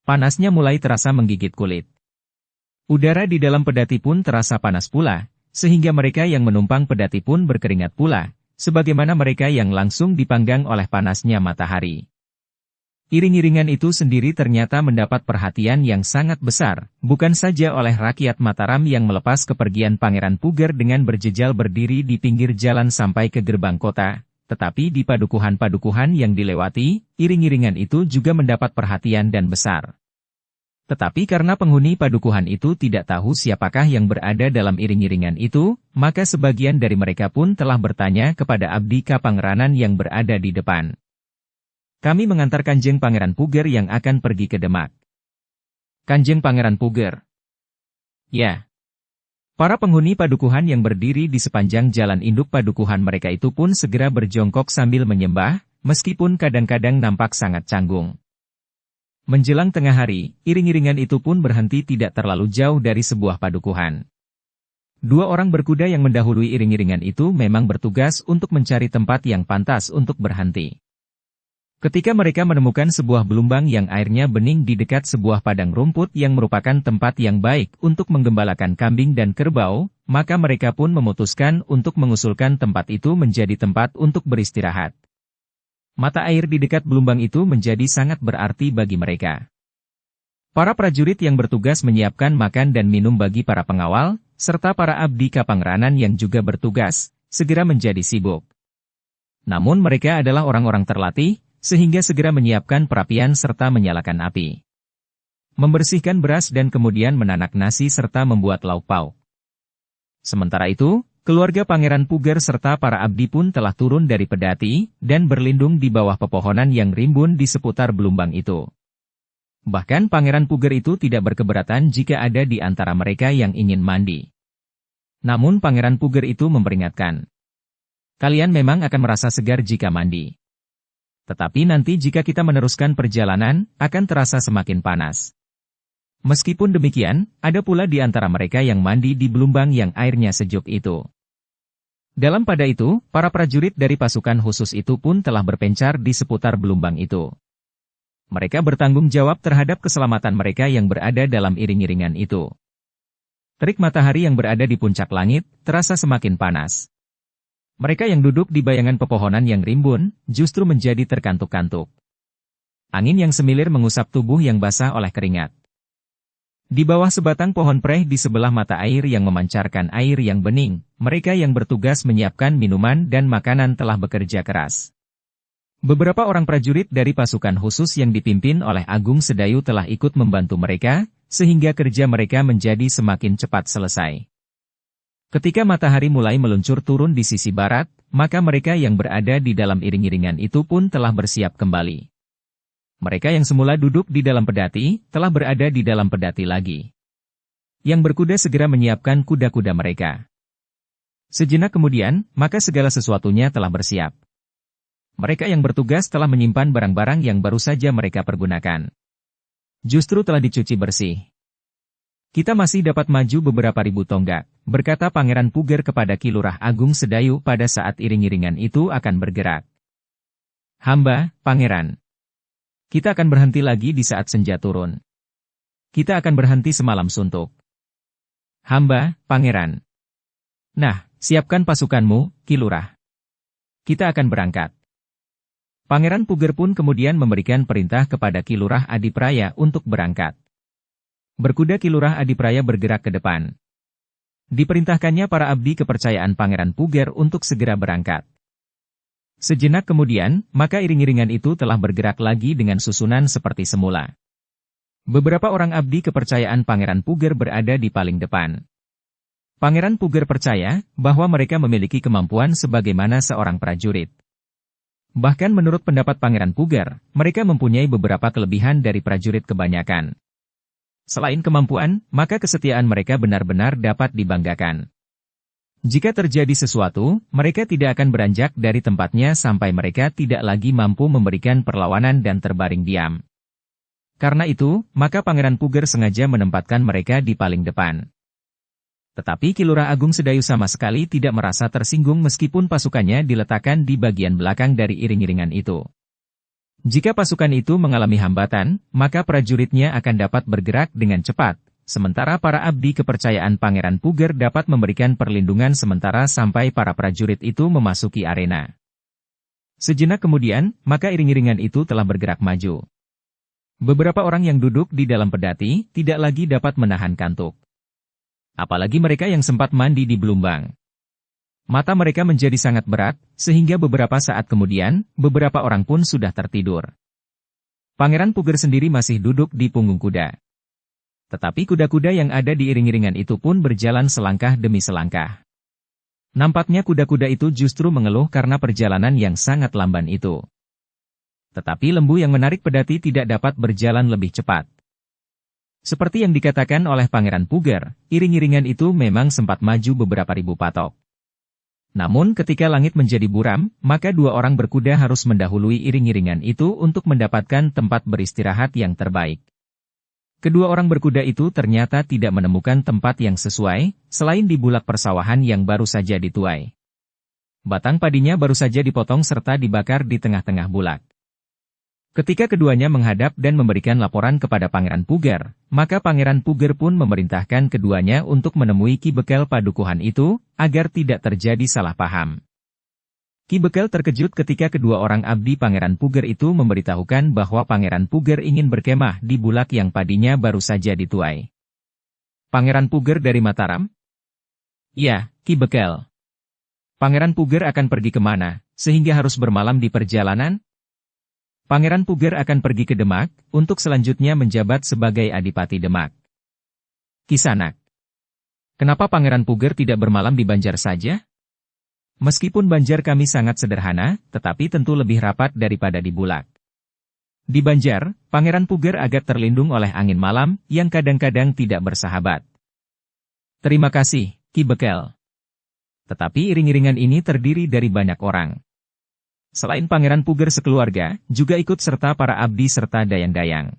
Panasnya mulai terasa menggigit kulit. Udara di dalam pedati pun terasa panas pula, sehingga mereka yang menumpang pedati pun berkeringat pula, sebagaimana mereka yang langsung dipanggang oleh panasnya matahari. Iring-iringan itu sendiri ternyata mendapat perhatian yang sangat besar, bukan saja oleh rakyat Mataram yang melepas kepergian Pangeran Puger dengan berjejal berdiri di pinggir jalan sampai ke gerbang kota, Tetapi di padukuhan-padukuhan yang dilewati, iring-iringan itu juga mendapat perhatian dan besar. Tetapi karena penghuni padukuhan itu tidak tahu siapakah yang berada dalam iring-iringan itu, maka sebagian dari mereka pun telah bertanya kepada abdi Kapangranan yang berada di depan. Kami mengantar Kanjeng Pangeran Puger yang akan pergi ke Demak. Kanjeng Pangeran Puger. Ya. Para penghuni padukuhan yang berdiri di sepanjang jalan induk padukuhan mereka itu pun segera berjongkok sambil menyembah, meskipun kadang-kadang nampak sangat canggung. Menjelang tengah hari, iring-iringan itu pun berhenti tidak terlalu jauh dari sebuah padukuhan. Dua orang berkuda yang mendahului iring-iringan itu memang bertugas untuk mencari tempat yang pantas untuk berhenti. Ketika mereka menemukan sebuah belumbang yang airnya bening di dekat sebuah padang rumput yang merupakan tempat yang baik untuk menggembalakan kambing dan kerbau, maka mereka pun memutuskan untuk mengusulkan tempat itu menjadi tempat untuk beristirahat. Mata air di dekat belumbang itu menjadi sangat berarti bagi mereka. Para prajurit yang bertugas menyiapkan makan dan minum bagi para pengawal, serta para abdi Kapangranan yang juga bertugas, segera menjadi sibuk. Namun mereka adalah orang-orang terlatih, sehingga segera menyiapkan perapian serta menyalakan api. Membersihkan beras dan kemudian menanak nasi serta membuat lauk pauk. Sementara itu, keluarga Pangeran Puger serta para abdi pun telah turun dari pedati, dan berlindung di bawah pepohonan yang rimbun di seputar belumbang itu. Bahkan Pangeran Puger itu tidak berkeberatan jika ada di antara mereka yang ingin mandi. Namun Pangeran Puger itu memperingatkan. Kalian memang akan merasa segar jika mandi. Tetapi nanti jika kita meneruskan perjalanan, akan terasa semakin panas. Meskipun demikian, ada pula di antara mereka yang mandi di belumbang yang airnya sejuk itu. Dalam pada itu, para prajurit dari pasukan khusus itu pun telah berpencar di seputar belumbang itu. Mereka bertanggung jawab terhadap keselamatan mereka yang berada dalam iring-iringan itu. Terik matahari yang berada di puncak langit, terasa semakin panas. Mereka yang duduk di bayangan pepohonan yang rimbun, justru menjadi terkantuk-kantuk. Angin yang semilir mengusap tubuh yang basah oleh keringat. Di bawah sebatang pohon preh di sebelah mata air yang memancarkan air yang bening, mereka yang bertugas menyiapkan minuman dan makanan telah bekerja keras. Beberapa orang prajurit dari pasukan khusus yang dipimpin oleh Agung Sedayu telah ikut membantu mereka, sehingga kerja mereka menjadi semakin cepat selesai. Ketika matahari mulai meluncur turun di sisi barat, maka mereka yang berada di dalam iring-iringan itu pun telah bersiap kembali. Mereka yang semula duduk di dalam pedati, telah berada di dalam pedati lagi. Yang berkuda segera menyiapkan kuda-kuda mereka. Sejenak kemudian, maka segala sesuatunya telah bersiap. Mereka yang bertugas telah menyimpan barang-barang yang baru saja mereka pergunakan. Justru telah dicuci bersih. Kita masih dapat maju beberapa ribu tonggak, berkata Pangeran Puger kepada Ki Lurah Agung Sedayu pada saat iring-iringan itu akan bergerak. Hamba, Pangeran. Kita akan berhenti lagi di saat senja turun. Kita akan berhenti semalam suntuk. Hamba, Pangeran. Nah, siapkan pasukanmu, Ki Lurah. Kita akan berangkat. Pangeran Puger pun kemudian memberikan perintah kepada Ki Lurah Adipraya untuk berangkat. Berkuda Ki Lurah Adipraya bergerak ke depan. Diperintahkannya para abdi kepercayaan Pangeran Puger untuk segera berangkat. Sejenak kemudian, maka iring-iringan itu telah bergerak lagi dengan susunan seperti semula. Beberapa orang abdi kepercayaan Pangeran Puger berada di paling depan. Pangeran Puger percaya bahwa mereka memiliki kemampuan sebagaimana seorang prajurit. Bahkan menurut pendapat Pangeran Puger, mereka mempunyai beberapa kelebihan dari prajurit kebanyakan. Selain kemampuan, maka kesetiaan mereka benar-benar dapat dibanggakan. Jika terjadi sesuatu, mereka tidak akan beranjak dari tempatnya sampai mereka tidak lagi mampu memberikan perlawanan dan terbaring diam. Karena itu, maka Pangeran Puger sengaja menempatkan mereka di paling depan. Tetapi Ki Lurah Agung Sedayu sama sekali tidak merasa tersinggung meskipun pasukannya diletakkan di bagian belakang dari iring-iringan itu. Jika pasukan itu mengalami hambatan, maka prajuritnya akan dapat bergerak dengan cepat, sementara para abdi kepercayaan Pangeran Puger dapat memberikan perlindungan sementara sampai para prajurit itu memasuki arena. Sejenak kemudian, maka iring-iringan itu telah bergerak maju. Beberapa orang yang duduk di dalam pedati tidak lagi dapat menahan kantuk. Apalagi mereka yang sempat mandi di belumbang. Mata mereka menjadi sangat berat, sehingga beberapa saat kemudian, beberapa orang pun sudah tertidur. Pangeran Puger sendiri masih duduk di punggung kuda. Tetapi kuda-kuda yang ada di iring-iringan itu pun berjalan selangkah demi selangkah. Nampaknya kuda-kuda itu justru mengeluh karena perjalanan yang sangat lamban itu. Tetapi lembu yang menarik pedati tidak dapat berjalan lebih cepat. Seperti yang dikatakan oleh Pangeran Puger, iring-iringan itu memang sempat maju beberapa ribu patok. Namun ketika langit menjadi buram, maka dua orang berkuda harus mendahului iring-iringan itu untuk mendapatkan tempat beristirahat yang terbaik. Kedua orang berkuda itu ternyata tidak menemukan tempat yang sesuai, selain di bulak persawahan yang baru saja dituai. Batang padinya baru saja dipotong serta dibakar di tengah-tengah bulak. Ketika keduanya menghadap dan memberikan laporan kepada Pangeran Puger, maka Pangeran Puger pun memerintahkan keduanya untuk menemui Ki Bekel Padukuhan itu, agar tidak terjadi salah paham. Ki Bekel terkejut ketika kedua orang abdi Pangeran Puger itu memberitahukan bahwa Pangeran Puger ingin berkemah di bulak yang padinya baru saja dituai. Pangeran Puger dari Mataram? Ya, Ki Bekel. Pangeran Puger akan pergi kemana, sehingga harus bermalam di perjalanan? Pangeran Puger akan pergi ke Demak, untuk selanjutnya menjabat sebagai Adipati Demak. Kisanak. Kenapa Pangeran Puger tidak bermalam di Banjar saja? Meskipun Banjar kami sangat sederhana, tetapi tentu lebih rapat daripada di Bulak. Di Banjar, Pangeran Puger agak terlindung oleh angin malam, yang kadang-kadang tidak bersahabat. Terima kasih, Ki Bekel. Tetapi iring-iringan ini terdiri dari banyak orang. Selain Pangeran Puger sekeluarga, juga ikut serta para abdi serta dayang-dayang.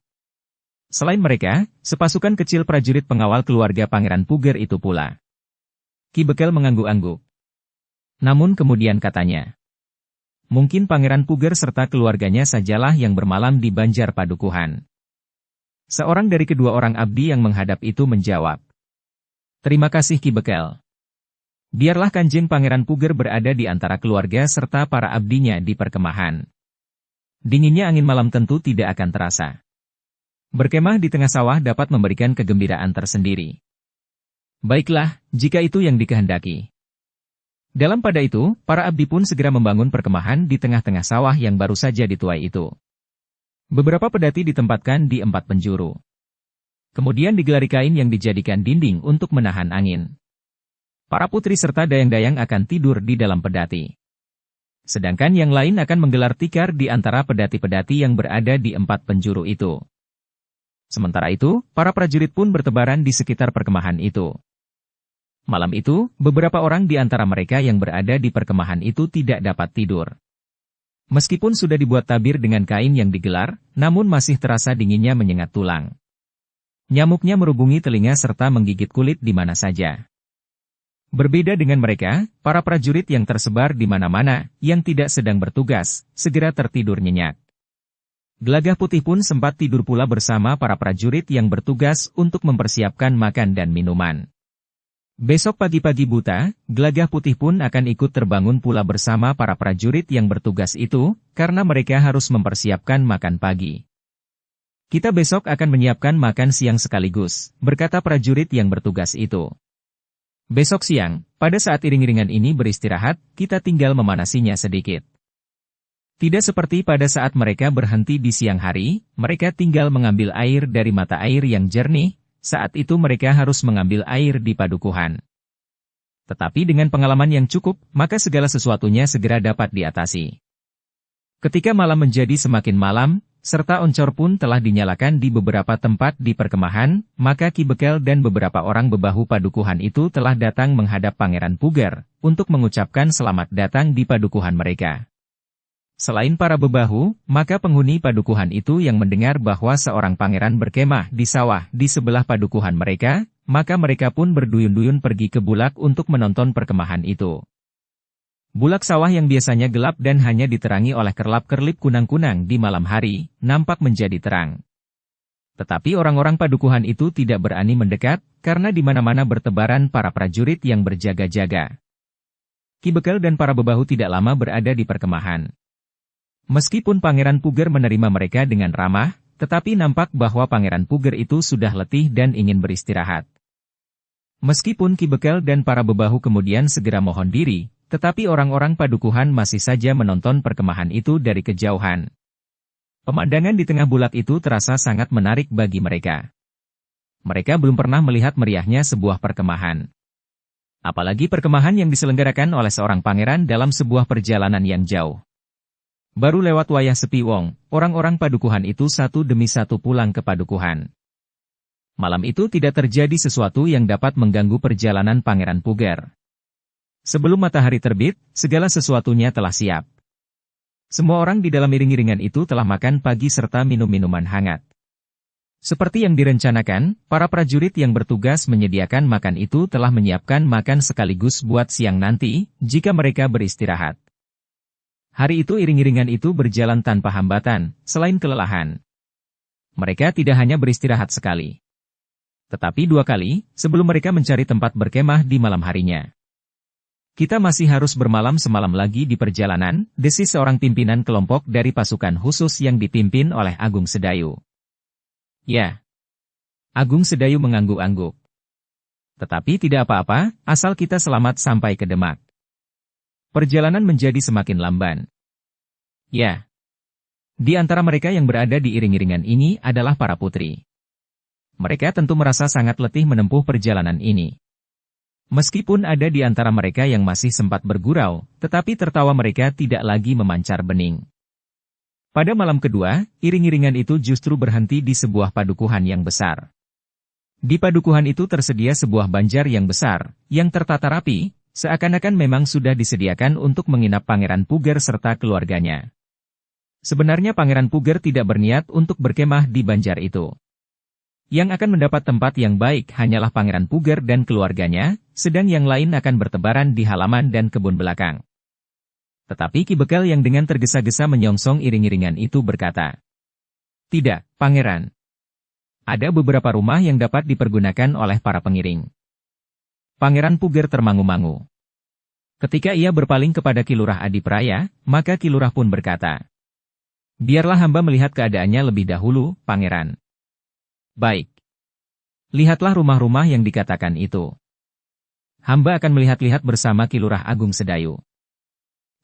Selain mereka, sepasukan kecil prajurit pengawal keluarga Pangeran Puger itu pula. Ki Bekel mengangguk-angguk. Namun kemudian katanya, mungkin Pangeran Puger serta keluarganya sajalah yang bermalam di Banjar Padukuhan. Seorang dari kedua orang abdi yang menghadap itu menjawab. Terima kasih Ki Bekel. Biarlah Kanjeng Pangeran Puger berada di antara keluarga serta para abdinya di perkemahan. Dinginnya angin malam tentu tidak akan terasa. Berkemah di tengah sawah dapat memberikan kegembiraan tersendiri. Baiklah, jika itu yang dikehendaki. Dalam pada itu, para abdi pun segera membangun perkemahan di tengah-tengah sawah yang baru saja dituai itu. Beberapa pedati ditempatkan di 4 penjuru. Kemudian digelari kain yang dijadikan dinding untuk menahan angin. Para putri serta dayang-dayang akan tidur di dalam pedati. Sedangkan yang lain akan menggelar tikar di antara pedati-pedati yang berada di 4 penjuru itu. Sementara itu, para prajurit pun bertebaran di sekitar perkemahan itu. Malam itu, beberapa orang di antara mereka yang berada di perkemahan itu tidak dapat tidur. Meskipun sudah dibuat tabir dengan kain yang digelar, namun masih terasa dinginnya menyengat tulang. Nyamuknya merubungi telinga serta menggigit kulit di mana saja. Berbeda dengan mereka, para prajurit yang tersebar di mana-mana, yang tidak sedang bertugas, segera tertidur nyenyak. Gelagah Putih pun sempat tidur pula bersama para prajurit yang bertugas untuk mempersiapkan makan dan minuman. Besok pagi-pagi buta, Gelagah Putih pun akan ikut terbangun pula bersama para prajurit yang bertugas itu, karena mereka harus mempersiapkan makan pagi. Kita besok akan menyiapkan makan siang sekaligus, berkata prajurit yang bertugas itu. Besok siang, pada saat iring-iringan ini beristirahat, kita tinggal memanasinya sedikit. Tidak seperti pada saat mereka berhenti di siang hari, mereka tinggal mengambil air dari mata air yang jernih, saat itu mereka harus mengambil air di padukuhan. Tetapi dengan pengalaman yang cukup, maka segala sesuatunya segera dapat diatasi. Ketika malam menjadi semakin malam, serta oncor pun telah dinyalakan di beberapa tempat di perkemahan, maka Ki Bekel dan beberapa orang bebahu padukuhan itu telah datang menghadap Pangeran Puger, untuk mengucapkan selamat datang di padukuhan mereka. Selain para bebahu, maka penghuni padukuhan itu yang mendengar bahwa seorang pangeran berkemah di sawah di sebelah padukuhan mereka, maka mereka pun berduyun-duyun pergi ke bulak untuk menonton perkemahan itu. Bulak sawah yang biasanya gelap dan hanya diterangi oleh kerlap-kerlip kunang-kunang di malam hari, nampak menjadi terang. Tetapi orang-orang padukuhan itu tidak berani mendekat, karena di mana-mana bertebaran para prajurit yang berjaga-jaga. Ki Bekel dan para bebahu tidak lama berada di perkemahan. Meskipun Pangeran Puger menerima mereka dengan ramah, tetapi nampak bahwa Pangeran Puger itu sudah letih dan ingin beristirahat. Meskipun Ki Bekel dan para bebahu kemudian segera mohon diri, tetapi orang-orang padukuhan masih saja menonton perkemahan itu dari kejauhan. Pemandangan di tengah bulak itu terasa sangat menarik bagi mereka. Mereka belum pernah melihat meriahnya sebuah perkemahan. Apalagi perkemahan yang diselenggarakan oleh seorang pangeran dalam sebuah perjalanan yang jauh. Baru lewat wayah sepi wong, orang-orang padukuhan itu satu demi satu pulang ke padukuhan. Malam itu tidak terjadi sesuatu yang dapat mengganggu perjalanan Pangeran Puger. Sebelum matahari terbit, segala sesuatunya telah siap. Semua orang di dalam iring-iringan itu telah makan pagi serta minum minuman hangat. Seperti yang direncanakan, para prajurit yang bertugas menyediakan makan itu telah menyiapkan makan sekaligus buat siang nanti, jika mereka beristirahat. Hari itu iring-iringan itu berjalan tanpa hambatan, selain kelelahan. Mereka tidak hanya beristirahat sekali, tetapi 2 kali, sebelum mereka mencari tempat berkemah di malam harinya. Kita masih harus bermalam semalam lagi di perjalanan, desis seorang pimpinan kelompok dari pasukan khusus yang dipimpin oleh Agung Sedayu. Ya. Agung Sedayu mengangguk-angguk. Tetapi tidak apa-apa, asal kita selamat sampai ke Demak. Perjalanan menjadi semakin lamban. Ya. Di antara mereka yang berada di iring-iringan ini adalah para putri. Mereka tentu merasa sangat letih menempuh perjalanan ini. Meskipun ada di antara mereka yang masih sempat bergurau, tetapi tertawa mereka tidak lagi memancar bening. Pada malam kedua, iring-iringan itu justru berhenti di sebuah padukuhan yang besar. Di padukuhan itu tersedia sebuah banjar yang besar, yang tertata rapi, seakan-akan memang sudah disediakan untuk menginap Pangeran Puger serta keluarganya. Sebenarnya Pangeran Puger tidak berniat untuk berkemah di banjar itu. Yang akan mendapat tempat yang baik hanyalah Pangeran Puger dan keluarganya, sedang yang lain akan bertebaran di halaman dan kebun belakang. Tetapi Ki Bekel yang dengan tergesa-gesa menyongsong iring-iringan itu berkata, "Tidak, Pangeran. Ada beberapa rumah yang dapat dipergunakan oleh para pengiring." Pangeran Puger termangu-mangu. Ketika ia berpaling kepada Ki Lurah Adipraya, maka Ki Lurah pun berkata, "Biarlah hamba melihat keadaannya lebih dahulu, Pangeran." "Baik. Lihatlah rumah-rumah yang dikatakan itu. Hamba akan melihat-lihat bersama Ki Lurah Agung Sedayu."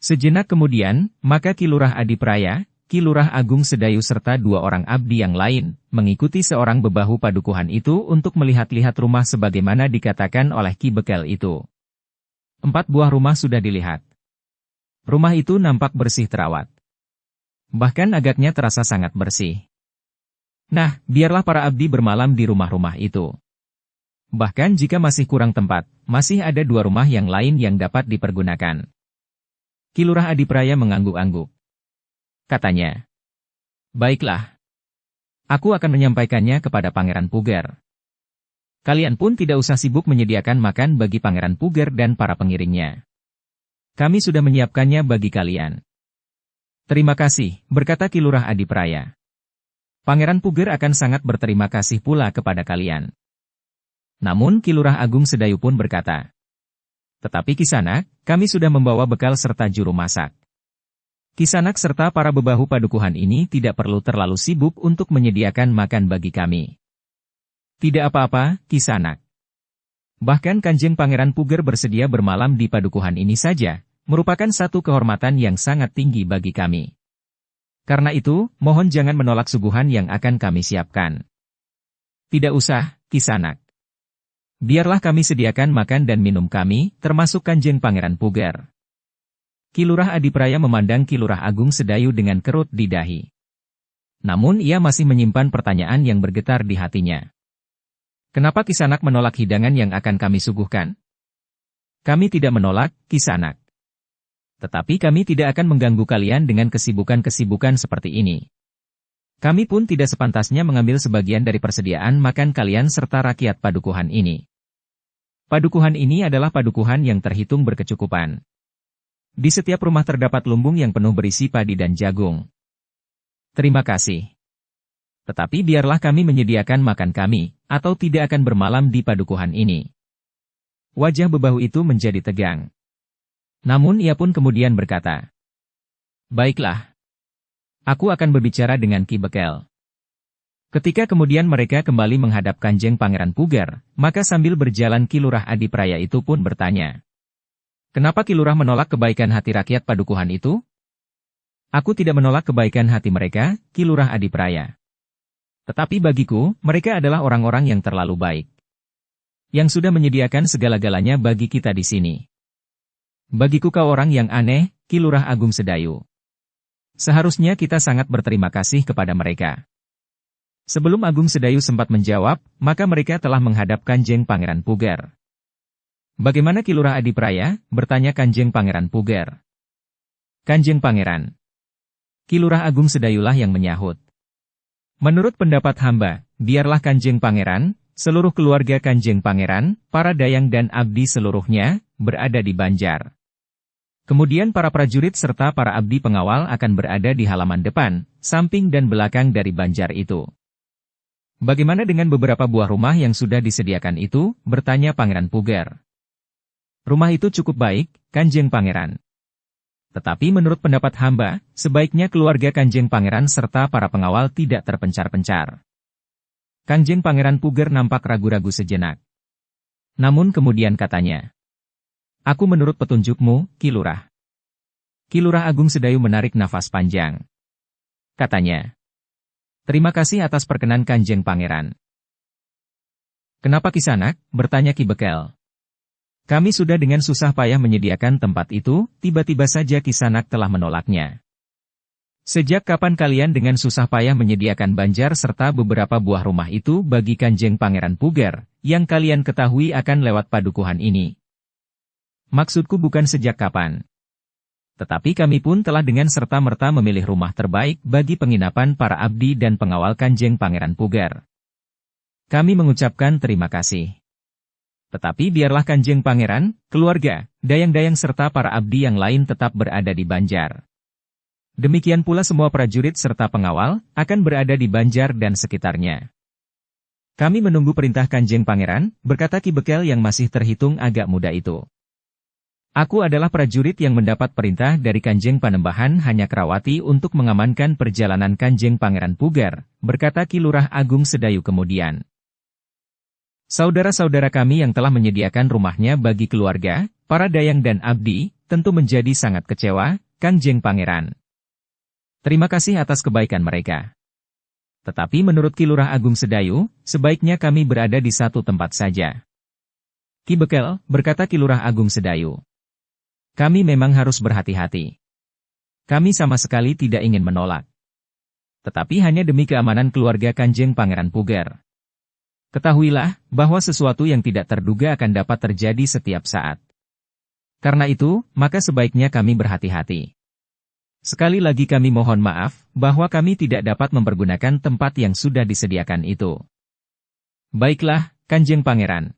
Sejenak kemudian, maka Ki Lurah Adipraya, Ki Lurah Agung Sedayu serta 2 orang abdi yang lain, mengikuti seorang bebahu padukuhan itu untuk melihat-lihat rumah sebagaimana dikatakan oleh Ki Bekel itu. 4 buah rumah sudah dilihat. Rumah itu nampak bersih terawat. Bahkan agaknya terasa sangat bersih. Nah, biarlah para abdi bermalam di rumah-rumah itu. Bahkan jika masih kurang tempat, masih ada 2 rumah yang lain yang dapat dipergunakan. Ki Lurah Adipraya mengangguk-angguk. Katanya, "Baiklah. Aku akan menyampaikannya kepada Pangeran Puger. Kalian pun tidak usah sibuk menyediakan makan bagi Pangeran Puger dan para pengiringnya. Kami sudah menyiapkannya bagi kalian." "Terima kasih," berkata Ki Lurah Adipraya. "Pangeran Puger akan sangat berterima kasih pula kepada kalian." Namun Ki Lurah Agung Sedayu pun berkata, "Tetapi Kisanak, kami sudah membawa bekal serta juru masak. Kisanak serta para bebahu padukuhan ini tidak perlu terlalu sibuk untuk menyediakan makan bagi kami." "Tidak apa-apa, Kisanak. Bahkan Kanjeng Pangeran Puger bersedia bermalam di padukuhan ini saja, merupakan satu kehormatan yang sangat tinggi bagi kami. Karena itu, mohon jangan menolak suguhan yang akan kami siapkan." "Tidak usah, Kisanak. Biarlah kami sediakan makan dan minum kami, termasuk Kanjeng Pangeran Puger." Ki Lurah Adipraya memandang Ki Lurah Agung Sedayu dengan kerut di dahi. Namun ia masih menyimpan pertanyaan yang bergetar di hatinya. "Kenapa Kisanak menolak hidangan yang akan kami suguhkan?" "Kami tidak menolak, Kisanak. Tetapi kami tidak akan mengganggu kalian dengan kesibukan-kesibukan seperti ini. Kami pun tidak sepantasnya mengambil sebagian dari persediaan makan kalian serta rakyat padukuhan ini. Padukuhan ini adalah padukuhan yang terhitung berkecukupan. Di setiap rumah terdapat lumbung yang penuh berisi padi dan jagung. Terima kasih. Tetapi biarlah kami menyediakan makan kami, atau tidak akan bermalam di padukuhan ini." Wajah bebahu itu menjadi tegang. Namun ia pun kemudian berkata, "Baiklah. Aku akan berbicara dengan Ki Bekel." Ketika kemudian mereka kembali menghadap Kanjeng Pangeran Puger, maka sambil berjalan Ki Lurah Adipraya itu pun bertanya, Kenapa Ki Lurah menolak kebaikan hati rakyat Padukuhan itu? Aku tidak menolak kebaikan hati mereka, Ki Lurah Adipraya. Tetapi bagiku, mereka adalah orang-orang yang terlalu baik. Yang sudah menyediakan segala-galanya bagi kita di sini. Bagiku kau orang yang aneh, Ki Lurah Agung Sedayu. Seharusnya kita sangat berterima kasih kepada mereka. Sebelum Agung Sedayu sempat menjawab, maka mereka telah menghadap Kanjeng Pangeran Puger. Bagaimana Ki Lurah Adipraya? Bertanya Kanjeng Pangeran Puger. Kanjeng Pangeran. Ki Lurah Agung Sedayulah yang menyahut. Menurut pendapat hamba, biarlah Kanjeng Pangeran, seluruh keluarga Kanjeng Pangeran, para dayang dan abdi seluruhnya, berada di Banjar. Kemudian para prajurit serta para abdi pengawal akan berada di halaman depan, samping dan belakang dari Banjar itu. Bagaimana dengan beberapa buah rumah yang sudah disediakan itu? Bertanya Pangeran Puger. Rumah itu cukup baik, Kanjeng Pangeran. Tetapi menurut pendapat hamba, sebaiknya keluarga Kanjeng Pangeran serta para pengawal tidak terpencar-pencar. Kanjeng Pangeran Puger nampak ragu-ragu sejenak. Namun kemudian katanya, aku menurut petunjukmu, Ki Lurah. Ki Lurah Agung Sedayu menarik nafas panjang. Katanya, terima kasih atas perkenan Kanjeng Pangeran. Kenapa Kisanak? Bertanya Ki Bekel. Kami sudah dengan susah payah menyediakan tempat itu, tiba-tiba saja Kisanak telah menolaknya. Sejak kapan kalian dengan susah payah menyediakan Banjar serta beberapa buah rumah itu bagi Kanjeng Pangeran Puger, yang kalian ketahui akan lewat padukuhan ini? Maksudku bukan sejak kapan. Tetapi kami pun telah dengan serta-merta memilih rumah terbaik bagi penginapan para abdi dan pengawal Kanjeng Pangeran Puger. Kami mengucapkan terima kasih. Tetapi biarlah Kanjeng Pangeran, keluarga, dayang-dayang serta para abdi yang lain tetap berada di Banjar. Demikian pula semua prajurit serta pengawal, akan berada di Banjar dan sekitarnya. Kami menunggu perintah Kanjeng Pangeran, berkata Ki Bekel yang masih terhitung agak muda itu. Aku adalah prajurit yang mendapat perintah dari Kanjeng Panembahan Hanyakrawati untuk mengamankan perjalanan Kanjeng Pangeran Puger, berkata Ki Lurah Agung Sedayu kemudian. Saudara-saudara kami yang telah menyediakan rumahnya bagi keluarga, para dayang dan abdi, tentu menjadi sangat kecewa, Kanjeng Pangeran. Terima kasih atas kebaikan mereka. Tetapi menurut Ki Lurah Agung Sedayu, sebaiknya kami berada di satu tempat saja. Ki Bekel, berkata Ki Lurah Agung Sedayu. Kami memang harus berhati-hati. Kami sama sekali tidak ingin menolak. Tetapi hanya demi keamanan keluarga Kanjeng Pangeran Puger. Ketahuilah, bahwa sesuatu yang tidak terduga akan dapat terjadi setiap saat. Karena itu, maka sebaiknya kami berhati-hati. Sekali lagi kami mohon maaf, bahwa kami tidak dapat mempergunakan tempat yang sudah disediakan itu. Baiklah, Kanjeng Pangeran.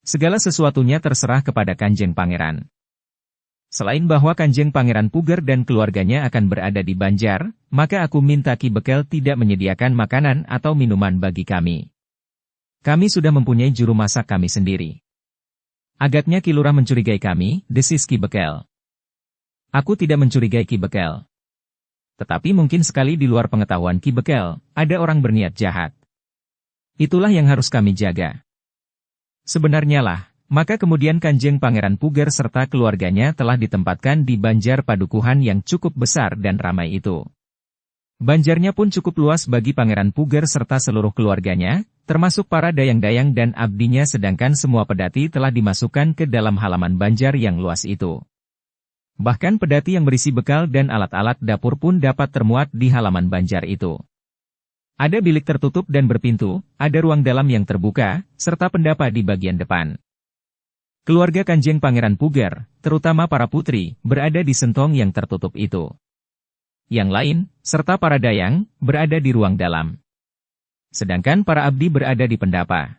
Segala sesuatunya terserah kepada Kanjeng Pangeran. Selain bahwa Kanjeng Pangeran Puger dan keluarganya akan berada di Banjar, maka aku minta Ki Bekel tidak menyediakan makanan atau minuman bagi kami. Kami sudah mempunyai juru masak kami sendiri. Agaknya Ki Lurah mencurigai kami, desis Ki Bekel. Aku tidak mencurigai Ki Bekel. Tetapi mungkin sekali di luar pengetahuan Ki Bekel, ada orang berniat jahat. Itulah yang harus kami jaga. Sebenarnya lah, maka kemudian Kanjeng Pangeran Puger serta keluarganya telah ditempatkan di Banjar Padukuhan yang cukup besar dan ramai itu. Banjarnya pun cukup luas bagi Pangeran Puger serta seluruh keluarganya, termasuk para dayang-dayang dan abdinya sedangkan semua pedati telah dimasukkan ke dalam halaman Banjar yang luas itu. Bahkan pedati yang berisi bekal dan alat-alat dapur pun dapat termuat di halaman Banjar itu. Ada bilik tertutup dan berpintu, ada ruang dalam yang terbuka, serta pendapa di bagian depan. Keluarga Kanjeng Pangeran Puger, terutama para putri, berada di sentong yang tertutup itu. Yang lain, serta para dayang, berada di ruang dalam. Sedangkan para abdi berada di pendapa.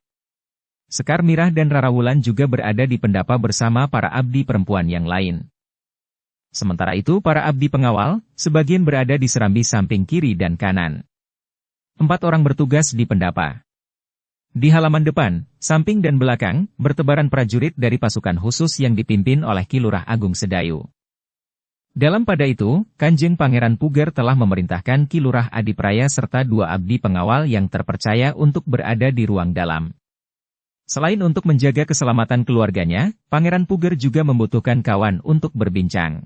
Sekar Mirah dan Rarawulan juga berada di pendapa bersama para abdi perempuan yang lain. Sementara itu para abdi pengawal, sebagian berada di serambi samping kiri dan kanan. 4 orang bertugas di pendapa. Di halaman depan, samping dan belakang, bertebaran prajurit dari pasukan khusus yang dipimpin oleh Ki Lurah Agung Sedayu. Dalam pada itu, Kanjeng Pangeran Puger telah memerintahkan Ki Lurah Adipraya serta 2 abdi pengawal yang terpercaya untuk berada di ruang dalam. Selain untuk menjaga keselamatan keluarganya, Pangeran Puger juga membutuhkan kawan untuk berbincang.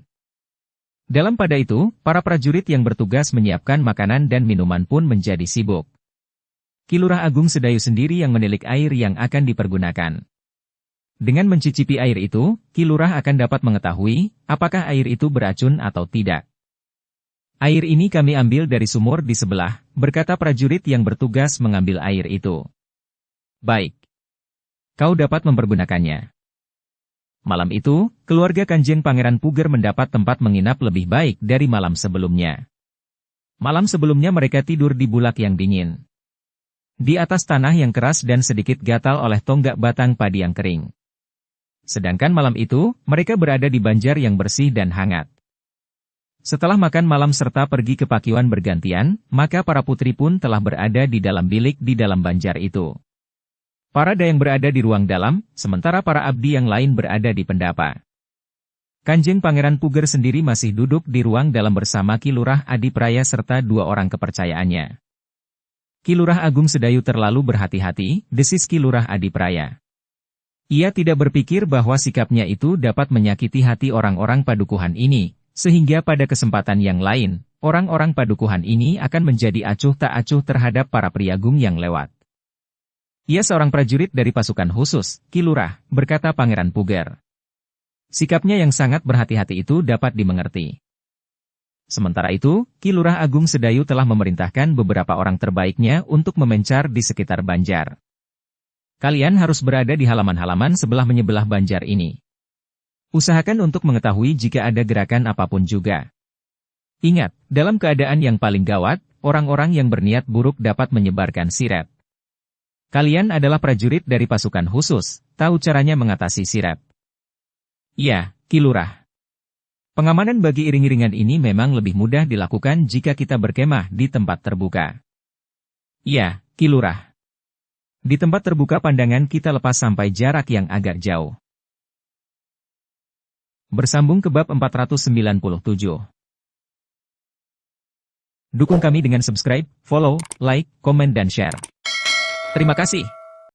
Dalam pada itu, para prajurit yang bertugas menyiapkan makanan dan minuman pun menjadi sibuk. Ki Lurah Agung Sedayu sendiri yang menilik air yang akan dipergunakan. Dengan mencicipi air itu, Ki Lurah akan dapat mengetahui apakah air itu beracun atau tidak. Air ini kami ambil dari sumur di sebelah, berkata prajurit yang bertugas mengambil air itu. Baik. Kau dapat mempergunakannya. Malam itu, keluarga Kanjeng Pangeran Puger mendapat tempat menginap lebih baik dari malam sebelumnya. Malam sebelumnya mereka tidur di bulak yang dingin. Di atas tanah yang keras dan sedikit gatal oleh tonggak batang padi yang kering. Sedangkan malam itu, mereka berada di banjar yang bersih dan hangat. Setelah makan malam serta pergi ke pakiwan bergantian, maka para putri pun telah berada di dalam bilik di dalam banjar itu. Para dayang berada di ruang dalam, sementara para abdi yang lain berada di pendapa. Kanjeng Pangeran Puger sendiri masih duduk di ruang dalam bersama Ki Lurah Adipraya serta dua orang kepercayaannya. Ki Lurah Agung Sedayu terlalu berhati-hati, desis Ki Lurah Adipraya. Ia tidak berpikir bahwa sikapnya itu dapat menyakiti hati orang-orang padukuhan ini, sehingga pada kesempatan yang lain, orang-orang padukuhan ini akan menjadi acuh tak acuh terhadap para priagung yang lewat. Ia seorang prajurit dari pasukan khusus, Ki Lurah, berkata Pangeran Puger. Sikapnya yang sangat berhati-hati itu dapat dimengerti. Sementara itu, Ki Lurah Agung Sedayu telah memerintahkan beberapa orang terbaiknya untuk memencar di sekitar banjar. Kalian harus berada di halaman-halaman sebelah menyebelah banjar ini. Usahakan untuk mengetahui jika ada gerakan apapun juga. Ingat, dalam keadaan yang paling gawat, orang-orang yang berniat buruk dapat menyebarkan sirep. Kalian adalah prajurit dari pasukan khusus, tahu caranya mengatasi sirep. Ya, Ki Lurah. Pengamanan bagi iring-iringan ini memang lebih mudah dilakukan jika kita berkemah di tempat terbuka. Ya, Ki Lurah. Di tempat terbuka pandangan kita lepas sampai jarak yang agak jauh. Bersambung ke bab 497. Dukung kami dengan subscribe, follow, like, komen dan share. Terima kasih.